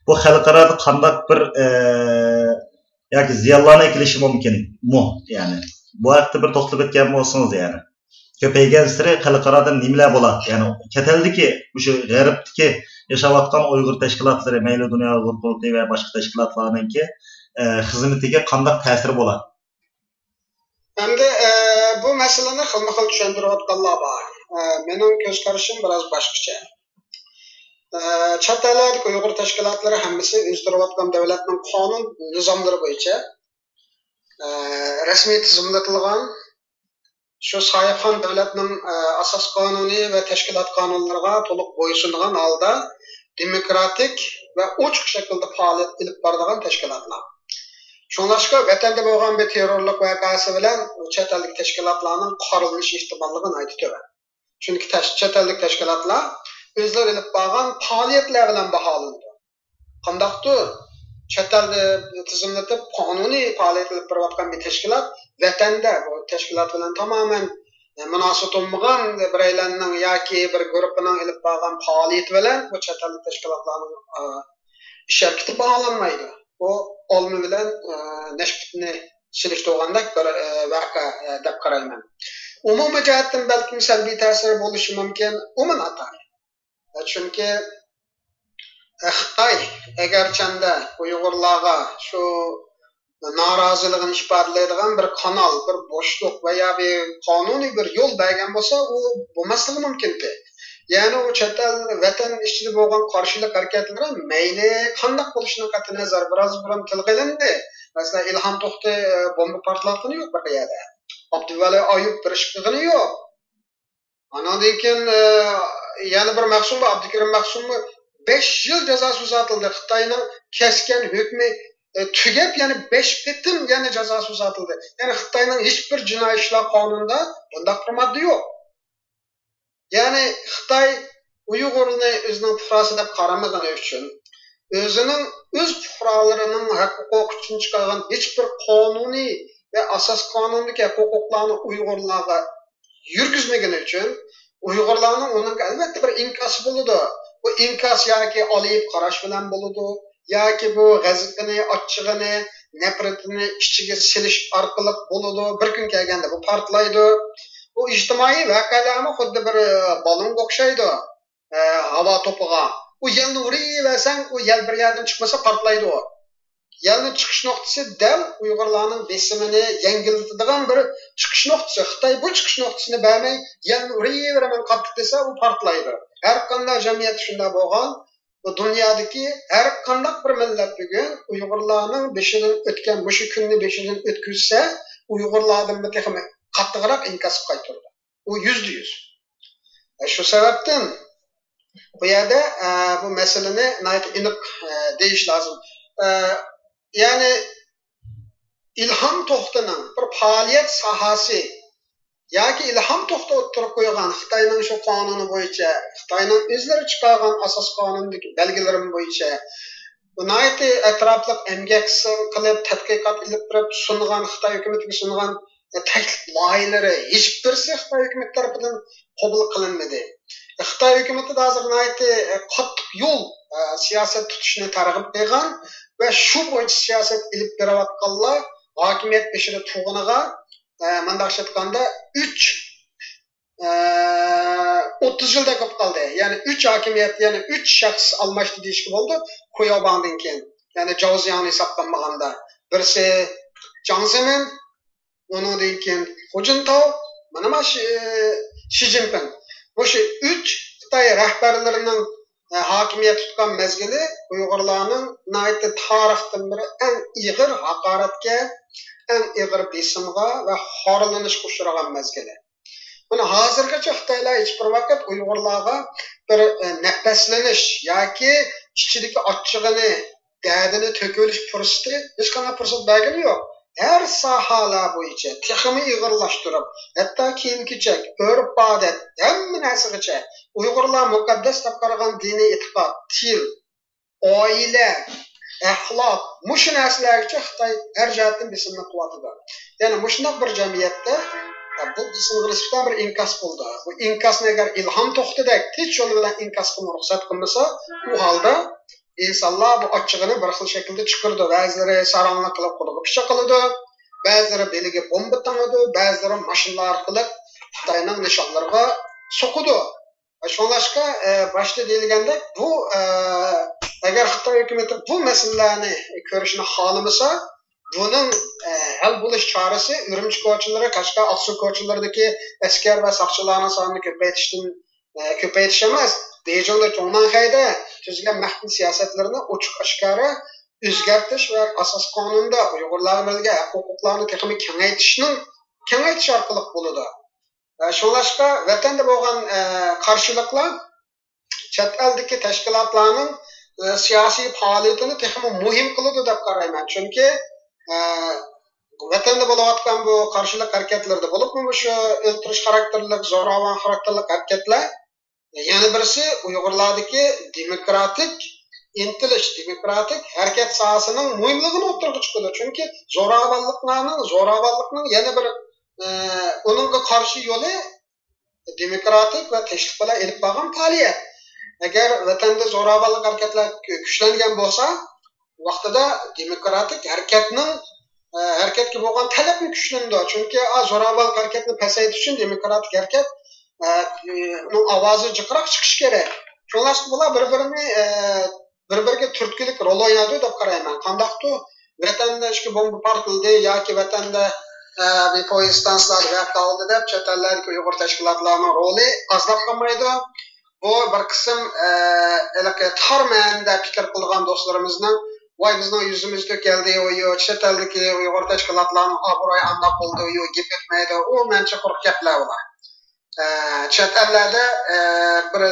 bu xalqaro qanday bir yoki ziyonlarni kelishi mumkinmi? Ya'ni bu haqda bir to'xtalib o'tgan bo'lsangiz, ya'ni ko'paygan siri xalqaroda nimalar bo'ladi? Ya'ni chet eldagi o'sha g'arbdagi yashayotgan Uyg'ur tashkilotlari, mayli dunyo Uyg'ur qurultiyi va boshqa tashkilotlarningki xizmatiga qanday ta'sir bo'ladi? Endi bu masalani xilma-xil tushuntirayotganlar bor. Mening ko'z qarashim biroz boshqacha. Chet eldagi Uyg'ur tashkilotlari hammasi o'zgarayotgan davlatning qonun nizomlari bo'yicha rasmiy tizimlatilgan shu sohibxon davlatning asos qonuniy va tashkilot qonunlariga to'liq bo'ysungan holda demokratik va ochiq shaklda faoliyat olib boradigan tashkilotlar. Shunlashqa vatanda bo'lgan bir terrorlik voqeasi bilan chet ellik tashkilotlarning qorilish ehtimolligini aytib. Chunki chet ellik tashkilotlar o'zlari olib borgan faoliyatlar bilan baholandi. Qandaqdir chet elda tizimlatib qonuniy faoliyat olib borayotgan bir tashkilot vatanda bu tashkilot bilan tamoman munosib bo'lmagan biraylarning yoki bir guruhining olib borgan faoliyat bilan bu chet ellik tashkilotlarning ish harakati baholanmaydi. Bu olma bilan nashbitni silishtirgandek bir voqea deb qarayman. Umumiy jihatdan balki salbiy ta'sir bo'lishi mumkin, umuman xato. Chunki Xitoy agarchanda Uyg'urlarga shu noroziligini ifodalaydigan bir kanal, bir bo'shliq va yo bir qonuniy bir yo'l bergan bo'lsa, u bo'lmasligi mumkin-ku. Ya'ni u chet el vatan ichida bo'lgan qarshilik harakatlari mayli qanday bo'lishini qat'iy nazar biroz bilan tilga ilindi. Masalan, Ilhom To'xti bomba portlatgani yo'q bu yerda. Abduvali Ayub bir ish qilgani yo'q. Andan keyin yana bir Mahsum Abdukarim Mahsumni 5 yil jazosi uzatildi. Xitoyning keskin hukmi tugab yana 5 qitim yana jazosi uzatildi. Ya'ni Xitoyning hech bir jinoiy ishlar qonunida bunday bir modda yo'q. Ya'ni Xitoy Uyg'urlarni o'zining fuqarosi deb qaramagani uchun o'zining o'z fuqarolarining huquqi uchun chiqargan hech bir qonuniy va asos qonundagi huquqlarni Uyg'urlarga yurgizmagani uchun Uyg'urlarning uning albatta bir inkosi bo'ladi. Bu inkos yoki olib qarash bilan bo'ladi, yoki bu g'azabini, ochchig'ini, nafratini ichiga silish orqali bo'ladi. Bir kun kelganda bu portlaydi. Bu ijtimoiy voqealarni xuddi bir balonga o'xshaydi, havo to'piga. U yelni uraversan, u yel bir yerdan chiqmasa portlaydi u. Yelni chiqish nuqtasi dal Uyg'urlarning besimini yengillatadigan bir chiqish nuqtasi. Xitoy bu chiqish nuqtasini bermay, yelni uraveraman qattiq desa, u portlaydi. Har qanday jamiyat shunday bo'lgan. Bu dunyodagi har qanday bir millat bugun Uyg'urlarning beshidan o'tgan bu kunni beshidan o'tkazsa, Uyg'urlardan texnik qattiqroq inkos qaytardi. U 100%. Shu sababdan bu yerda bu masalani aniq deyish lozim. Ya'ni Ilhom To'xtining bir faoliyat sohasi yoki Ilhom To'xti o'tirib qo'ygan Xitoyning shu qonuni bo'yicha, Xitoyning o'zlari chiqargan asos qonundagi belgilari bo'yicha bunayki atrofliq emgak qilib tadqiqot ilib turib sungan Xitoy hukumatiga sungan taklif loyihalari hech birisi Xitoy hukumati tomonidan qabul qilinmadi. Xitoy hukumati hozir bunayki qattiq yo'l siyosat tutishni targ'ib qilgan va shu bo'yicha siyosat ilib berayotganlar hokimiyat beshida tug'iniga mandaq aytganda 30 yilda ko'p qoldi. Ya'ni 3 hokimiyat, ya'ni 3 shaxs almashdi deyishga bo'ldi. Qo'yobangdan keyin, ya'ni Joziyani hisoblanmaganda. Birisi Jiang Zemin, ondan keyin Hu Jintao, mana Xi Jinping. Bu 3 Xitoy rahbarlarining hokimiyat tutgan mezgili Uyg'urlarning nayt tarixdan biri eng ig'ir haqoratga, eng ig'ir besimga va xorlanishga uchragan mezgili. Buni hozirgacha Xitoylar hech bir vaqt Uyg'urlarga bir nafaslanish yoki ichidagi ochchig'ini, dardini to'kilish fursati hech qanday fursat bergani yo'q. Her sahalar bo'yicha texmi ig'irlashtirib, hatto kiyim-kechak, urf-odat, hamma narsagacha Uyg'urlar muqaddas deb qaragan diniy e'tiqod, til, oila, axloq, mushu narsalargacha Xitoy har jihatdan bisimni qilyapti. Ya'ni mushunday bir jamiyatda bu bisimga nisbatan bir inkos bo'ldi. Bu inkosni agar Ilhom To'xtidek tech yo'l bilan inkos qilib ruxsat qilmasa, u holda insonlar bu ochchig'ini bir xil shaklda chiqirdi. Ba'zilari saronlik qilib qo'liga pichoq qiladi, ba'zilari beliga bomba tangadi, ba'zilari mashinalar orqali Xitoyning nishonlariga so'qidi. Shunlashqa boshda deyilganda bu agar Xitoy hukumati bu masalalarni ko'rishni xohlamasa, bunun hal buluş çaresi Ürümçi koçuları, Kaşgar, Aksu koçularındaki asker ve sakçıların sanını köpeytiş emas. Deyicanda çoğundan hayda tüzgen mahkum siyasetlerini uçuk aşkarı özgertiş ve asas kanunda Uygurların hukuklarını tekimi kengaytiş arkalık buludu. Şunlaşka vatanda bo'lgan qarshiliklar chet eldagi tashkilotlarning siyosiy faoliyatini texmi muhim qiladi deb qarayman. Chunki vatanda bo'layotgan bu qarshilik harakatlarda bo'lib shu o'ltirish xarakterlik, zo'ravon xarakterlik harakatlar yana birisi Uyg'urlardagi demokratik intilish, demokratik harakat sohasining muhimligini o'tirg'i chiqadi. Chunki zo'ravonlikning yana bir onunla karşı yolu demokratik ve teşvik bilan elib borgan faoliyat. Agar vatanda zo'ravonlik harakatlar kuchlangan bo'lsa, vaqtida demokratik harakatga bo'lgan talabni kuchlandi. Chunki zo'ravonlik harakatni pasaytirish uchun demokratik harakat uning ovozi jiqroq chiqishi kerak. Shunlar bular bir-biriga turtkilik rol o'ynaydi deb qarayman. Qandaqdir vatanda ishga bomba portildi yoki vatanda bir poyezd stansiyalari vaqt oldi deb chet eldagi Uyg'ur tashkilotlarining roli ozlab qolmaydi. Bu bir qism tar ma'noda fikr qilgan do'stlarimizning voy bizning yuzimizga keldi yo chet eldagi Uyg'ur tashkilotlarining obro'yi andoq bo'ldi yo gap etmaydi. U mencha quruq gaplar ular. Chet ellarda bir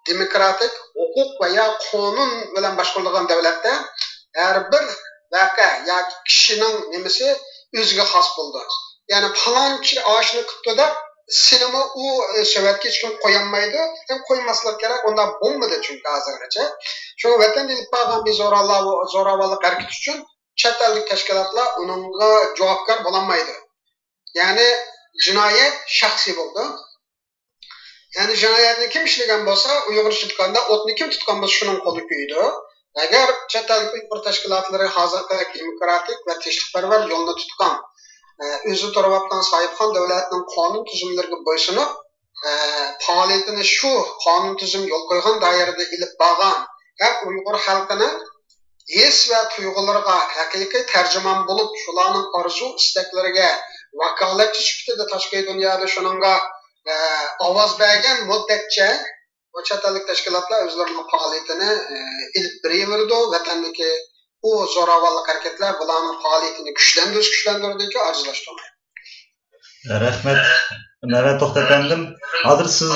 demokratik huquq va ya qonun bilan boshqarilgan davlatda har bir vaqa yoki kishining nimasi o'ziga xos bo'ldi. Ya'ni falonchi oshni qildi deb sinema u Sovetga hech kim qo'yolmaydi, ham qo'ymaslik kerak. Unda bo'lmadi chunki hozirgacha. Shu vatan deb qolgan bir zo'ravonlik harakati uchun chet ellik tashkilotlar uningga javobgar bo'lolmaydi. Ya'ni jinoyat shaxsiy bo'ldi. Ya'ni jinoyatni kim ishlagan bo'lsa, Uyg'ur tutganda o'tni kim tutgan bo'lsa, shuning qo'li kuydi. Agar chet ellik Uyg'ur tashkilotlari hozirda demokratik va tinchlikparvar yo'lni tutgan, o'zi to'g'ridan sohibxon davlatning qonun tuzumlariga bo'ysunib, faoliyatini shu qonun tuzum yo'l qo'ygan doirada ilib borgan ham Uyg'ur xalqini his va tuyg'ulariga haqiqiy tarjimon bo'lib, shularning orzu istaklariga vakolatchi sifatida tashqi dunyoda shuningga ovoz bergan muddatcha chet ellik tashkilotlar o'zlarining faoliyatini ilib beraverdi. Vatandagi bu zo'ravonlik harakatlar bularning faoliyatini kuchlantirishga arzlashtirdi. Rahmat. Mehmet To'xta efendim. Hozir siz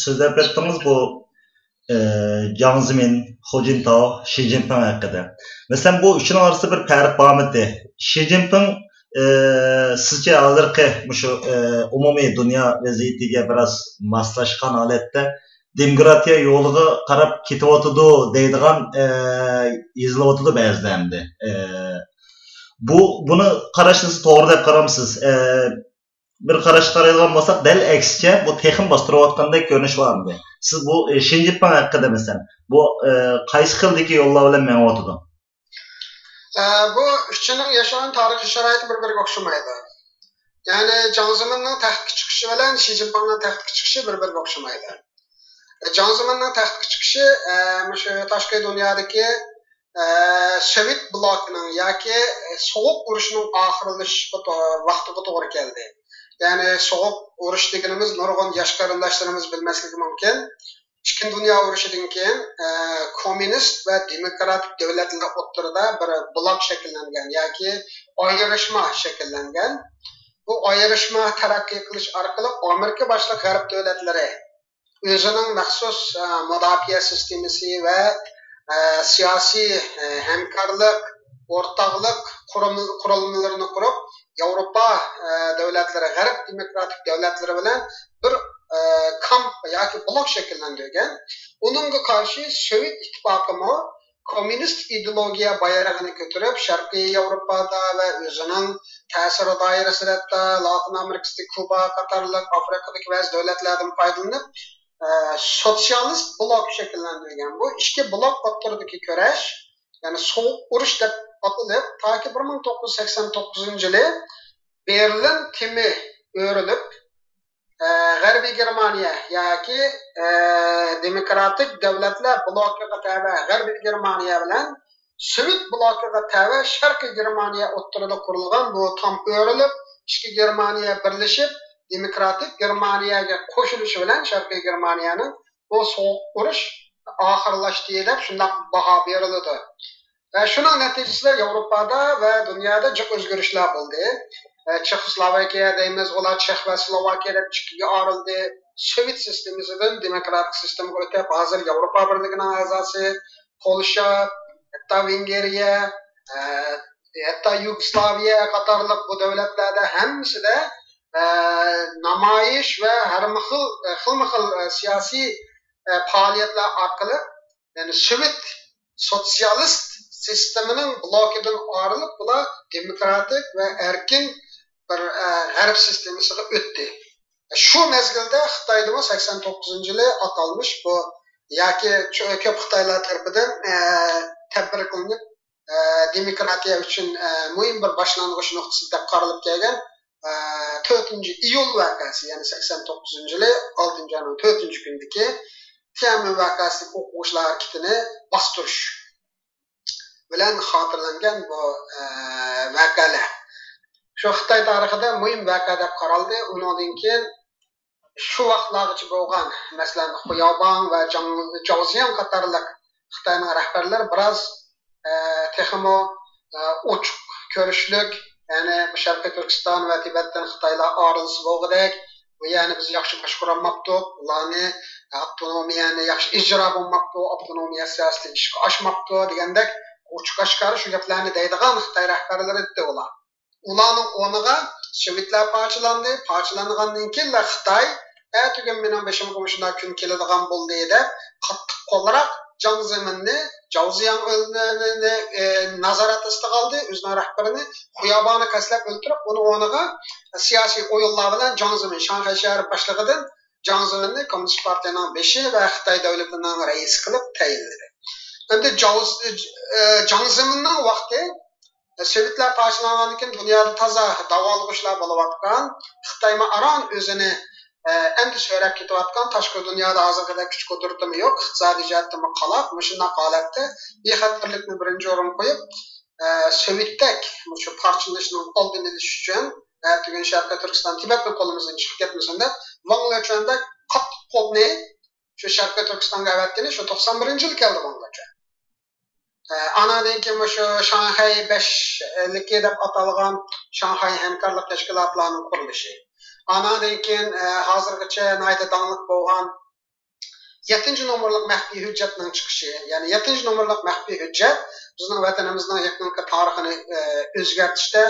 so'zlab o'tdingiz bu Jiang Zemin, Hu Jintao, Xi Jinping haqida. Mesela bu üçün arasında bir fark bormidi? Xi Jinping sizce hozirgi shu umumiy dunyo vaziyatiga biroz moslashgan holatda demokratiya yo'liga qarab ketyotidi deydigan yozilyotidi ba'zilarda. Buni qarashingiz to'g'ri deb qaramsiz? Bir qarash qaraydigan bo'lsak, dal aksicha bu texnik bostirayotgandek ko'rinish bormi? Siz bu Xi Jinping haqida masalan, bu qaysi xildagi yo'llar bilan menyotidi? Bu ishchining yashagan tarixiy sharoiti bir-biriga o'xshamaydi. Ya'ni Jiang Zeminning taxtga chiqishi bilan Xi Jinpingning taxtga chiqishi bir-biriga o'xshamaydi. Jiang Zeminning taxtga chiqishi shu tashqi dunyodagi Sovet blokining yoki sovuq urushining oxirlashishi vaqtiga to'g'ri keldi. Ya'ni sovuq urush deganimiz nurg'un yosh qarindoshlarimiz bilmasligi mumkin. Ikkinchi dunyo urushidan keyin kommunist va demokratik davlatlar o'rtasida bir blok shakllangan yoki ayrishma shakllangan. Bu ayrishma taraqqiy qilish orqali Amerika boshqa g'arb davlatlari o'zining maxsus mudofaa sistemasi va siyosiy hamkorlik, o'rtoqlik qurilmalarini qurib, Yevropa davlatlari, g'arb demokratik davlatlari bilan bir kamp yoki blok shakllantirgan. Uningga qarshi Sovet ittifoqimi kommunist ideologiya bayrog'ini ko'tarib, Sharqiy Yevropada va o'zining ta'sir doirasida Latin Amerikadagi Kuba, qatorliq Afrikadagi ba'zi davlatlardan foydalanib sotsialist blok shakllantirgan. Bu ikki blok o'rtasidagi kurash, ya'ni sovuq urush deb atalib, toki 1989-yili Berlin timi o'rilib, G'arbiy Germaniya yoki demokratik davlatlar blokiga tabi G'arbiy Germaniya bilan Sovet blokiga tava Sharqiy Germaniya o'rtasida qurilgan bu tam o'rilib, ichki Germaniya birlashib, demokratik Germaniyaga qo'shilishi bilan Sharqiy Germaniyaning bu so'q urush oxirlashdi deb shunday baho berildi. Şunun neticesinde Avrupa'da ve dünyada çok özgürlükler oldu. Çekoslovakiya deyimiz, olar Çek ve Slovakiya'da çıkıya ayrıldı. Sovet sistemisinden demokratik sisteme ötep hazır Avrupa Birliği'nin azası, Polşa, hatta Vengriya, hatta Yugoslaviya qatarlıq bu devletlerde hemisi de namayiş ve her xil siyasi faaliyetler arkalı, yani Sovet sosyalist sisteminin blokidan ayrılıp bula demokratik ve erkin bir g'arb sistemisiga o'tdi. Şu mezgilde Xitoyda 89 yılı atalmış bu yoki ko'p Xitoylar tarafidan tadbir qilinib demokratiya uchun muhim bir boshlang'ich nuqtasi deb qaralib kelgan 4 iyul voqeasi, ya'ni 89 yılı 6 ayning 4 kundagi Tiananmen voqeasi o'quvchilar harakatini bostirish bilan xotirlangan bu voqealar. Şu Xitoy tarixida muhim voqea deb qaraldi. Undan keyin şu vaqtlargacha bo'lgan, masalan, Xuyabang va Zhao Ziyan qatorliq Xitoyning rahbarlari biroz texmo ochiq ko'rishlik, ya'ni Sharqiy Turkiston va Tibetdan Xitoylar ayrilishi bo'lgandek, bu ya'ni biz yaxshi boshqarolmabdik, ularni avtonomiyani yaxshi ijro bo'lmabdi, avtonomiya siyosati ishga oshmabdi degandek ochiq oshkora shu gaplarni deydigan Xitoy rahbarlari edi ular. Ularning o'rniga Sovetlar parchalangandan keyin Xitoy tugun mening beshimga shunday kun keladigan bo'ldi deb qattiq qo'lroq Jiang Zeminni, Zhao Ziyanni nazorat ostida oldi, o'zining rahbarini Xuyabangni qaslab o'ldirib, uni o'rniga siyosiy o'yinlar bilan Jiang Zemin Shanxay shahri boshlig'idan Jiang Zeminni Kommunist partiyaning beshi va Xitoy davlatining raisi qilib tayinladi. Endi Jiang Zeminning vaqti Sovetlar parchalangandan keyin dunyoda toza davolg'ishlar bo'layotgan, Xitoy aron o'zini endi so'rab ketayotgan, tashqi dunyoda hozirgidek kuch qudratimi yo'q, iqtisodiy jihatdan qaloq, shunday holatda bexatarlikni birinchi o'ringa qo'yib, Sovetdek shu parchalanishning oldini olish uchun tugun Sharqiy Turkiston Tibetni qo'limizdan chiqib ketmasin deb Vanglacho'nda qattiq qo'lni shu Sharqiy Turkistonga avatgani shu 91-yil keldi Vanglacho'n. Anadan keyin shu Shanxay 5ligi deb atalgan Shanxay hamkorlik tashkilotlarining qurilishi. Anadan keyin hozirgacha nayda dangliq bo'lgan 7 nomerlik maxfiy hujjatning chiqishi, ya'ni 7 nomerlik maxfiy hujjat bizning vatanimizning yaqinqi tarixini o'zgartirishda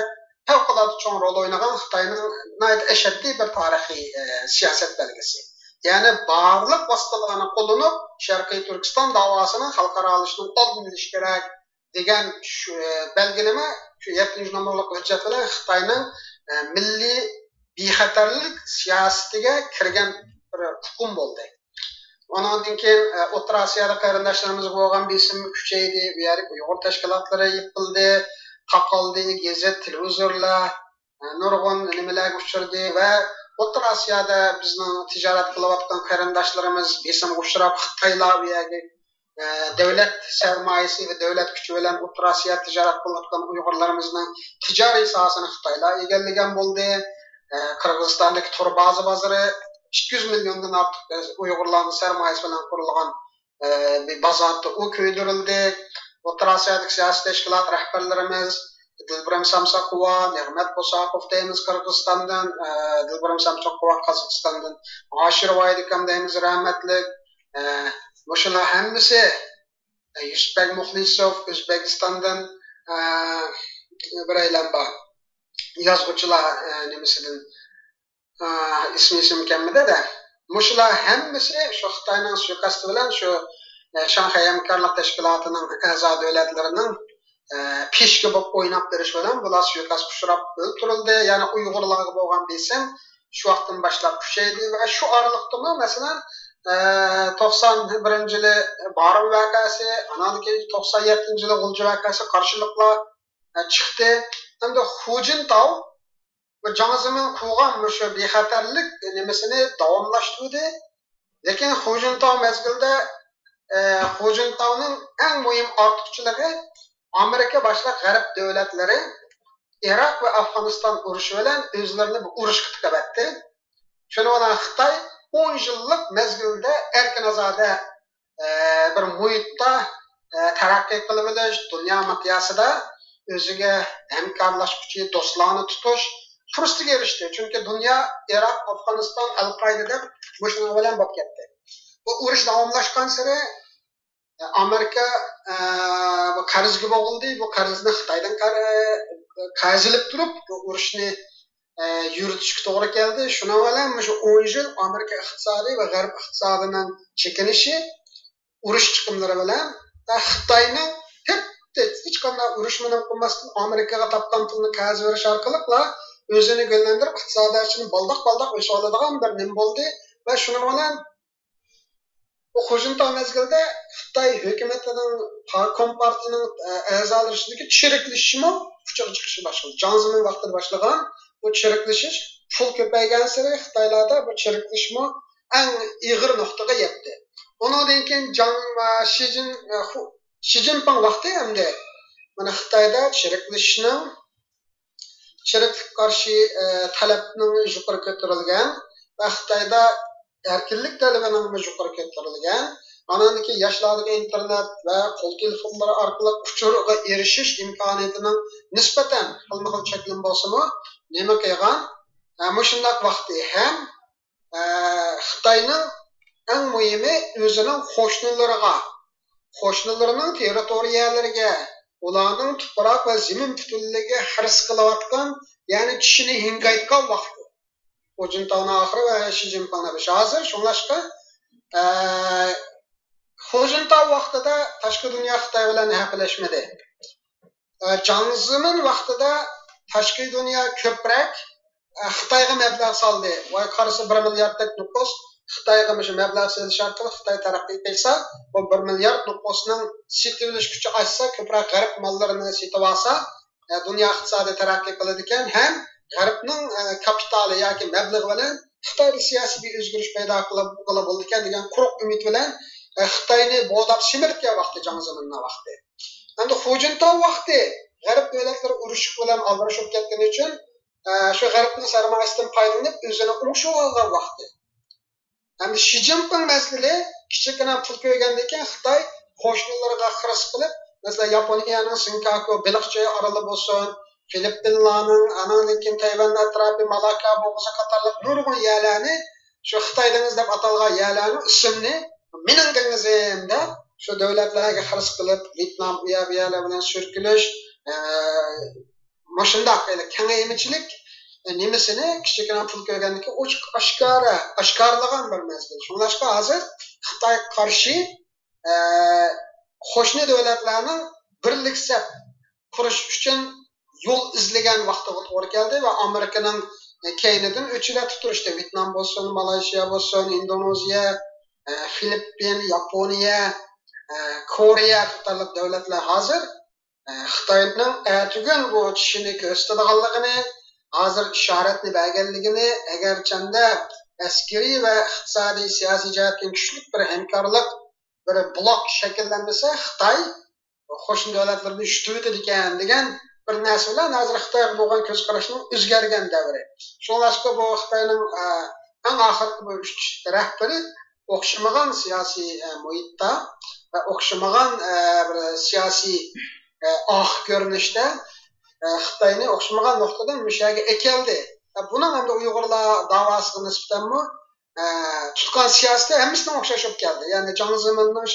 favqulodda cho'ng rol o'ynagan Xitoyning nayda ashaddiy bir tarixiy siyosat belgisi. Yani barliq vositalarni qo'llanib Sharqiy Turkiston davosini xalqaro olishning oldini olish kerak degan shu belgilama shu 7 nomerlik hujjat bilan Xitoyning milliy bexatarlik siyosatiga kirgan bir hukm bo'ldi. Ondan keyin O'rta Osiyoda qarindoshlarimiz bo'lgan besim kuchaydi, bu yerda Uyg'ur tashkilotlari yopildi, taqoldi, gazet, televizorlar, nurg'un nimalarga uchirdi va O'rta Osiyoda bizning tijorat qilayotgan qarindoshlarimiz besim uchrab Xitoylarga davlat sarmoyasi va davlat kuchi bilan O'rta Osiyo tijorat qilayotgan Uyg'urlarimizning tijoriy sohasini Xitoylar egallagan bo'ldi. Qirg'izistondagi Turbazi bozori 200 milliondan ortiq Uyg'urlarning sarmoyasi bilan qurilgan bir bozorda u ko'ydirildi. O'rta Osiyodagi siyosiy tashkilot rahbarlarimiz Dilbiram Samsakova, Nig'mat Bosaqov deymiz Qirg'izistondan, Dilbiram Samsakova Qozog'istondan, Ashir Voydikam deymiz rahmatlik. Shular hammasi Yusufbek Muxlisov O'zbekistondan bir aylan bor. Yozuvchilar nimasidan ismi kamida da. Shular hammasi shu Xitoyning suiqasdi bilan shu Shanxay hamkorlik tashkilotining a'zo davlatlarining peshga bo'lib o'ynab berish bilan bular suiqasd uchrab o'ldirildi. Ya'ni Uyg'urlarga bo'lgan besim shu vaqtdan boshlab kuchaydi va shu oraliqda masalan 91-yili Barim voqeasi, andan keyin 97-yili G'ulji voqeasi qarshiliklar chiqdi. Endi Hujintao va Jiang Zemin qurgan shu bexatarlik nimasini davomlashtirdi. Lekin Hujintao mezgilda Hujintaoning eng muhim ortiqchiligi Amerika başka garip devletleri Irak ve Afganistan uruşu bilen özlerini bu uruş kıtık etti. Şunu olan Xitay 10 yıllık mezgilde erkin azade bir muhitda terakki kılıbılış, dünya miqyasida özüge hemkarlaşmışı, dostlarını tutuş fırsatı erişti. Çünkü dünya Irak, Afganistan, Al-Qaida'da bu şuna bilen bak gitti. Bu uruş davamlaşkan sırı Amerika bu qarz gibi oldu. Bu qarzni Xitaydan qarzilib durup bu urushni yürütüşkü doğru geldi. Şuna bilen şu 10 yıl Amerika iqtisadi ve G'arb iqtisadining çekinişi urush chiqimlari bilan Xitoyning hech qanday urush bilan qilmasdan Amerikaga topgan pulni qarz berish orqali o'zini gullantirib iqtisodiyotini baldoq o'sha oladigan bir nim bo'ldi va shuni bilan bu hujumta mezgilda Xitoy hukumatining kompartiyaning a'zolari ichidagi chiriklashishmi kuchga chiqishi boshladi. Jiang Zemin vaqtida boshlagan bu chiriklashish pul ko'paygan sari Xitoylarda bu chiriklashishmi eng ig'ir nuqtaga yetdi. Ondan keyin Jiang va Xi Jinping vaqti hamda mana Xitoyda chiriklikka qarshi talabning yuqori ko'tarilgan va Xitoyda erkinlik talabining yuqori ko'tarilgan. Anandaki yoshlarga internet va qo'l telefonlari orqali uchurga erishish imkoniyatining nisbatan xilma-xil cheklan bo'lsa-mu, nima qilgan? Mushundaq vaqtda ham Xitoyning eng muhimi o'zining qo'shnilarining territoriyalariga, ularning tuproq va zamin butunligiga hirs qilayotgan, ya'ni kishini hingaytgan vaqti. Hujumtani oxiri va Xi Jinpingni hozir shunlashqa hujumta vaqtida tashqi dunyo Xitoy bilan haplashmadi. Jiang Zemin vaqtida tashqi dunyo ko'proq Xitoyga mablag' soldi. Voy qarasa 1 milliardlik nüfus Xitoyga shu mablag' solish orqali Xitoy taraqqiy qilsa, bu 1 milliard nüfusning setilish kuchi oshsa, ko'proq g'arb mollarini setib olsa, dunyo iqtisodiy taraqqiy qiladi ekan, ham G'arbning kapitali yoki mablag'i bilan Xitoyda siyosiy bir o'zgarish paydo qilib bo'ladi ekan degan quruq umid bilan Xitoyni bo'dab simirtgan vaqti Jiang Zeminning vaqti. Endi hujumtov vaqti G'arb davlatlari urush bilan aldirishib ketgani uchun shu G'arbning sarmoyasidan foydalanib o'zini urushib olgan vaqti. Endi Xi Jinping mas'uli kichikina pul qo'ygandan keyin Xitoy qo'shnilariga xiris qilib, masalan Yaponiyaning Senkaku baliqchi oroli bo'lsin, Filippinlarning anandan Tayvan atrofi Malaka bo'g'isi qatorliq nurg'un yerlarni shu Xitoy dengiz deb atalgan yerlarning ismini mening dengizimda shu davlatlarga xiris qilib Vyetnam u yerlar bilan surkilish mashundaq kengaymichilik nimasini kichikina pul ko'rgandan keyin ochiq oshkorlagan bir mezgil. Shunlashqa hozir Xitoy qarshi qo'shni davlatlarning birlik saf qurish uchun yo'l izlagan vaqtga to'g'ri keldi va Amerikaning keynidan o'chila tuturishdi. Vyetnam bo'lsin, Malayziya bo'lsin, Indoneziya, Filippin, Yaponiya, Koreya qatorli davlatlar hozir Xitoyning tugun bu tishini ko'rsatadiganligini, hozir ishoratni berganligini, agarchanda askariy va iqtisodiy siyosiy jihatdan kuchli bir hamkorlik bir blok shakllanmasa, Xitoy qo'shni davlatlarni yutib ekan degan bir narsa bilan hozir Xitoyga bo'lgan ko'z qarashning o'zgargan davri. Shunlashqa bu Xitoyning eng oxirgi bu rahbari o'xshamagan siyosiy muhitda va o'xshamagan bir siyosiy ko'rinishda Xitoyni o'xshamagan nuqtadan mushaga ekeldi. Buning ham Uyg'urlar davosiga nisbatanmi tutgan siyosatda hammasidan o'xshash bo'lib keldi. Ya'ni Jiang Zeminning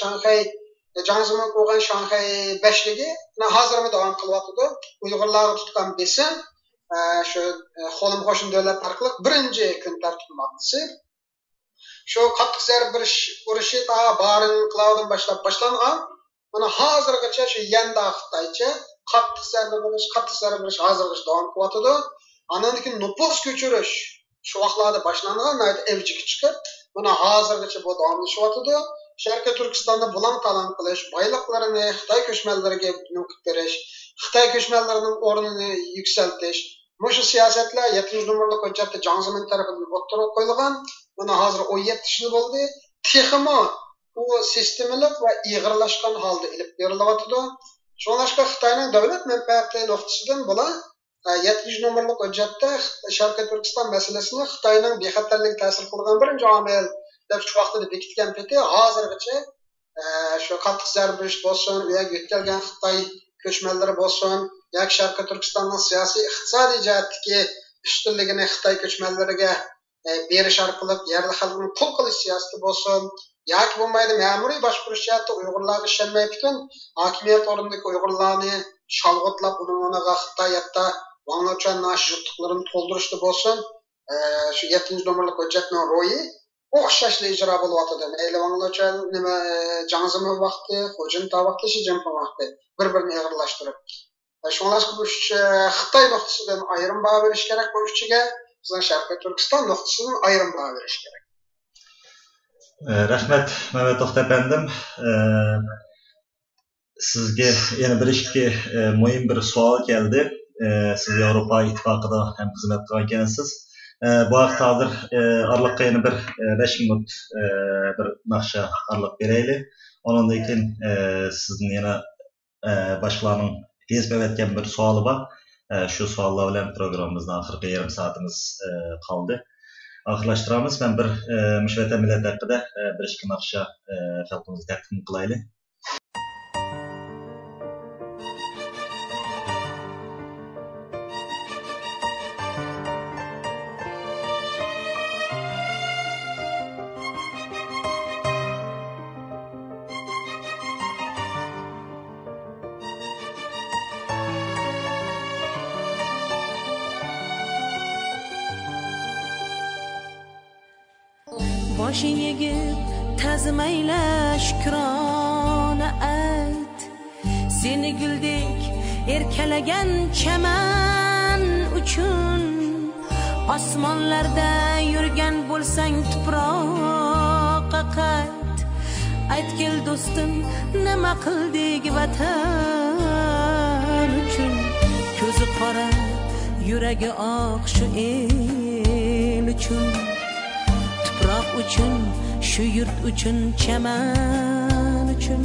Jiang Zemin qo'ygan Shanxay 5ligi hozirmi davom qilyapti. Uyg'urlarga tutgan besim shu qo'lim qo'shni davlat orqali birinchi kun tartib moddasi shu qattiq zarb berish urushi ta barin qiladigan boshlangan. Mana hozirgacha shu yanda Xitoycha qattiq zarb berish hozirgacha davom qilyapti. Andan keyin nüfus ko'chirish shu vaqtlarda boshlangan, avjiga chiqib, mana hozirgacha bu davomlashyapti. Sharqiy Turkistonda bulan talan qilish, boyliqlarini Xitoy ko'chmanlariga nukib berish, Xitoy ko'chmanlarining o'rnini yuksaltish. Shu siyosatlar 700 nomerlik hujjatda Jiang Zemin tomonidan o'ttirib qo'yilgan. Mana hozir 17 yil bo'ldi. Texmo u sistemalik va ig'irlashgan holda ilib berilyapti. Şoňlaşqa Xitayning davlat menfaati nuqtasidan bola 7 nomerlik hujjatda Sharqiy Turkiston masalasini Xitayning bexatarligiga ta'sir qilgan birinchi omil deb shu vaqtda bekitgan peti hozirgacha shu qattiq zarba berish bo'lsin, yoki yetkazgan Xitoy ko'chmanlari bo'lsin, yoki Sharqiy Turkistonning siyosiy iqtisodiy jihatdagi ustunligini Xitoy ko'chmanlariga berish orqali yerli xalqni pul qilish siyosati bo'lsin, yoki bo'lmaydi ma'muriy boshqarish jihatda Uyg'urlarga ishonmay butun hokimiyat o'rnidagi Uyg'urlarni shalg'otlab ularga Xitoy hatto Wanglachuan yutuqlarini to'ldirishda bo'lsin, shu 7 nomerlik hujjatning ro'yi o'xshashli ijro bo'lyotdi. Mayli Wanglachuan nima Jiangzemin vaqti, Hojinta vaqti, Shijimpin vaqti bir-birini og'irlashtirib. Shunlashqa bu Xitoy nuqtasidan ayrim baho berish kerak bu uchiga, bizning Sharqiy Turkiston nuqtasidan ayrim baho berish kerak. Rahmat Mehmet Oxtapandim. Sizga yana bir-ikki muhim bir savol keldi. Siz Yevropa İttifaqida ham xizmat qilgan ekansiz. Bu vaqt hozir orliqqa yana bir 5 minut bir naqsha orliq beraylik. Ondan keyin sizning yana boshqalarning yezib o'tgan bir savoli bor. Shu savollar bilan programmamizning oxirgi yarım soatimiz qoldi. Oxirlashtiramiz. Men bir Vatan millat haqida bir-ikki naqsha xalqimizga taqdim qilaylik. Boshi yigit tazmayla shukrona ayt, seni guldek erkalagan chaman uchun osmonlarda yurgan bo'lsang tuproqqa qayt. Aytgil do'stim, nima qildik vatan uchun? Ko'zi qora, yuragi oq shu el uchun, tuproq uchun, shu yurt uchun, chaman uchun.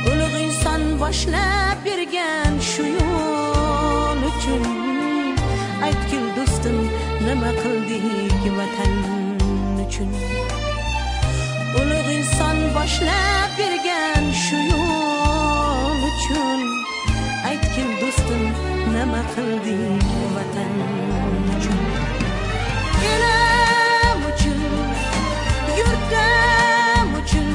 Ulug' inson boshlab bergan shu yo'l uchun. Aytgil do'stim, nima qildik vatan uchun? Ulug' inson boshlab bergan shu yo'l uchun. Aytgil do'stim, nima qildik vatan uchun? Elim uchun, yurtim uchun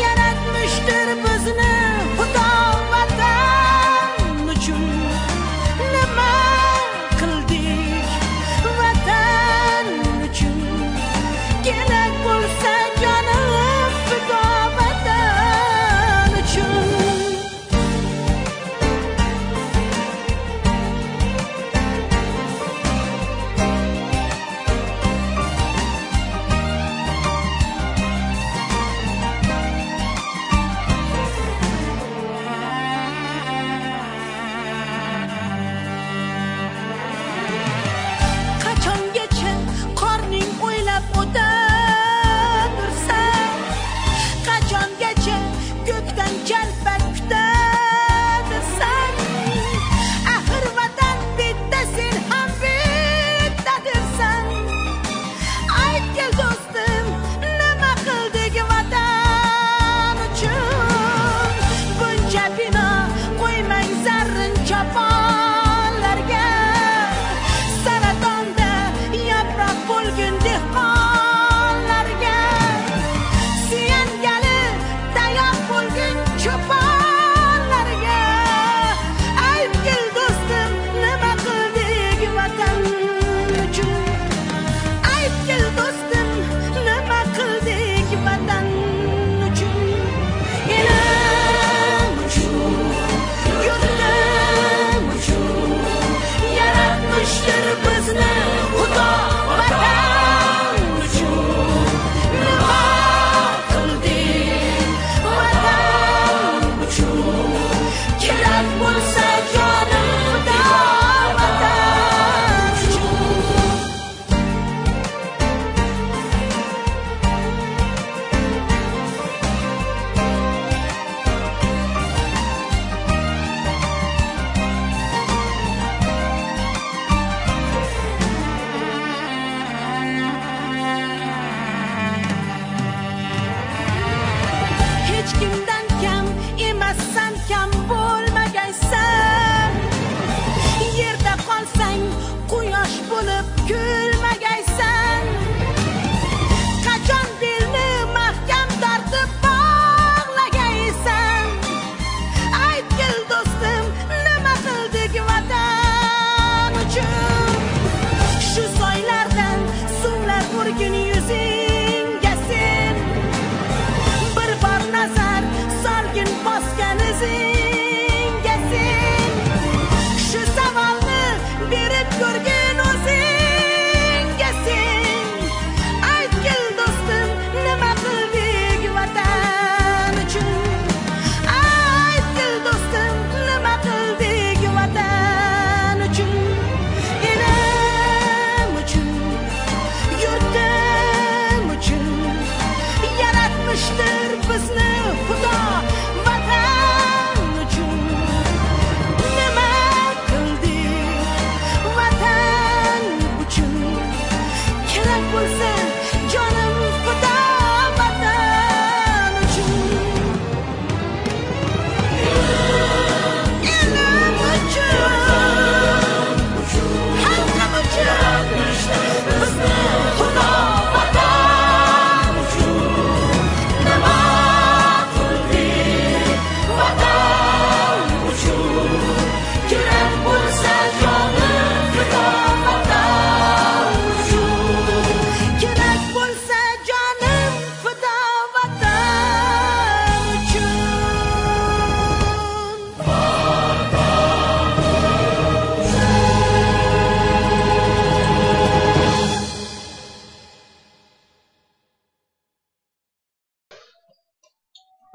yaratmishdir bizni Xudo vatan uchun. Nima qildik vatan uchun? Kerak bo'lsa jonim fido vatan uchun. Qachongacha qorning o'ylab o'tadirsan? Qachongacha ko'kdan jalpak kutadirsan? Axir vatan bitta, sen ham bittadirsan. Aytgil do'stim, nima qildik vatan uchun? Buncha bino qo'ymang zarrin choponlarga, saratonda yaproq bo'lgin dehqonlarga, suyangali tayoq bo'lgin cho'ponlarga. Aytgil do'stim, nima qildik vatan uchun? Aytgil do'stim, nima qildik vatan uchun? Elim uchun, yurtim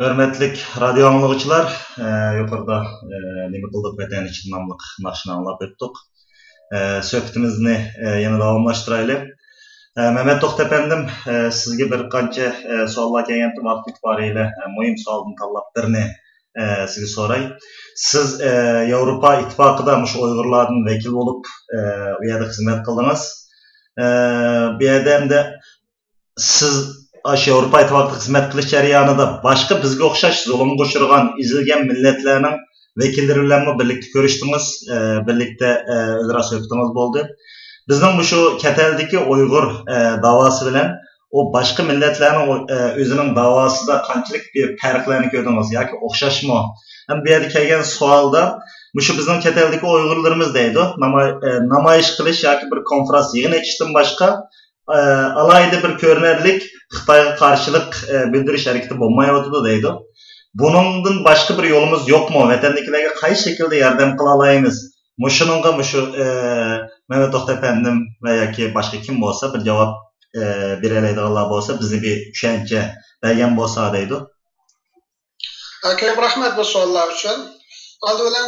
Hörmetlik radio anlıqçılar, yuqorida nima qildik vatan için namlıq naqshini anlab o'tdik. Söhbətimizni yana davamlaşdıraylik. Mehmet To'xtapandim, sizga bir qancha savollar kelgan vaqt itibariyle muhim savolni tanlab birini sizga so'ray. Siz Yevropa İttifaqida mush Uyg'urlardan vakil bo'lib, u yerda xizmat qildingiz. Bu yerda hamda siz Yevropa İttifaqida xizmat qilish jarayonida boshqa bizga o'xshash zulmga uchragan, ezilgan millatlarning vakillari bilan birlikda ko'rishdingiz, birlikda o'zaro suhbatingiz bo'ldi. Bizning bu shu Kateldagi Uyg'ur davosi bilan o başqa millatlarning o'zining davosida qanchalik farqlarni ko'rdingiz yoki o'xshashmi? Ham bu yerda kelgan savolda shu bizning Kateldagi Uyg'urlarimiz deydi, namoyish qilish yoki bir konferans yig'in etishdan boshqa alayda bir ko'rinarlik Xitoyga qarshilik bildirish harakati bo'lmayotdi deydi. Buningdan boshqa bir yo'limiz yo'qmi? Vatandaşlarga qaysi shaklda yordam qila olamiz? Mushuningga mushu Mehmet To'xtapandim va yoki boshqa kim bo'lsa bir javob beradiganlar bo'lsa bizni bir tushuncha bergan bo'lsa deydi. Ko'p rahmat bu savollar uchun. Oldin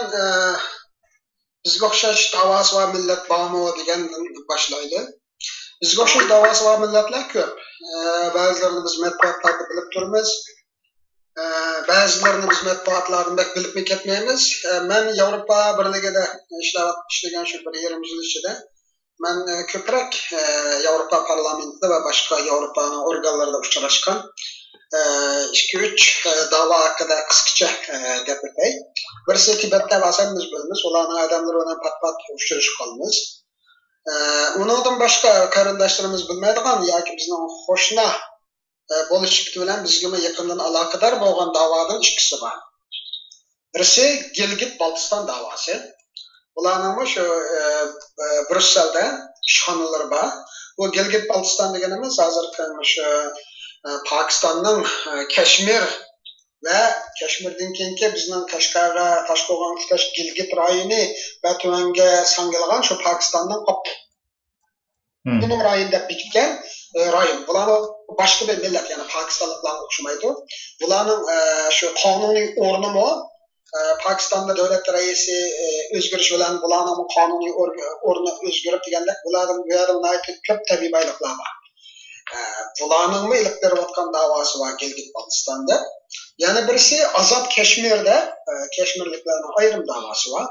bizga o'xshash davosi va millat bormi degandan boshlaydi. Bizga o'xshash davosi va millatlar ko'p. Ba'zilarini biz matbuotlarda bilib turibmiz. Ba'zilarini biz matbuotlardan bilib ketmaymiz. Men Yevropa birligida ishlagan shu 1,5 yil ichida men ko'proq Yevropa parlamentida va boshqa Yevropa organlarida uchrashgan 2-3 davo haqida qisqacha gap o'tay. Birisi Tibetda vasanimiz bilamiz, ularning odamlari bilan pat-pat uchrashib qolamiz. Undan boshqa qarindoshlarimiz bilmaydigan yoki bizning qo'shna bo'lishibdi bilan bizga yaqindan aloqador bo'lgan davodan ikkisi bor. Birisi Gilgit Baltiston davosi. Ularning shu Brusselda ishxonalari bor. Bu Gilgit Baltiston deganimiz hozirgi shu Pokistonning Kashmir va Kashmirdan keyingi bizning Qashqarga Toshqo'rg'on tutash Gilgit rayoni va tuvanga sangilgan shu Pokistonning bunun rayonida bitgan rayon. Bular boshqa bir millat, ya'ni Pokistonliklarga o'xshamaydi. Bularning shu qonuniy o'rnimi Pokistonda davlat raisi o'zgarish bilan bularning qonuniy o'rni o'zgarib deganda bularning bu yerda ko'p tabiiy boyliklar bor. Bularning ilk berayotgan davosi var Gilgit Baltistonda. Yana birisi Azad Kashmirda Kashmirliklarning ayrim davosi var.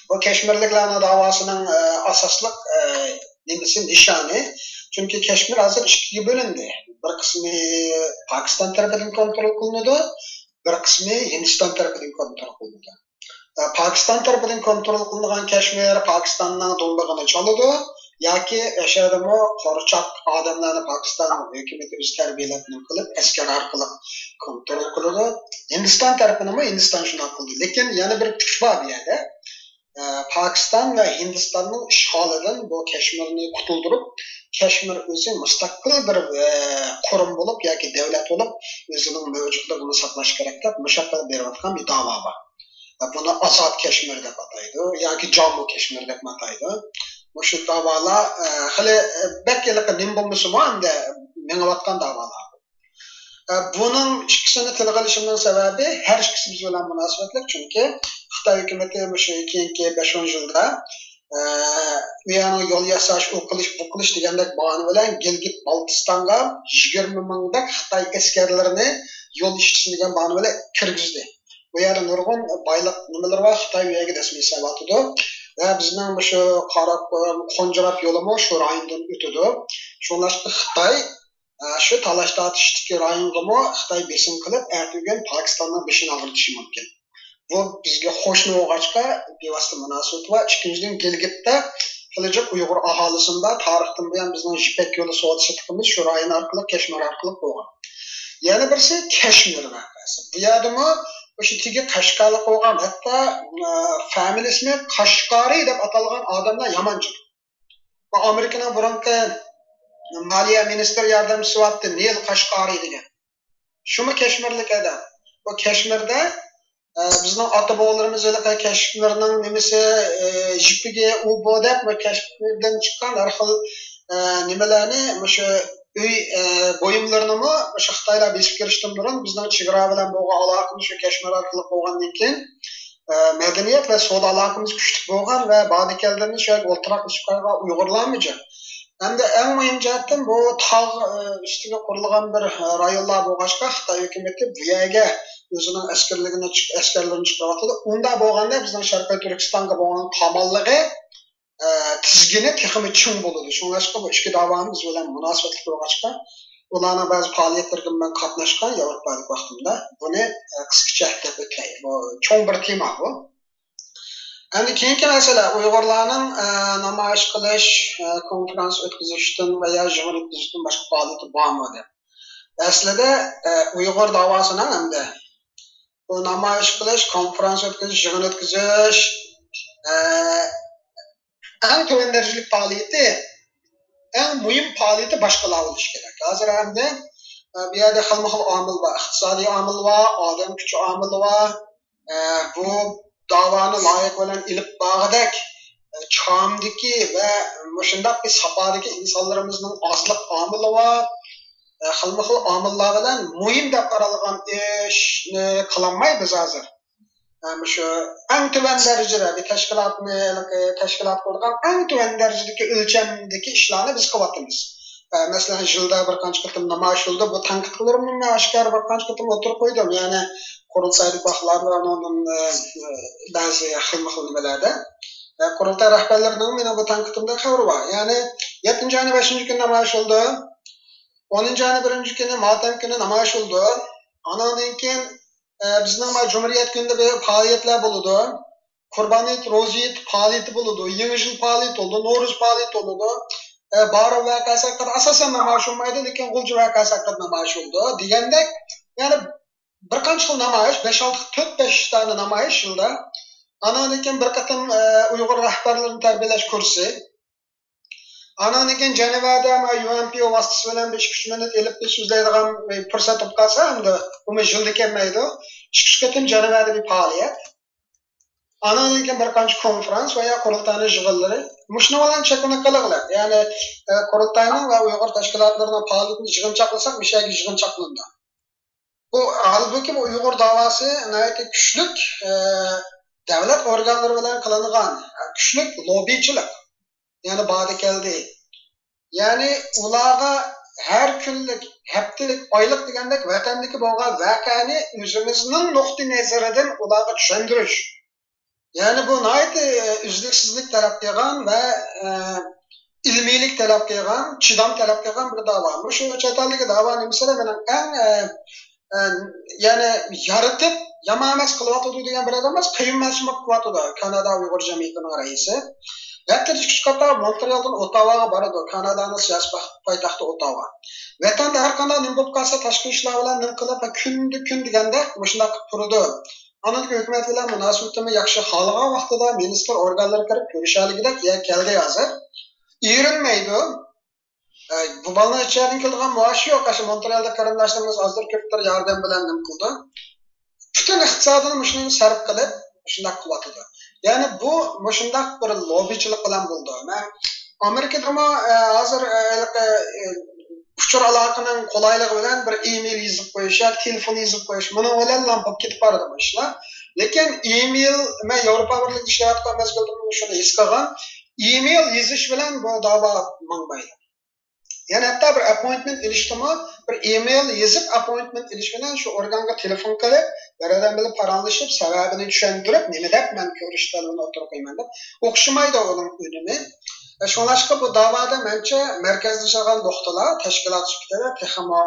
Bu Kashmirliklarning davosining asosliq nimasi nishoni. Çünkü Kashmir hozir ikkiga bo'lindi. Bir qismi Pokiston tarafidan kontrol qilinadi, bir qismi Hindiston tarafidan kontrol qilinadi. Pokiston tarafidan kontrol qilingan Kashmir Pokistonning do'mbig'ini chaladi yoki yashadimi qo'rchoq odamlarni Pokiston hukumati o'z tarbiyalarini qilib askar orqali kontrol qiladi. Hindiston tarafini Hindiston shunday qildi. Lekin yana bir kuch bor bu yerda. Pokiston va Hindistonning ishg'olidan bu Kashmirni qutuldirib, Kashmir o'zi mustaqil bir qurum bo'lib yoki davlat bo'lib o'zining mavjudligini saqlash kerak deb mushaqqat berayotgan bir da'vo bor. Buni Azad Kashmir deb ataydi yoki Jammu Kashmir deb ataydi. Bu shu da'volar hali bakkaliq nim bo'lmasa hamda mengayotgan da'volar. Bunun ikkisini tilga olishimning sababi har ikkisi biz bilan munosabatli, chunki Xitoy hukumati shu keyingi 5-10 yilda ya'ni yo'l yasash, bu qilish degandek bahona bilan Gilgit Baltistonga 20 mingdak Xitoy askarlarini yo'l ishchisi degan bahona bilan kirgizdi. Bu yerda nurg'un boylik nimalar va Xitoy u yerga rasmiy savatidi va bizning shu qarab Xonjarab yo'limi shu rayondan o'tadi. Shunlashqa Xitoy shu talash tortishdagi rayonga Xitoy besim qilib, ertaga Pokistonning beshini og'irtishi mumkin. Bu bizga qo'shni o'g'achqa bevosita munosabat va ikkinchidan Gilgitda kelajak Uyg'ur aholisida tarixdan buyon bizning Jipek yo'li savdo-sotiqimiz shu rayon orqali Kashmir orqali bo'lgan. Yana birisi Kashmir voqeasi. Bu yerdami o'sha tigi Qashqarlik bo'lgan, hatto familiyasini Qashqari deb atalgan odamlar yamanchi. Bu Amerikaning burungi Maliya ministri yordamchisi vaqtda Neil Qashqari degan. Shumi Kashmirlik adam. Bu Kashmirda bizning ota-bobolarimiz Kashmirning nimasi jipiga u bodab va Kashmirdan chiqqan har xil nimalarni o'sha uy boyumlarını o'sha Xitoylar besib kirishdan burun bizning chegara bilan bo'lgan aloqamiz shu Kashmir orqali bo'lgandan keyin madaniyat va savdo aloqamiz kuchli bo'lgan va ba'dikellarni shu o'ltiraqlashib qolgan Uyg'urlarmichi. Hamda eng muhim jihatdan bu tog' ustiga qurilgan bir rayonlar bo'lg'achqa Xitoy hukumati bu yerga o'zining askarlarini chiqaryapti. Unda bo'lganda bizning Sharqiy Turkistonga bo'lgan qamolligi tizgini texmi ching bo'ladi. Shunlashqa bu ikki da'vomiz bilan munosabatli bo'lg'achqa ularning ba'zi faoliyatlarga men qatnashgan Yevropadagi vaqtimda buni qisqacha aytib o'tay. Bu cho'ng bir tema bu. Endi keyingi masala Uyg'urlarning namoyish qilish, konferans o'tkazishdan va yig'in o'tkazishdan boshqa faoliyati bormi deb. Aslida Uyg'ur davosining hamda bu namoyish qilish, konferans o'tkazish, yig'in o'tkazish eng to'g'ri darajali faoliyati, eng muhim faoliyati boshqalar bo'lishi kerak. Hozir hamda bu yerda xilma-xil omil bor, iqtisodiy omil bor, odam kuchi omili bor. Bu davoni loyiq bilan ilib bag'dak chomdiki va shundoq bir safodagi insonlarimizning ozliq omili bor. Xilma-xil omillar bilan muhim deb qaralgan ishni qilolmay biz hozir. Shu eng tuban darajada bir tashkilot qurgan eng tuban darajadagi o'lchamdagi ishlarni biz qilyapmiz. Masalan, yilda bir qancha qitim namoyish bo'ldi. Bu tanqid qilarimni oshkor bir qancha qitim o'tirib qo'ydim. Ya'ni qurultaylik baxtlarning ba'zi xilma-xil nimalarda qurultay rahbarlarining meni bu tanqidimda xabari bor. Ya'ni 7-ayning 5-kuni namoyish bo'ldi. 10-ayning 1-kuni motam kuni namoyish bo'ldi. Andan keyin bizning Cumhuriyet kunida bir faoliyatlar bo'ldi. Qurbon hayit, ro'za hayit faoliyati bo'ldi. Yangi yil faoliyati bo'ldi, Navro'z faoliyati bo'ldi. Bari voqeasi haqida asosan namoyish bo'lmaydi, lekin G'ulji voqeasi haqida namoyish bo'ldi. Degandek, ya'ni bir qancha xil namoyish, 4-5 ta namoyish yilda. Andan keyin bir qatam Uyg'ur rahbarlarini tarbiyalash kursi. Andan keyin Jenevada UNPO vasitasi bilan 5 minut elib so'zlaydigan fursat topib qolsa, hamda bu yilda kelmaydi. 2 qatam Jenevada bir faoliyat. Andan keyin bir qancha konferans va ya qurultayning yig'inlari. Mushuni bilan chekuni qilinglar. Ya'ni qurultayning va Uyg'ur tashkilotlarining faoliyatini yig'inchoqlasak, mishaga yig'inchoqlandi. Bu halbuki bu Uyg'ur davosi nihoyatda kuchli davlat organlari bilan qilingan kuchli lobbichilik. Ya'ni ba'di keldi. Ya'ni ularga har kunlik, haftalik, oylik degandek vatandagi bo'lgan voqeani o'zimizning nuqtai nazaridan ularga tushuntirish. Ya'ni bu nihoyatda uzluksizlik talab qilgan va ilmiylik talab qilgan, chidam talab qilgan bir da'vo. Shu chetaldagi da'voni masalan men eng ya'ni yaratib yamamas qilyotdi degan bir odam emas, qiynalishib qilyotdi. Kanada Uyg'ur jamiyatining raisi. Hatto chiqishda Montrealdan Ottawaga boradi. Kanadaning siyosiy poytaxti Ottawa. Vatanda har qanday nima bo'lib qolsa tashqi ishlar bilan nima qilib kun deganda shunday qilib turdi. Anadolu hukumat bilan munosabatimiz yaxshi xalqqa vaqtida ministr organlari kirib ko'rishaligidek keldi hozir. Erinmaydi. Bu balni icharidan kelgan muash yo'q. Ashi Montrealda qarindoshlarimiz hozir ko'pdir yordam bilan nima qildi. Butun iqtisodini shuni sarf qilib, shunday qilyapti. Ya'ni bu shunday bir lobbichilik bilan bo'ldi. Men Amerikada hozir uchur aloqaning qulayligi bilan bir email yozib qo'yish, telefon yozib qo'yish, buni bilan bo'lib ketib boradi bu ishlar. Lekin email men Yevropa birligi ishlayotgan mezgilda shuni his qilgan, email yozish bilan bu da'vo mangmaydi. Ya'ni hatto bir appointment ilishdimi, bir email yozib appointment ilish bilan shu organga telefon qilib, baradan bilan paranlashib, sababini tushuntirib, nima deb men ko'rish talabini o'tirib qo'yman deb o'xshamaydi uning unumi. Shunlashqa bu da'voda mencha markazlashgan nuqtalar tashkilot sifatida texmo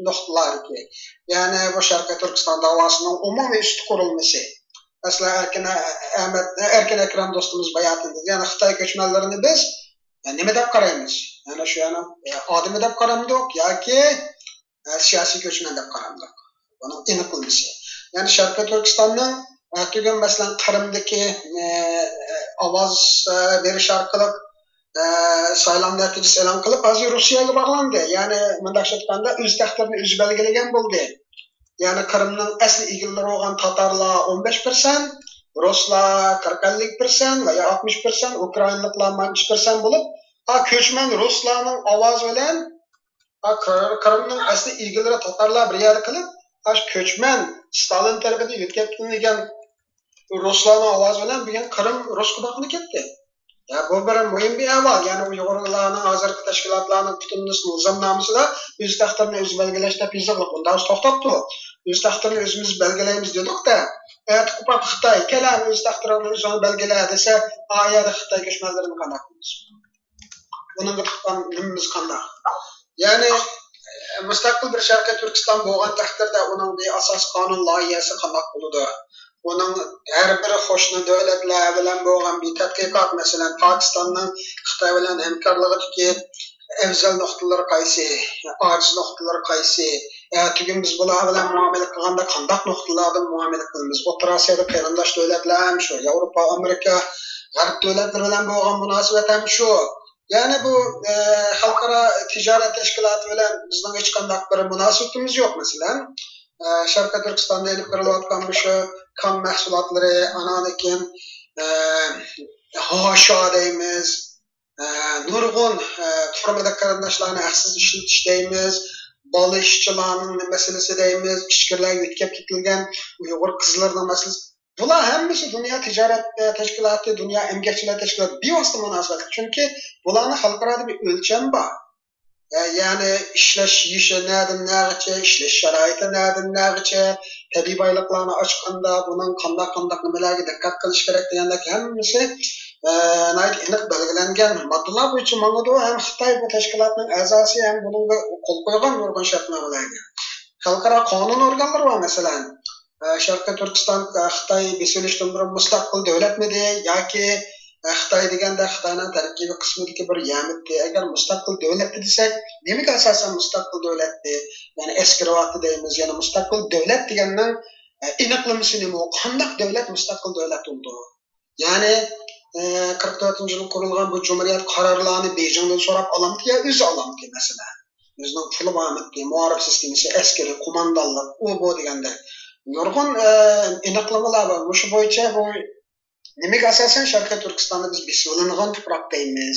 nuqtalar kerak. Ya'ni bu Sharqiy Turkiston davosining umumiy ust qurilmasi. Masalan, Erkin Akram do'stimiz bayonida, ya'ni Xitoy ko'chmanlarini biz nima deb qaraymiz? Ya'ni shu odami deb qaramdik yoki siyosiy ko'chman deb qaramdik. Buni aniq qilmish. Ya'ni Sharqiy Turkistonning tugun masalan Qrimdagi ovoz berish orqali saylan natijasi e'lon qilib, hozir Rossiyaga bog'landi. Ya'ni bunday aytganda o'z taqdirini o'zi belgilagan bo'ldi. Ya'ni Qrimning asli egallari bo'lgan tatarlar 15%, ruslar 40% va 60%, ukrainaliklar 10% bo'lib, ko'chman ruslarning ovozi bilan Kırımның asli ilgilere Tatarlar bir yerde kılıp, köçmen Stalin tarafında yütkeptiğinden Ruslarning ovozi bilan bugun Qrim Rus qudog'iga ketdi. Ya bu bir muhim bir ahvol. Ya'ni Uyg'urlarning hozirgi tashkilotlarning butun nizomnomasida o'z taqdirini o'zi belgilashda pizliq bunda to'xtatdi. O'z taqdirini o'zimiz belgilaymiz dedik-da. Ko'p Xitoy kelar o'z taqdirini o'zi belgiladi desa, ayada Xitoy ko'chmanlarini qanday qilamiz? Buning tuqqan nimamiz qanday? Ya'ni mustaqil bir Sharqiy Turkiston bo'lgan taqdirda uning bir asos qonun loyihasi qanday bo'ladi? Onun her bir hoşnu devletler bilen boğan bir tadqiqat mesela Pakistan'ın Xitoy bilen hemkarlığıdaki evzel noktaları qaysi, aciz noktaları qaysi, tugün biz bular bilen muamele qilganda qandaq noktalarda muamele qilamiz. O'rta Osiyoda qarindosh devletler ham shu, Avrupa, Amerika, G'arb devletleri bilen boğan münasebet ham shu. Yani bu xalqaro tijorat tashkiloti bilen bizning hech qanday bir munosabatimiz yo'q mesela. Sharqiy Turkistonda elib kirilayotgan bu shu kan mahsulotlari, ananikin hoşa deymiz, nurg'un turmada qarindoshlarni haqsiz ishlatish deymiz, bola ishchilarning masalasi deymiz, ishchilar yutkab ketilgan Uyg'ur qizlarning masalasi. Bular hammasi dunyo tijorat tashkiloti, dunyo emgakchilar tashkiloti bevosita munosabat. Chunki bularning xalqaro bir o'lcham bor. Yani işleş yişe nereden nerece, işleş şaraiti nereden nerece, tabii baylıklarını açkanda bunun kandak nimelerge dikkat kılış gerek degandeki hemmisi aniq belgilengen maddeler bu için mağdudu hem Xitoy bu teşkilatının azası hem bunun kol koygan nurgun şartnamalarga. Xalqaro qonun organları var mesela. Sharqiy Turkiston Xitoy besilishdan bir mustaqil davlatmidi yoki Xitoy deganda Xitoyning tarkibiy qismidagi bir yamitdi. Agar mustaqil davlat desak, nimaga asosan mustaqil davlatdi? Ya'ni eskiryapti deymiz. Ya'ni mustaqil davlat deganning aniqlamasi nima? Qanday davlat mustaqil davlat bo'ldi? Ya'ni 44-yil qurilgan bu Cumhuriyet qarorlarini Beijingdan so'rab olamdi yo o'zi olamdi masalan. O'zining puli bormidi, muharib sistemasi, askari, qo'mondonlik, u bu deganda nurg'un aniqlamalar bor. Shu bo'yicha bu nimaga asosan Sharqiy Turkistonda biz besilingan tuproq deymiz.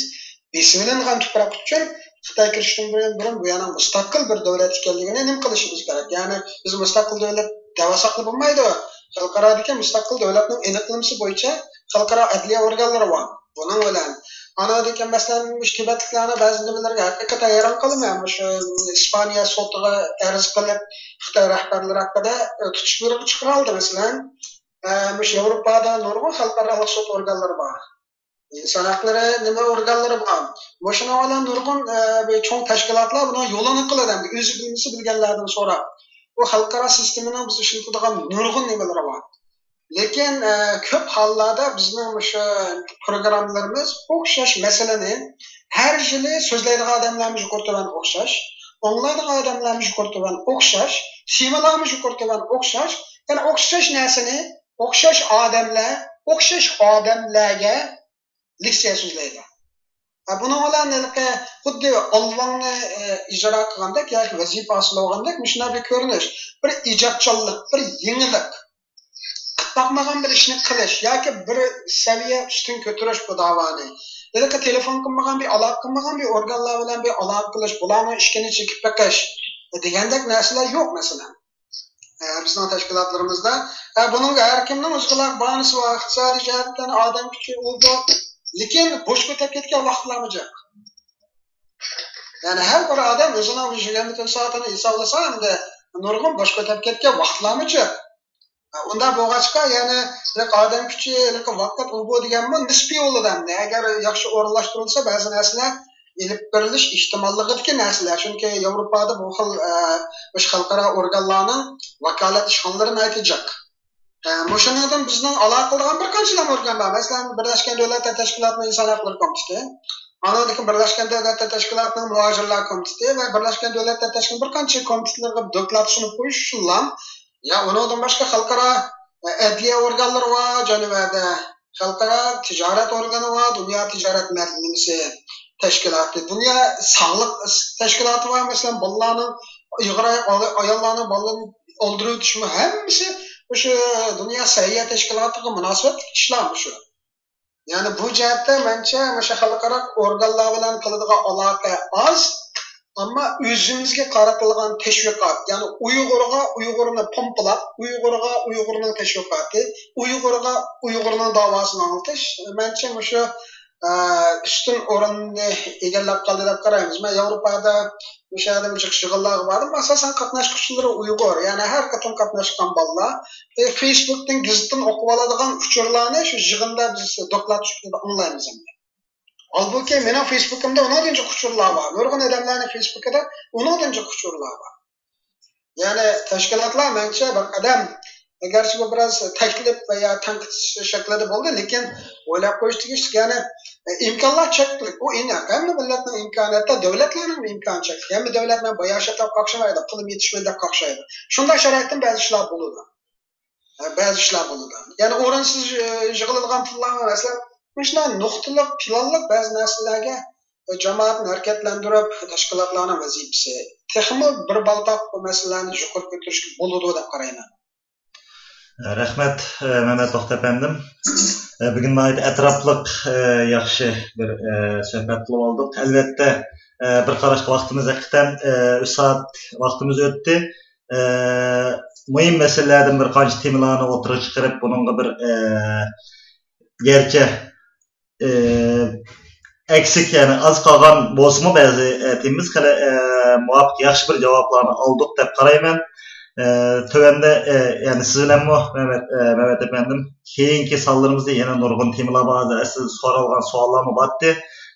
Besilingan tuproq uchun Xitoy kirishdan burun bu yana mustaqil bir davlat ekanligini nima qilishimiz kerak? Ya'ni biz mustaqil davlat davasaqli bo'lmaydi. Xalqarodagi mustaqil davlatning aniqlamasi bo'yicha xalqaro adliya organlari bor. Buning bilan anadagi masalan mushkilatlarni ba'zi nimalarga haqiqatan hayron qolaman. Shu Ispaniya sotiga arz qilib Xitoy rahbarlari haqida tutish buyrug'i chiqarildi masalan. Mush Avropada nurg'un xalqaro sud organlari bor. İnsan hakları nima organlari bor. Boshuna olan nurg'un cho'ng tashkilotlar buni yo'lini qiladi. O'zi bilmasa bilganlardan so'rab. Bu xalqaro sistemani biz ishlatadigan nurg'un nimalari bor. Lekin ko'p hollarda bizning o'sha programmalarimiz o'xshash masalani har yili so'zlaydigan odamlarimiz yuqortidan o'xshash, o'nglaydigan odamlarimiz yuqortidan o'xshash, simalarimiz yuqortidan o'xshash, ya'ni o'xshash narsani o'xshash odamlarga leksiya so'zlaydi. Buni bilan xuddi Allohni ijro qilgandek yoki vazifa aslogandek shunday bir ko'rinish, bir ijodchanlik, bir yangilik, taqmagan bir ishni qilish yoki bir saviya ustun ko'tarish bu davoni. Yoki telefon qilmagan bir aloqa qilmagan bir organlar bilan bir aloqa qilish, bularni ishkini chekib baqish degandek narsalar yo'q masalan. Bizning tashkilotlarimizda buning har kimning o'ziga bonus va iqtisodiy jihatdan odam kuchi bo'ldi. Lekin bosh ko'tarib ketgan vaqtlarimiz yo'q. Ya'ni har bir odam o'zining 20 soatini hisoblasa hamda nurg'un bosh ko'tarib ketgan vaqtlarimiz yo'q. Unda bo'lg'achqa ya'ni odam kuchi, vaqt u deganmi nisbiy o'ldan. Agar yaxshi o'rinlashtirilsa ba'zi narsalar elib berilish ehtimolligidagi narsalar. Chunki Yevropada bu xil xalqaro organlarning vakolat ishxonalarini aytacak. Shuningdek bizning aloqa qilgan bir qancha organlar, masalan, Birlashgan Davlatlar Tashkilotining Inson huquqlari komiteti, anadagi Birlashgan Davlatlar Tashkilotining Muhojirlar komiteti va Birlashgan Davlatlar Tashkilotining bir qancha komitetlarga doklad sunib qo'yish usulan, ya undan boshqa xalqaro adliya organlari va janubada xalqaro tijorat organi va dunyo tijorat majlisi tashkiloti, dunyo sog'liq tashkiloti va masalan bolalarning ayollarning bolalarini o'ldirib hammasi o'sha dunyo sayya tashkilotiga munosabat ishlar shu. Ya'ni bu jihatda mencha o'sha xalqaro organlar bilan qiladigan aloqa oz, Ama özümüzge qaratilgan teşviqat, yani Uyg'urni pompalab, Uyg'urning teşviqati, Uyg'urning davosini anglatish, menimcha shu üstün o'rinni egallab qoldi deb qaraymiz. Men Yevropada o'sha yerda shug'ullar bordim, asosan qatnashuvchilari Uyg'ur, ya'ni har qachon qatnashgan bolalar Facebookdan gazetdan o'qib oladigan uchurlarni shu yig'inda biz doklad onlaymiz. Halbuki mening Facebook'imda 10 uchurlar bor. Nurg'un odamlarning Facebook'ida 10 uchurlar bor. Ya'ni tashkilotlar menimcha bir qadam, garchi bu biraz taklif veya tanqid shaklida bo'ldi, lekin o'ylab qo'yish tegishli. Ya'ni imkonlar chekli. Bu hamma millatning imkoniyati, davlatlarning imkoni chekli. Hamma davlatlar boyashatib qaqshamaydi, pulim yetishmaydi qaqshaydi. Shunday sharoitda ba'zi ishlar bo'ladi. Ya'ni o'rinsiz yig'iladigan pullar masalan, shunday nuqtaliq, planliq ba'zi narsalarga jamoatni harakatlantirib, tashkilotlarning vazifasi texmi bir baltoq bu masalalarni yuqori ko'tarishga bo'ladi deb qarayman. Rahmat Mehmet To'xta efendim. Bugün etraflık yaxşı bir söhbət qılıb aldıq. Əlbəttə bir qarashqa vaxtımız hakikaten 3 saat vaxtımız ötdü. Mühim məsələlərdən bir qancha temalarni o'tirib chiqarib, bununla bir gerçi eksik, yani az qolgan bo'lsa-mu ba'zi temiz qala muvafiq yaxshi bir javoblarni oldik deb qarayman. Tövende yani siz bilen Mehmet efendim keyinki sallarımızda yine nurgun temalar bazı siz sorulgan so'allar mı battı.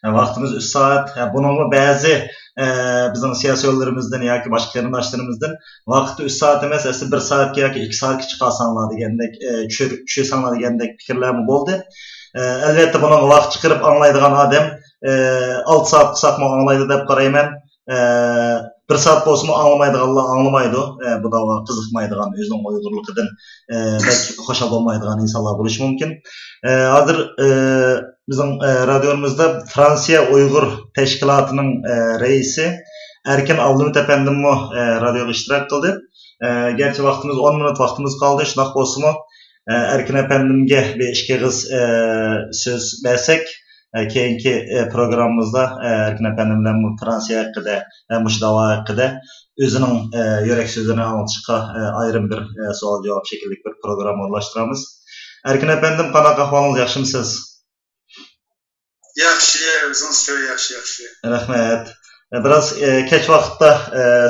Vaktimiz 3 saat. Bunun bazı bizim siyasilerimizden yoki boshqa qarindoshlarımızdan vaqti 3 saat emas, 1 saatga yoki 2 saatga chiqarsanlar degandek, tushirsanlar degandek fikrlar bo'ldi. Albatta buni vaqt chiqarib anglaydigan odam 6 saat qilsaqmi anglaydi deb qarayman. 1 saat bo'lsa-mu anglamaydiganlar anglamaydi. Bu da qiziqmaydigan, o'zining Uyg'urligidan xo'shal bo'lmaydigan insonlar bo'lishi mumkin. Hozir bizim radyomuzda Fransiya Uyg'ur tashkilotining raisi Erkin Avlumit efendim radyoga ishtirok qildi. Gerçi vaktimiz 10 minut vaktimiz qoldi. Shunday bo'lsa-mu Erkin efendimga bir ikki qiz so'z bersak, keyinki programımızda Erkin efendim bilan Fransiya haqida, mush davo haqida o'zining yurak so'zini anlatishga ayrim bir savol javob şekillik bir program o'rlashtiramiz. Erkin efendim, qanaqa ahvolingiz, yaxshimisiz? Yaxshi, o'zingiz yaxshi. Rahmat. Biraz kech vaqtda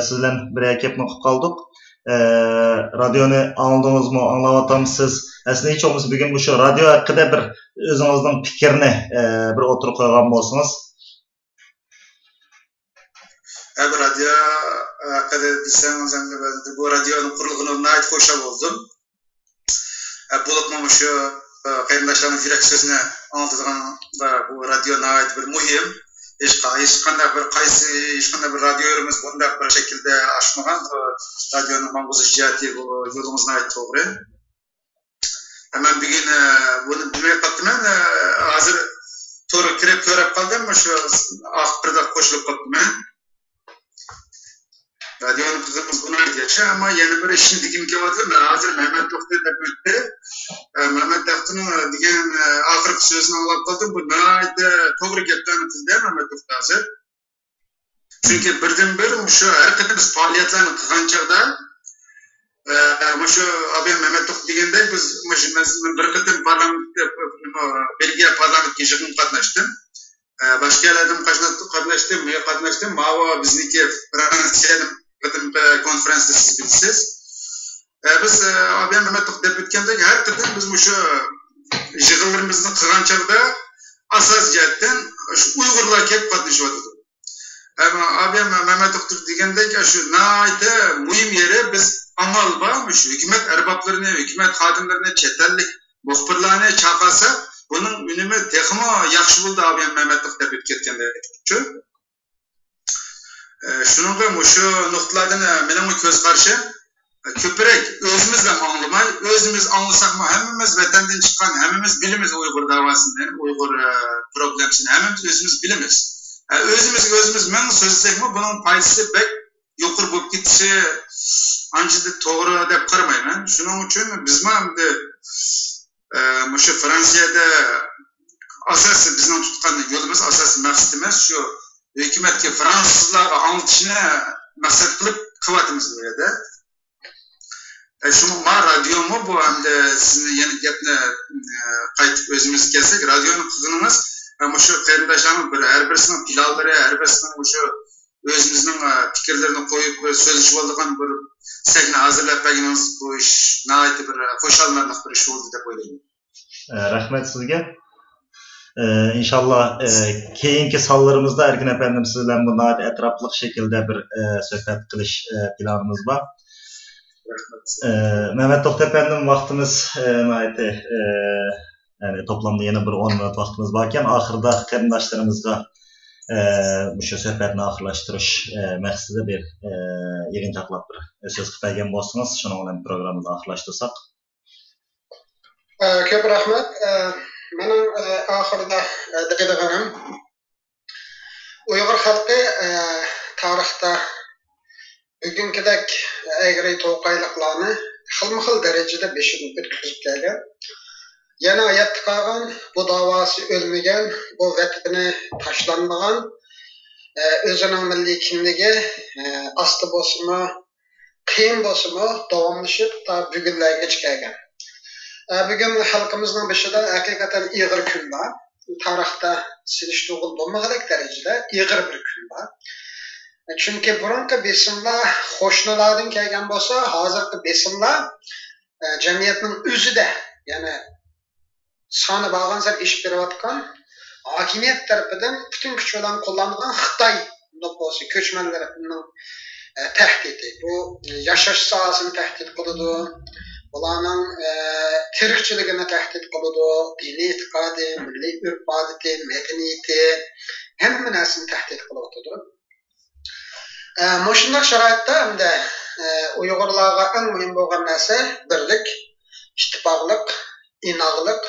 siz bilan bir gapni o'qib qoldik. Radyonu anladingizmi, anglayapsizsiz? Aslında hiç olmasa bugün bu şu radyo hakkında bir özünüzün fikrini bir oturup koygan bolsanız. Bu radyo hakkında deseniz, bu radyonun kurulduğuna ait hoşa oldum. Bulutmam şu qarindoshlarning yurak so'zini anlatadigan bu radyona ait bir muhim. Hech qanday bir radyolarimiz bunday bir şekilde açmagan. Radyoning manguzi jihati bu yo'limizga ait to'g'ri. Hemen bir gün bunu bilmeye kalktım. Hazır to'g'ri kirib ko'rib qoldim. Shu oxirida qo'shilib qoldim. Radyonun kızımız buna geçti ama yeni bir işin dikim kelyapti. Hazır Mehmet To'xta deb o'tdi. Mehmet To'xtaning degan oxirgi so'zini anglab qoldim. Bu nihoyatda to'g'ri gaplarni qildi Mehmet To'xta hozir. Chunki birdan-bir shu har qanday biz faoliyatlarni qilgan chog'da şu abi Mehmet To'xta degandek biz bir qatam Belgiya parlamentga yig'in qatnashdim. Boshqa yerlardan qatnashdim. Mavo bizniki Fransiyada qatam konferensda siz bilasiz. Biz abi Mehmet To'xta deb o'tgandek har qatam biz shu yig'inlarimizni qilgan chog'da asos jihatdan shu Uyg'urlar kelib qatnashyapti. Ama abi Mehmet To'xta degandek shu nihoyatda muhim yeri biz amal var, şu hükümet erbaplarını, hükümet xodimlarini, chet ellik muxbirlarni chaqirsa, bunun unumi texmo yaxshi bo'ldi abi Mehmet To'xta deb ketganda. Shuningga shu nuqtalardan mening ko'z qarashi ko'proq o'zimizdan anglamay, o'zimiz anglasakmi hammamiz vatandan chiqqan, hammamiz bilamiz Uyg'ur davosini, Uyg'ur problemini, hammamiz o'zimiz bilamiz. O'zimiz men so'zlasakmi buning foydasi bek yuqori bo'lib ketishi anchada to'g'ri deb qaramayman. Shuning uchun biz endi shu Fransiyada asosiy bizning tutgan yo'limiz, asosiy maqsadimiz shu hükümetke Fransızlarga anlatışını maksat kılıp kıvatımız böyle. Şunu ma radyomu bu hem de sizin yeni gapni qaytib özümüz kelsek radyonun kızınımız ama şu qarindoshlarimiz bir her birisinin pilavları, her birisinin şu özümüzün fikirlerini koyup sözleşip olduğun bir sahne hazırlap berganimiz bu iş nəhayət bir xoş alınarlıq bir iş oldu deb o'ylayman. Rahmet sizge. İnşallah keyinki sallarımızda Erkin efendim sizle bunlar etraflı şekilde bir sohbet kılış planımız var. Mehmet Toht efendim vaktimiz yani toplamda yine bir 10 minut vaktimiz varken ahırda karindaşlarımızga bu şu sohbetini ahırlaştırış məqsədi bir yığıncaqlap bir söz qıtaygen bolsunuz. Şunun bilan programımızı ahırlaştırsak. Köp rahmet. Benim ahırda dediğim Uyghur halkı tarihte bugünkidek egri to'qayliqlarni xilma-xil darajada beshini o'tkazib kelgan. Yana hayotda qolgan, bu davosi o'lmagan, bu vatani tashlanmagan, o'zining milliy kimligi asti bo'lsinmi, qiyin bo'lsinmi, davomlashib ta bugunlargacha kelgan. Bugün xalqimizning beshida haqiqatan ig'ir kun bor. Tarixda silish to'g'ri bo'lmagan darajada ig'ir bir kun bor. Çünkü burunki besimler hoşnulardan kelgan bo'lsa, hozirgi besimler jamiyatning o'zida, yani soni bo'lgan sari ish berayotgan hokimiyat tarafidan butun kuch bilan qo'llanilgan Xitoy nüfusi ko'chmanlarining tahdidi. Bu yashash sohasini tahdid qiladi, ularning tirikchiligini tahdid qiladi, diniy e'tiqodi, milliy urf-odati, madaniyati hamma narsani tahdid qilyotdi. Moşundak şarayette hem de Uygurlarga en mühim bo'lgan narsa birlik, ittifaqlik, inaqlik,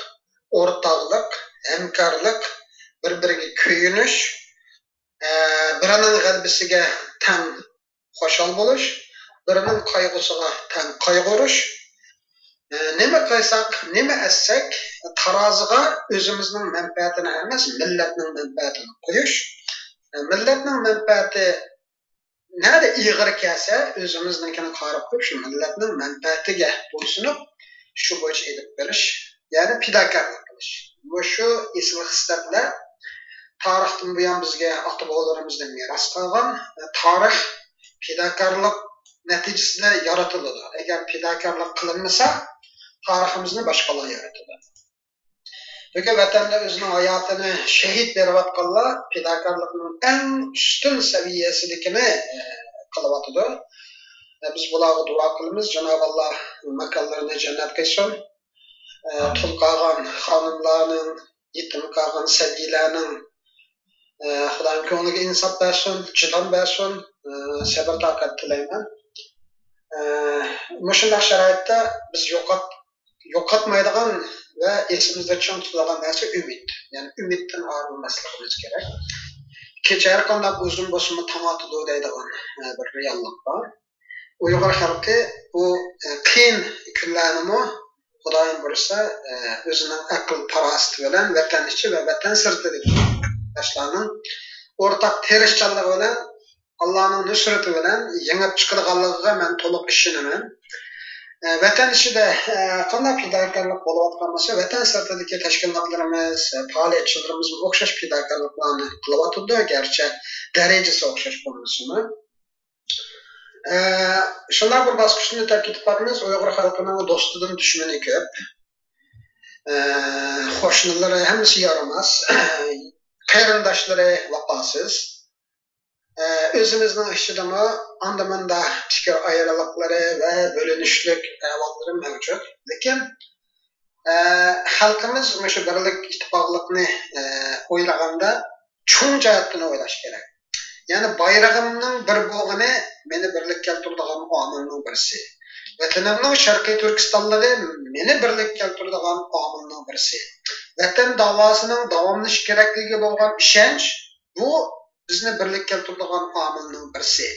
o'rtaqlik, hamkorlik, bir-biriga kuyunish, birining g'alabasiga tang xo'shal bo'lish, birining qayg'usiga tang qayg'urish. Nima qilsak, nima etsak, taroziga o'zimizning manfaatini emas, millatning manfaatini qo'yish. Millatning manfaati nerede ig'ir kelsa, o'zimizningini qarab qo'yib, shu millatning manfaatiga bo'ysunib, shu bo'yicha edib berish, ya'ni fidokorlik qilish. Bu shu ismi hislatlar tarixdan buyon bizga ota-bobolarimizdan meros qolgan. Tarix fidokorlik natijasida yaratiladi. Agar fidokorlik qilinmasa, tariximizni boshqalar yaratadi. Bugün vatanda o'zining hayotini shahid berayotganlar fidokorlikning eng ustun saviyasidagini qilyotdi. Biz bularga duo qilamiz. Cenab-ı Allah makonlarini jannat qilsin. Tul qolgan xonimlarning, yetim qolgan sabiyalarning Xudoning ko'ngliga insof bersin, chidam bersin, sabr toqat tilayman. Mushundaq sharoitda biz yo'qotmaydigan ve esimizde çan tutulan narsa ümit. Yani ümitten ayrılmasligimiz gerek. Kecha har qanday uzun bo'lsin tamatıdı deydigan bir reallik bor. Uyg'ur xalqi bu qiyin kunlarni Xudoyim bo'lsa o'zining aql farosati bilan vatan ichi va vatan sirtidagi yoshlarning o'rtaq tirishchanligi bilan Allohning nusrati bilan yengib chiqadiganligiga men to'liq ishonaman. Vatan ichida qanday fidokorlik bo'layotgan bo'lsa, vatan sirtidagi tashkilotlarimiz, faoliyatchilarimiz o'xshash fidokorliklarni qilyotdi, garchi darajasi o'xshash bo'lmasimi. Shunday bir bosqichni ta'kid qilamiz, Uyg'ur xalqining do'stidan dushmani ko'p. Qo'shnilari hammasi yaramas, qarindoshlari vafosiz. Özümüzün işçidimi andamanda fikir ayrılıkları ve bölünüşlük ahvalları mevcut. Lakin halkımız şu birlik ittifaqlıqni oylaganda çoğun cihatdan oylash kerak. Yani bayrağımның bir bo'lgani meni birlik keltiradigan omilning birisi. Vatanimning Sharqiy Turkistonligi meni birlik keltiradigan omilning birisi. Vatan davosining davomlash kerakligi bo'lgan ishonch bu bizni birlik keltiradigan omilning birisi.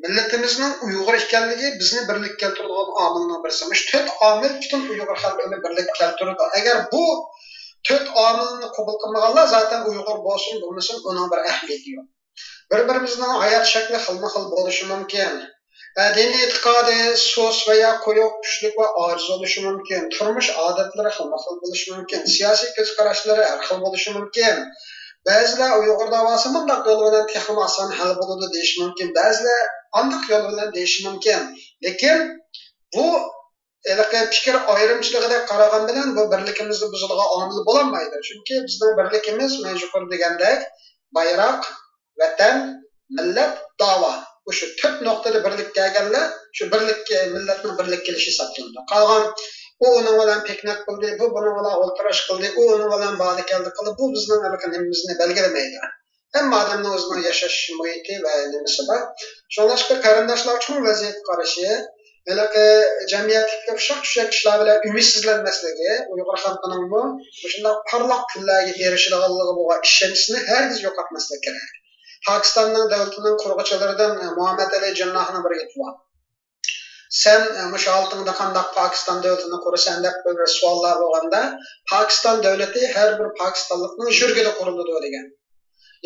Millatimizning Uyg'ur ekanligi bizni birlik keltiradigan omilning birisi. Mush 4 omil butun Uyg'ur xalqini birlik keltiradi. Agar bu 4 omilni qabul qilmaganlar zaten Uyg'ur bo'lsin, bo'lmasin, uning bir ahamiyati yo'q. Bir-birimizning hayot shakli xilma-xil bo'lishi mumkin. Diniy e'tiqodi so'z veya qo'yoq kuchlik va ojiz bo'lishi mumkin. Turmush odatlari xilma-xil bo'lishi mumkin. Siyosiy ko'z qarashlari har xil bo'lishi mumkin. Ba'zilar Uyg'ur davosi bunday yo'l bilan texnik oson hal bo'ladi deyish mumkin. Ba'zilar andiq yo'l bilan deyish mumkin. Lekin bu fikr ayrimchiligiga qaragan bilan bu birlikimizni buzadigan omil bo'lolmaydi. Chunki bizning birlikimiz men yuqori degandek bayroq, vatan, millat, davo. Shu 4 nuqtada birlik kelganlar, shu birlikka millatning birlik kelishi hisoblanadi. Qolgan u uning bilan piknik qildi, bu buning bilan o'tirish qildi, u uning bilan bog'da keldi qilib, bu bizning nimamizni belgilamaydi. Hamma odamning o'zining yashash muhiti va nimasi bor. Shuningdek qarindoshlar uchun vaziyat qarashi, jamiyatga o'xshash kishilar bilan umidsizlanmasligi, Uyg'ur xalqining bu shunday parlaq kunlarga erishadiganligi bo'lgan ishonchni hargiz yo'qotmaslik kerak. Pakistanning davlatining qurg'uvchilaridan Muhammad Ali Jinnahni bir aytgan. Sen mush altında qandaq Pakistan davlatini qurasan deb bir savollar bo'lganda, Pakistan davlati har bir Pokistonlikning yuragida qurildi degan.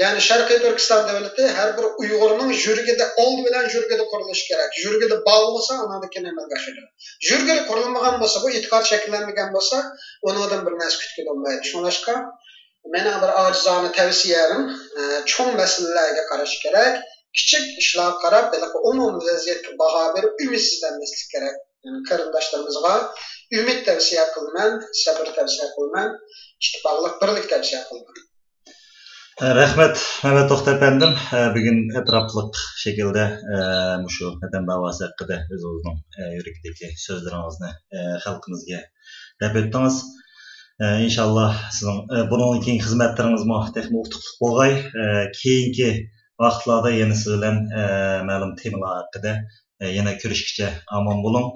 Ya'ni Sharqiy Turkiston davlati har bir Uyg'urning yuragida old bilan yuragida qurilishi kerak. Yuragida bog' bo'lsa, anadagi amalga oshadi. Yuragida qurilmagan bo'lsa, bu e'tiqod shakllanmagan bo'lsa, undan bir narsa kutgan bo'lmaydi. Shunlashqa meni bir ojizona tavsiyam, cho'ng masalalarga qarash kerak. Kichik ishlar qarab, umumiy vaziyatga baho berib, umidsizlanmaslik kerak. Qarindoshlarimizga umid tavsiya qilaman, sabr tavsiya qilaman, ittifoqlik, birlik tavsiya qilaman. Rahmet Mehmet To'xta efendim, bugün etraflık şekilde şu vatan davası hakkında özünüzün yürekdeki sözlerinizni halkımızga dep o'tdingiz. İnşallah sizin bunun keyingi hizmetleriniz muhtemelen utuqliq bo'lg'ay. Keyingi vaqtlarda yana siz bilan ma'lum temalar haqida yana ko'rishguncha omon bo'ling.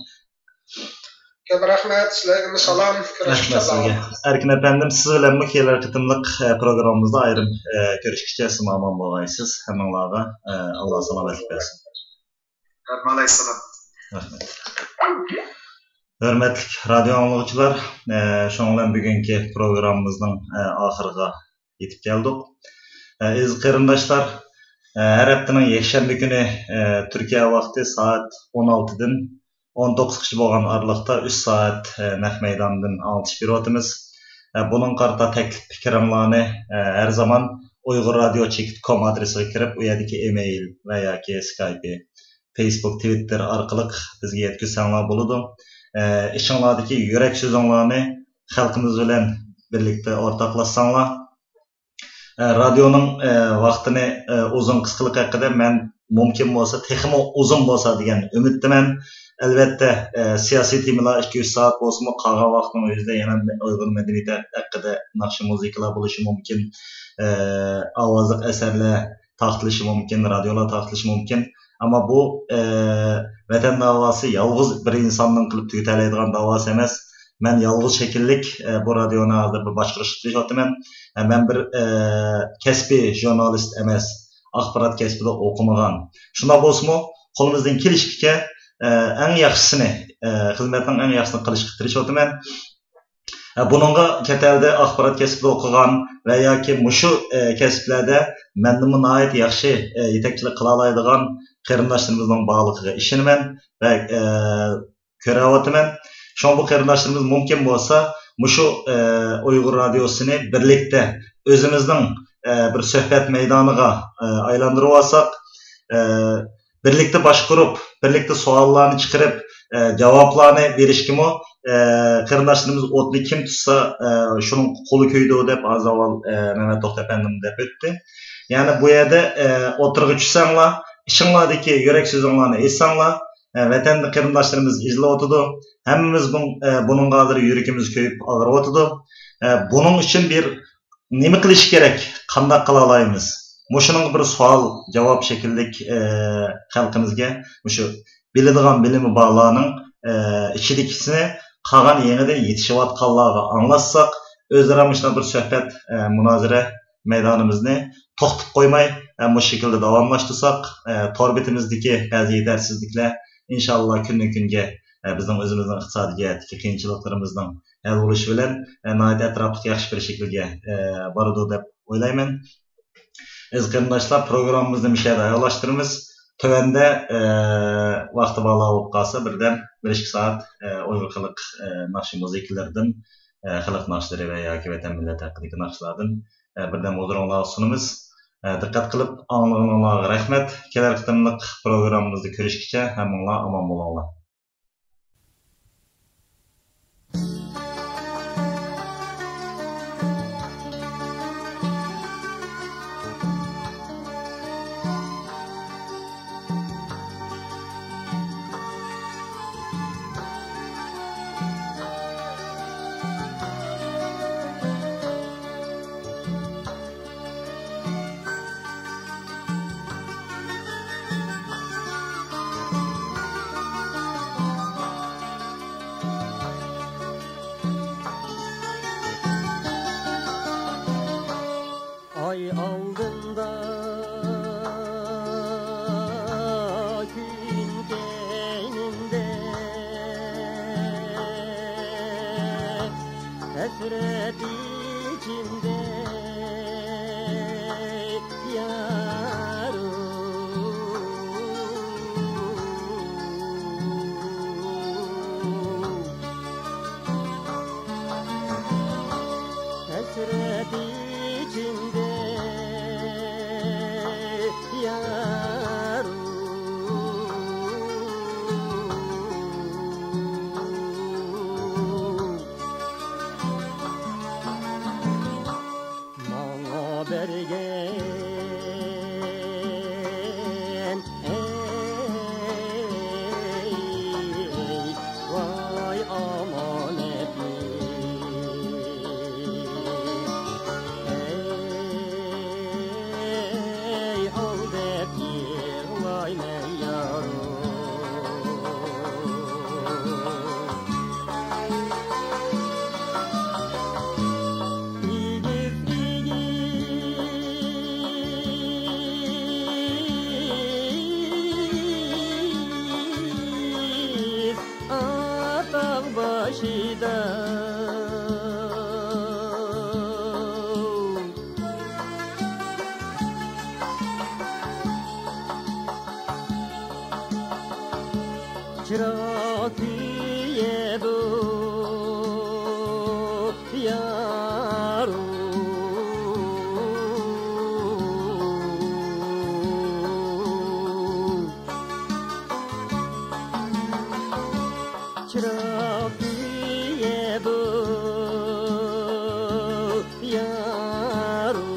Ko'p rahmat, sizlarga salom, ko'rishguncha. Erkin efendim, siz bilan bu kelar qitimliq programmamizda ayrim ko'rishguncha siz omon bo'lg'aysiz. Hammanglarga Alloh salomatlik bersin. Alayhissalom. Rahmat. Hörmətli radio anlıqçılar, şunla bugünkü programımızın ahırına yetib geldik. Aziz qarindoshlar, her haftanın yakshanba günü Türkiye vakti saat 16'dan 19 bo'lgan aralıqda 3 saat naq meydandan anlatış beriyotimiz. Bunun qarta teklif fikirlarini her zaman uygurradio.com adresiga kirib, u yerdagi email va yoki Skype, Facebook, Twitter orqali bizga yetkazsanglar bo'ladi. İşinlardaki yürek sözünlerini halkımız bilen birlikte ortaklaşsanlar. Radyonun vaktini uzun kısqılık hakkında ben mümkün olsa, texmi uzun olsa degan ümiddiman. Elbette siyasi temalar 200 saat olsa mı qolgan vaqtning o'zida yana Uyg'ur madaniyati haqida naqshi muzikalar bo'lishi mumkin, ovozli asarlar taqtilishi mumkin, radiolar taqtilishi mumkin. Ama bu vatan davası yalğız bir insanın qilib tugalaydigan davası emas. Men yalğız şekillik bu radioni hozir bir boshqarishtirayapman. Men bir kasbi jurnalist emas, axborot kasbida o'qimagan. Shunda bo'lsa-mu, qo'limizdan kelishga eng yaxshisini, xizmatning eng yaxshisini qilishga tirishayapman. Bununla ketalda axborot kasbida o'qigan va yoki mushu kasblarda menni nihoyat yaxshi yetakchilik qila oladigan qarindoshlarımızın bağlılığına işinaman ve ko'rayapman. Şu bu qarindoshlarimiz mümkün bo'lsa, mushu Uyg'ur radiosini birlikte o'zimizning bir suhbat maydoniga aylantirib olsak, birlikte boshqarib, birlikte savollarni chiqarib, javoblarni berishkimi, qarindoshlarimiz o'tni kim tutsa, shuning qo'li kuydi deb azavval Mehmet To'xta efendim deb o'tdi. Ya'ni bu yerda o'tirg'i tushsanglar, İşinlardaki yürek sözünlerini etsanlar, vatandaş qarindoshlarimiz izlab o'tadi. Hammamiz bunun qadri yürekimiz köyüp ağırıp o'tadi. Bunun için bir nima qilish kerak, qanday qila olamiz? Mushuning bir savol javob shekillik xalqimizga, mushu biladigan bilimi borlarning ichidikisini qolgan yangidan yetishayotganlarga anglatsak, o'zaro mushunday bir suhbat, munozara maydonimizni to'xtatib qo'ymay, bu şekilde davamlaştırsak, torbetimizdeki bazı yetersizlikler inşallah günden günge bizim özümüzün iqtisodiyotdagi qiyinchiliklarımızdan hal bo'lishi bilan nihoyat atrofli yaxshi bir shaklga boradi deb o'ylayman. Ez qarındaşlar, programımızda müşahede ayarlaştırımız. Tövende vakti bağlı alıp qalsa birden 1-2 saat Uyghur xalq naxşı muzikilerden, xalq naxşıları ve yoki vatan millet haqidagi naxşılardan birden moduronlar sunumuz. Diqqat qilib anlığınızga rahmet. Kelar qitimliq programımızda görüşkice hamınla aman bolanglar. Ay aldında gün geninde hasret içinde yarım hasret içinde Mana bergen vay amanetli aldep yığlay men yarım ataq başida çırak yedu yarım çırak yedu yarım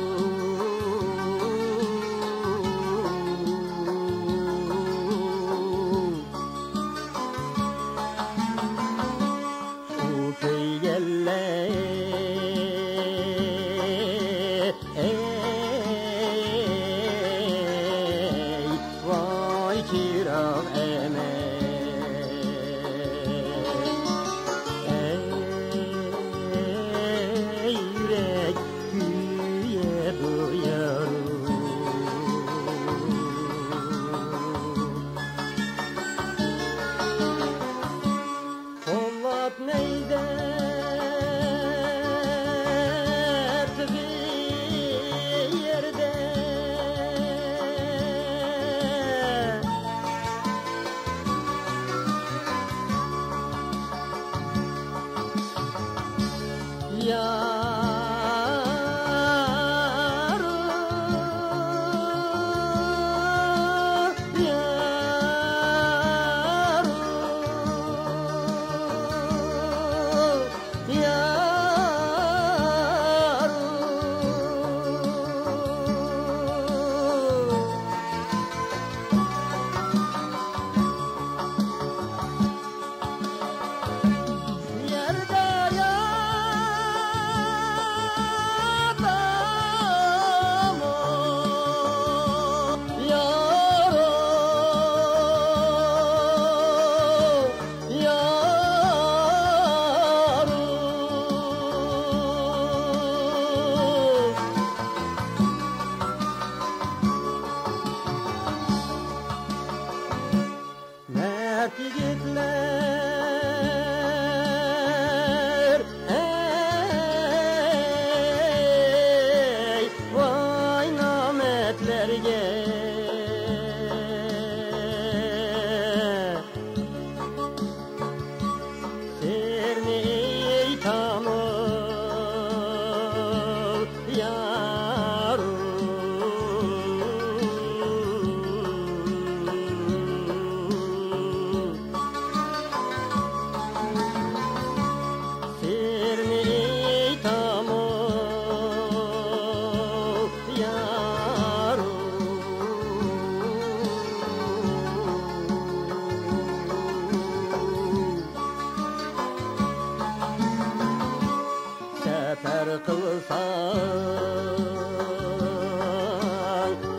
sefer kılsan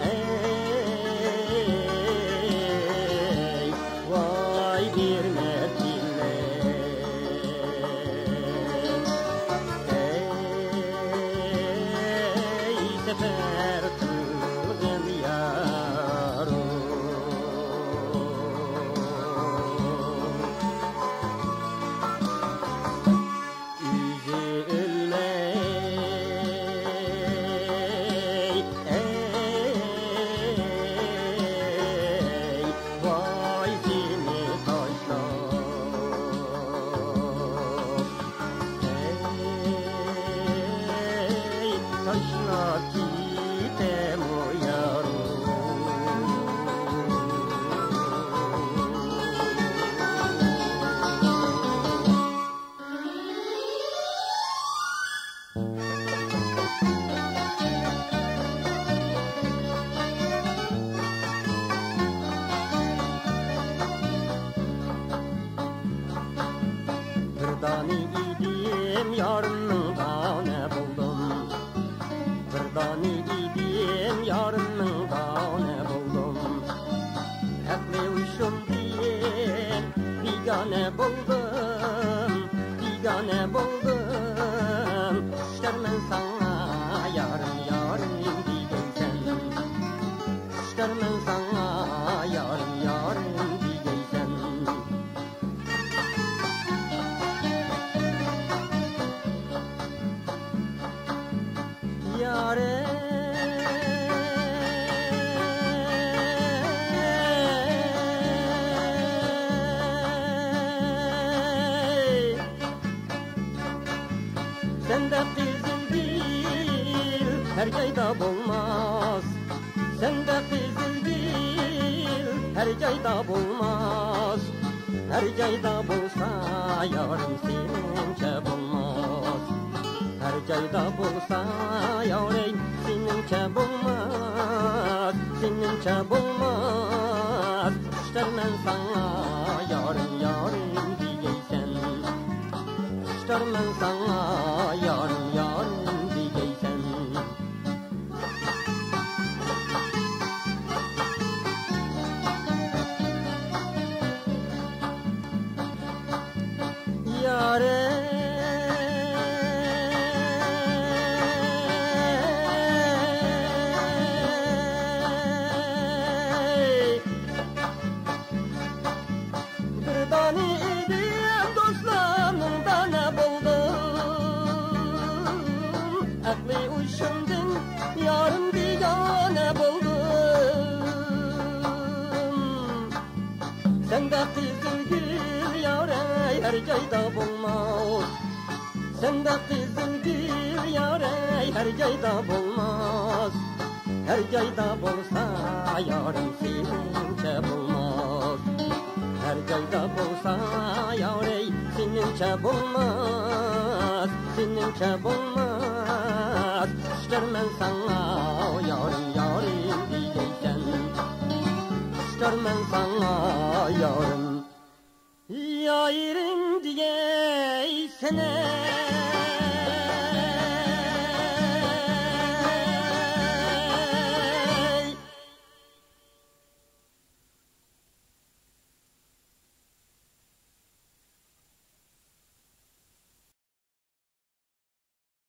ey vay bir mertille ey sefer kılgın yarum taşlar gitem o yarum bir dani idim yarının tane buldum Dani idim yarının tane buldum Hepli uçum diye bigane buldum Bigane buldum İşlermen sana yarım yarım diyeysen İşlermen sana yarım yarım diyeysen Yare Sende kızıl değil her yayda bulmaz Sende kızıl değil her yayda bulmaz Her yayda bulsa yarım senince bulmaz Her yayda bulsa yavrey senince bulmaz Senince bulmaz İşlermen sana yarım yarım diyeysen İşlermen sana yarım yarım diyeysen Yare bir dani idim dostlarımda ne buldum Aklı uçumdun yarım bigane buldum Sende kızıl gül yarey her yayda bulmaz Sende kızıl gül yarey her yayda bulmaz Her yayda bulsa yarım senince bulmaz Her yayda bulsa yarey senince bulmaz Senince bulmaz İşlermen sana yarım yarım diyeysen İşlermen sana yarım Yarım diyeysene